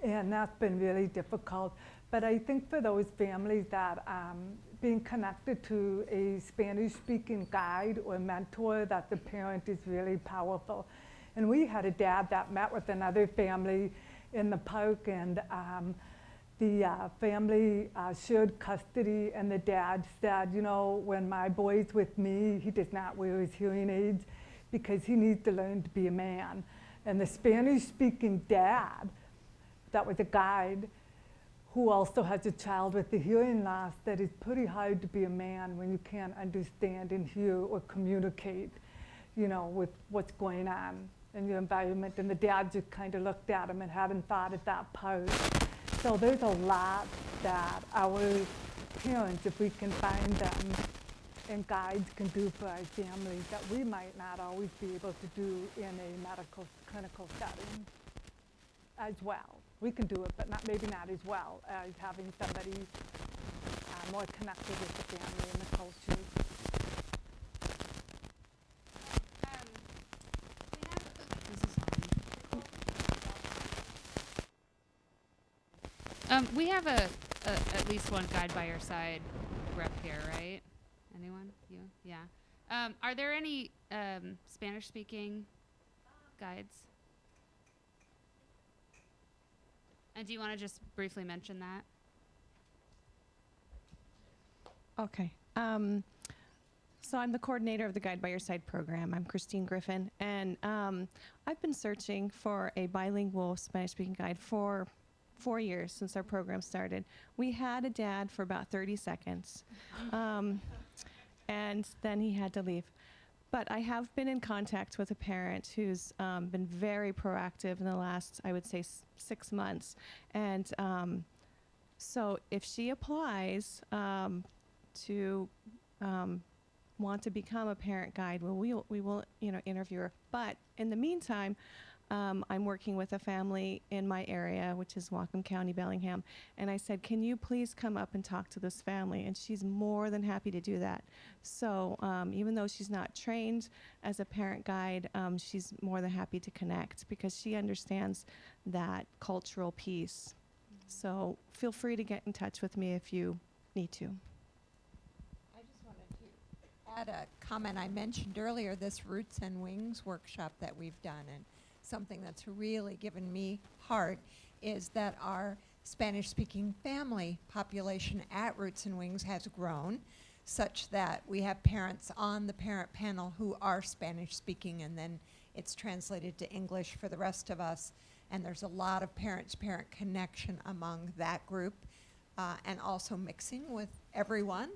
and that's been really difficult. But I think for those families that being connected to a Spanish-speaking guide or mentor, that the parent is really powerful. And we had a dad that met with another family in the park, and the family shared custody, and the dad said, you know, when my boy's with me, he does not wear his hearing aids because he needs to learn to be a man. And the Spanish-speaking dad, that was a guide, who also has a child with the hearing loss, that it's pretty hard to be a man when you can't understand and hear or communicate, you know, with what's going on in your environment. And the dad just kind of looked at him and hadn't thought of that part. So there's a lot that our parents, if we can find them, and guides can do for our families that we might not always be able to do in a medical clinical setting as well. We can do it, but maybe not as well as having somebody more connected with the family and the culture. We have at least one guide by your side rep here, right? Anyone? You? Yeah. Are there any Spanish-speaking guides? And do you want to just briefly mention that? Okay. So I'm the coordinator of the Guide by Your Side program. I'm Christine Griffin, and I've been searching for a bilingual Spanish-speaking guide for 4 years since our program started. We had a dad for about 30 seconds, and then he had to leave. But I have been in contact with a parent who's been very proactive in the last, I would say, 6 months. And so if she applies to want to become a parent guide, well, we will interview her. But in the meantime, I'm working with a family in my area, which is Whatcom County, Bellingham. And I said, can you please come up and talk to this family? And she's more than happy to do that. So even though she's not trained as a parent guide, she's more than happy to connect because she understands that cultural piece. So feel free to get in touch with me if you need to. I just wanted to add a comment I mentioned earlier, this Roots and Wings workshop that we've done, and something that's really given me heart is that our Spanish-speaking family population at Roots and Wings has grown such that we have parents on the parent panel who are Spanish-speaking, and then it's translated to English for the rest of us. And there's a lot of parent-to-parent connection among that group, and also mixing with everyone.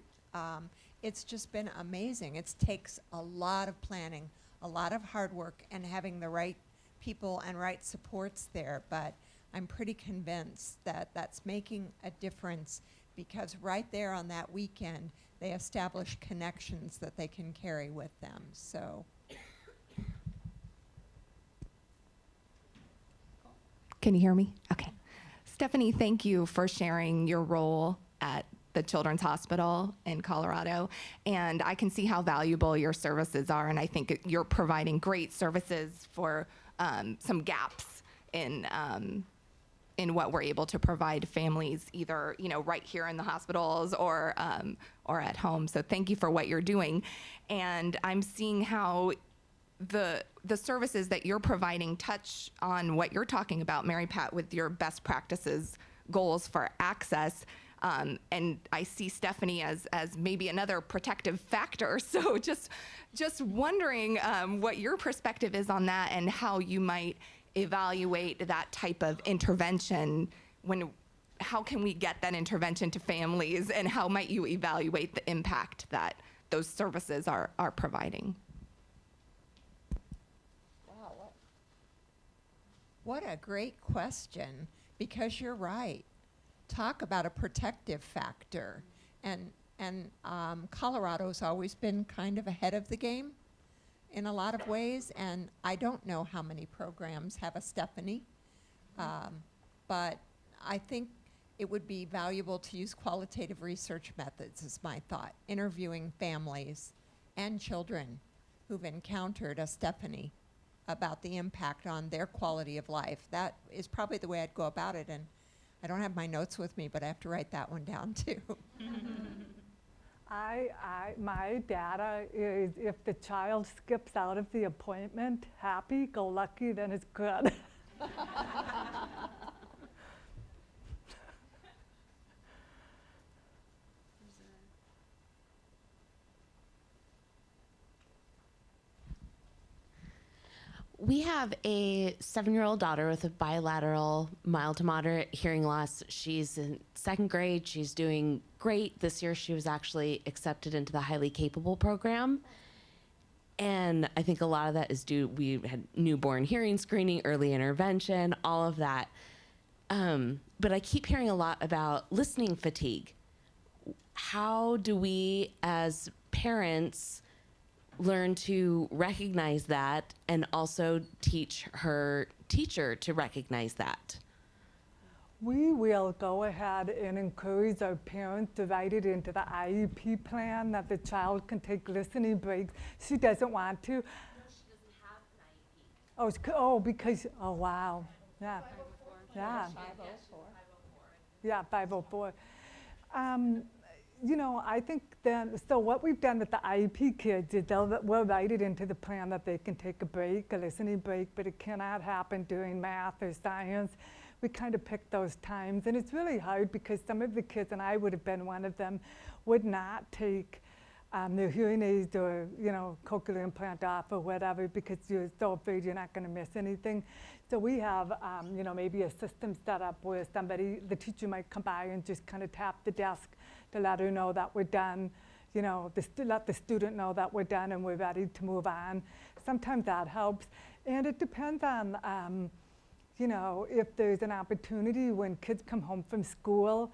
It's just been amazing. It takes a lot of planning, a lot of hard work, and having the right people and right supports there, but I'm pretty convinced that that's making a difference because right there on that weekend, they establish connections that they can carry with them. So. Can you hear me? Okay. Stephanie, thank you for sharing your role at the Children's Hospital in Colorado. And I can see how valuable your services are. And I think you're providing great services for some gaps in what we're able to provide families, either right here in the hospitals or at home. So thank you for what you're doing. And I'm seeing how the services that you're providing touch on what you're talking about, Mary Pat, with your best practices goals for access. And I see Stephanie as maybe another protective factor. So just wondering what your perspective is on that and how you might evaluate that type of intervention. How can we get that intervention to families, and how might you evaluate the impact that those services are providing? Wow, what a great question, because you're right. Talk about a protective factor. And Colorado's always been kind of ahead of the game in a lot of ways, and I don't know how many programs have a Stephanie, but I think it would be valuable to use qualitative research methods, is my thought, interviewing families and children who've encountered a Stephanie about the impact on their quality of life. That is probably the way I'd go about it, and I don't have my notes with me, but I have to write that one down too. My data is if the child skips out of the appointment, happy, go lucky, then it's good. We have a 7-year-old daughter with a bilateral mild to moderate hearing loss. She's in 2nd grade. She's doing great. This year she was actually accepted into the highly capable program. And I think a lot of that is we had newborn hearing screening, early intervention, all of that. But I keep hearing a lot about listening fatigue. How do we as parents learn to recognize that and also teach her teacher to recognize that? We will go ahead and encourage our parents to write it into the IEP plan that the child can take listening breaks. She doesn't want to. No, she doesn't have an IEP. Oh, because, oh, wow. Yeah. 504. Yeah. 504. Yeah, 504. I think then, so what we've done with the IEP kids is we'll write it into the plan that they can take a break, a listening break, but it cannot happen during math or science. We kind of pick those times, and it's really hard because some of the kids, and I would have been one of them, would not take their hearing aids or, cochlear implant off or whatever, because you're so afraid you're not going to miss anything. So we have, maybe a system set up where the teacher might come by and just kind of tap the desk to let her know that we're done, let the student know that we're done and we're ready to move on. Sometimes that helps. And it depends on, if there's an opportunity when kids come home from school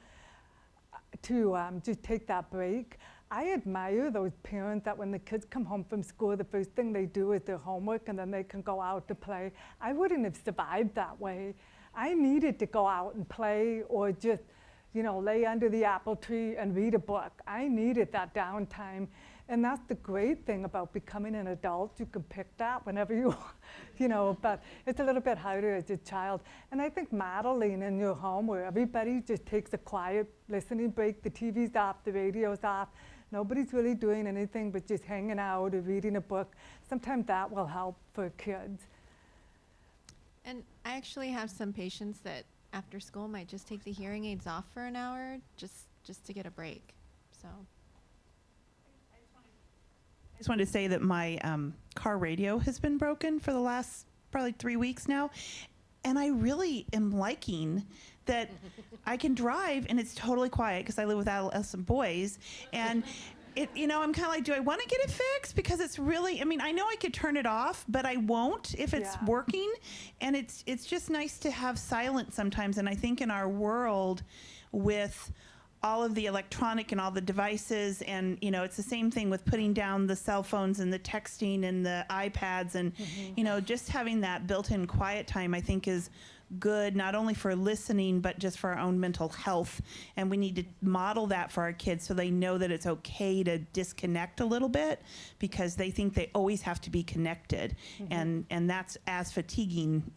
to just take that break. I admire those parents that when the kids come home from school, the first thing they do is their homework and then they can go out to play. I wouldn't have survived that way. I needed to go out and play or just, lay under the apple tree and read a book. I needed that downtime. And that's the great thing about becoming an adult. You can pick that whenever you want, but it's a little bit harder as a child. And I think modeling in your home where everybody just takes a quiet listening break, the TV's off, the radio's off, nobody's really doing anything but just hanging out or reading a book. Sometimes that will help for kids. And I actually have some patients that after school might just take the hearing aids off for an hour just to get a break. So. I just wanted to say that my car radio has been broken for the last probably 3 weeks now. And I really am liking that I can drive and it's totally quiet because I live with adolescent boys. And I'm kind of like, do I want to get it fixed? Because it's really, I know I could turn it off, but I won't if it's working. And it's just nice to have silence sometimes. And I think in our world with all of the electronic and all the devices, and it's the same thing with putting down the cell phones and the texting and the iPads, and just having that built-in quiet time I think is good, not only for listening but just for our own mental health. And we need to model that for our kids so they know that it's okay to disconnect a little bit, because they think they always have to be connected, and that's as fatiguing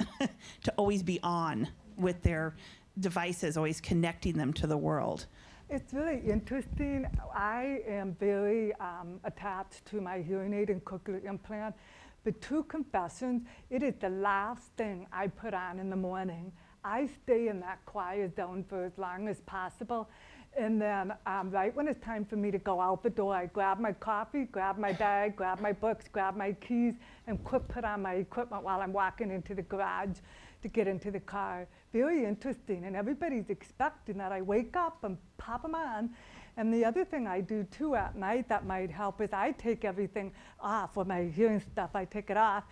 to always be on with their devices, always connecting them to the world. It's really interesting. I am very attached to my hearing aid and cochlear implant. But two confessions, it is the last thing I put on in the morning. I stay in that quiet zone for as long as possible. And then right when it's time for me to go out the door, I grab my coffee, grab my bag, grab my books, grab my keys, and put on my equipment while I'm walking into the garage to get into the car. Very interesting, and everybody's expecting that I wake up and pop them on. And the other thing I do too at night that might help is I take everything off, or my hearing stuff, I take it off,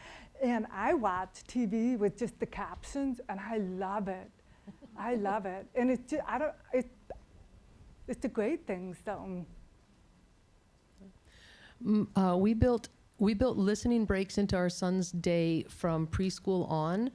and I watch TV with just the captions, and I love it. I love it, and it's just, it's a great thing. So we built listening breaks into our son's day from preschool on.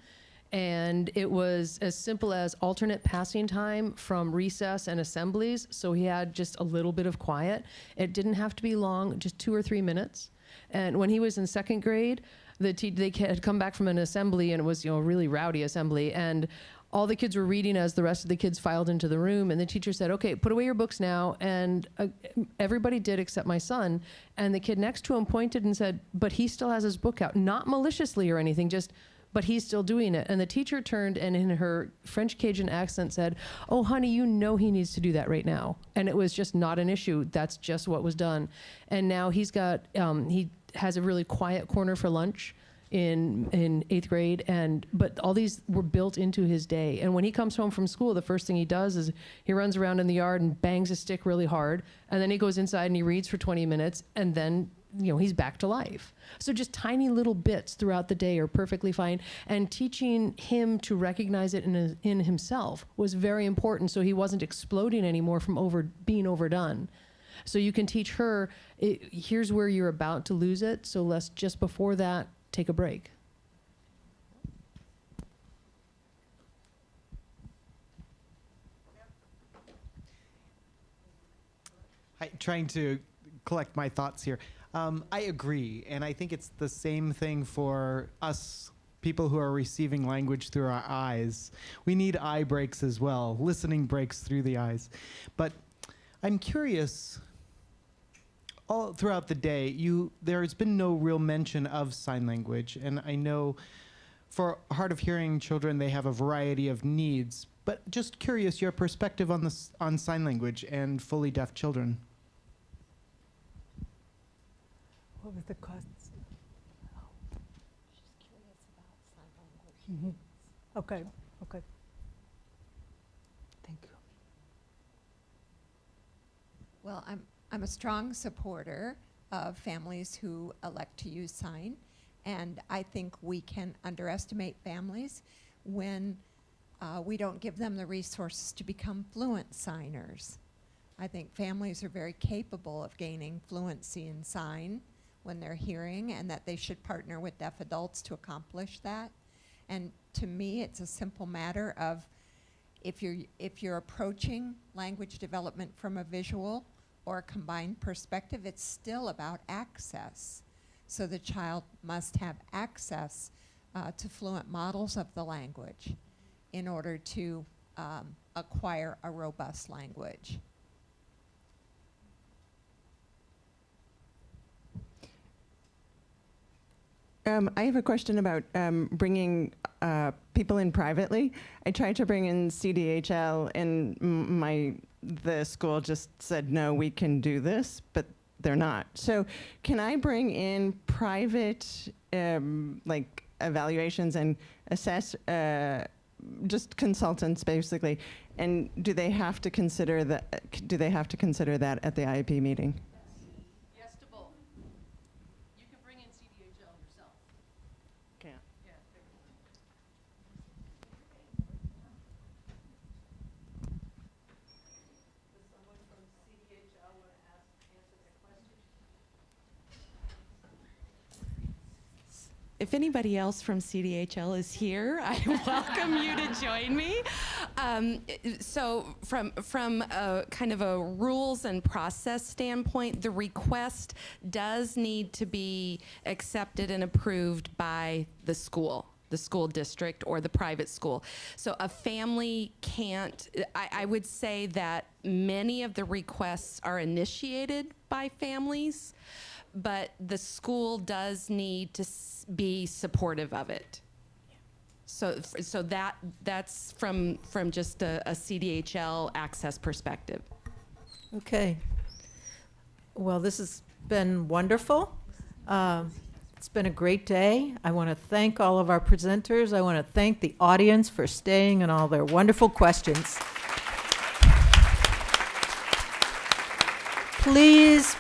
And it was as simple as alternate passing time from recess and assemblies. So he had just a little bit of quiet. It didn't have to be long, just 2 or 3 minutes. And when he was in second grade, they had come back from an assembly, and it was a really rowdy assembly. And all the kids were reading as the rest of the kids filed into the room. And the teacher said, okay, put away your books now. And everybody did except my son. And the kid next to him pointed and said, but he still has his book out. Not maliciously or anything, just, but he's still doing it. And the teacher turned and in her French Cajun accent said, oh, honey, he needs to do that right now. And it was just not an issue. That's just what was done. And now he's got, he has a really quiet corner for lunch in 8th grade. But all these were built into his day. And when he comes home from school, the first thing he does is he runs around in the yard and bangs a stick really hard. And then he goes inside and he reads for 20 minutes. And then he's back to life. So just tiny little bits throughout the day are perfectly fine. And teaching him to recognize it in himself was very important, so he wasn't exploding anymore from being overdone. So you can teach her, here's where you're about to lose it, so let's just before that, take a break. Trying to collect my thoughts here. I agree, and I think it's the same thing for us people who are receiving language through our eyes. We need eye breaks as well, listening breaks through the eyes. But I'm curious, all throughout the day, there's been no real mention of sign language, and I know for hard of hearing children, they have a variety of needs, but just curious your perspective on sign language and fully deaf children. What was the question? Mhm. Okay, okay. Thank you. Well, I'm a strong supporter of families who elect to use sign, and I think we can underestimate families when we don't give them the resources to become fluent signers. I think families are very capable of gaining fluency in sign when they're hearing, and that they should partner with deaf adults to accomplish that. And to me, it's a simple matter of if you're approaching language development from a visual or a combined perspective, it's still about access. So the child must have access to fluent models of the language in order to acquire a robust language. I have a question about bringing people in privately. I tried to bring in CDHL, and the school just said, no, we can do this, but they're not. So can I bring in private like evaluations and assess, just consultants basically, and do they have to consider that at the IEP meeting? Yes to both. You can bring in CDHL yourself. Can't. Yeah. Does someone from CDHL want to answer that question? If anybody else from CDHL is here, I welcome you to join me. So from a kind of a rules and process standpoint, the request does need to be accepted and approved by the school district or the private school. So a family can't, I would say that many of the requests are initiated by families, but the school does need to be supportive of it. So that's from just a CDHL access perspective. Okay. Well, this has been wonderful. It's been a great day. I want to thank all of our presenters. I want to thank the audience for staying and all their wonderful questions. Please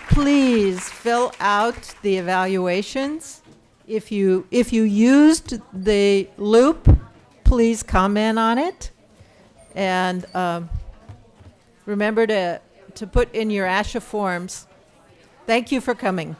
fill out the evaluations. If you used the loop, please comment on it. And remember to put in your ASHA forms. Thank you for coming.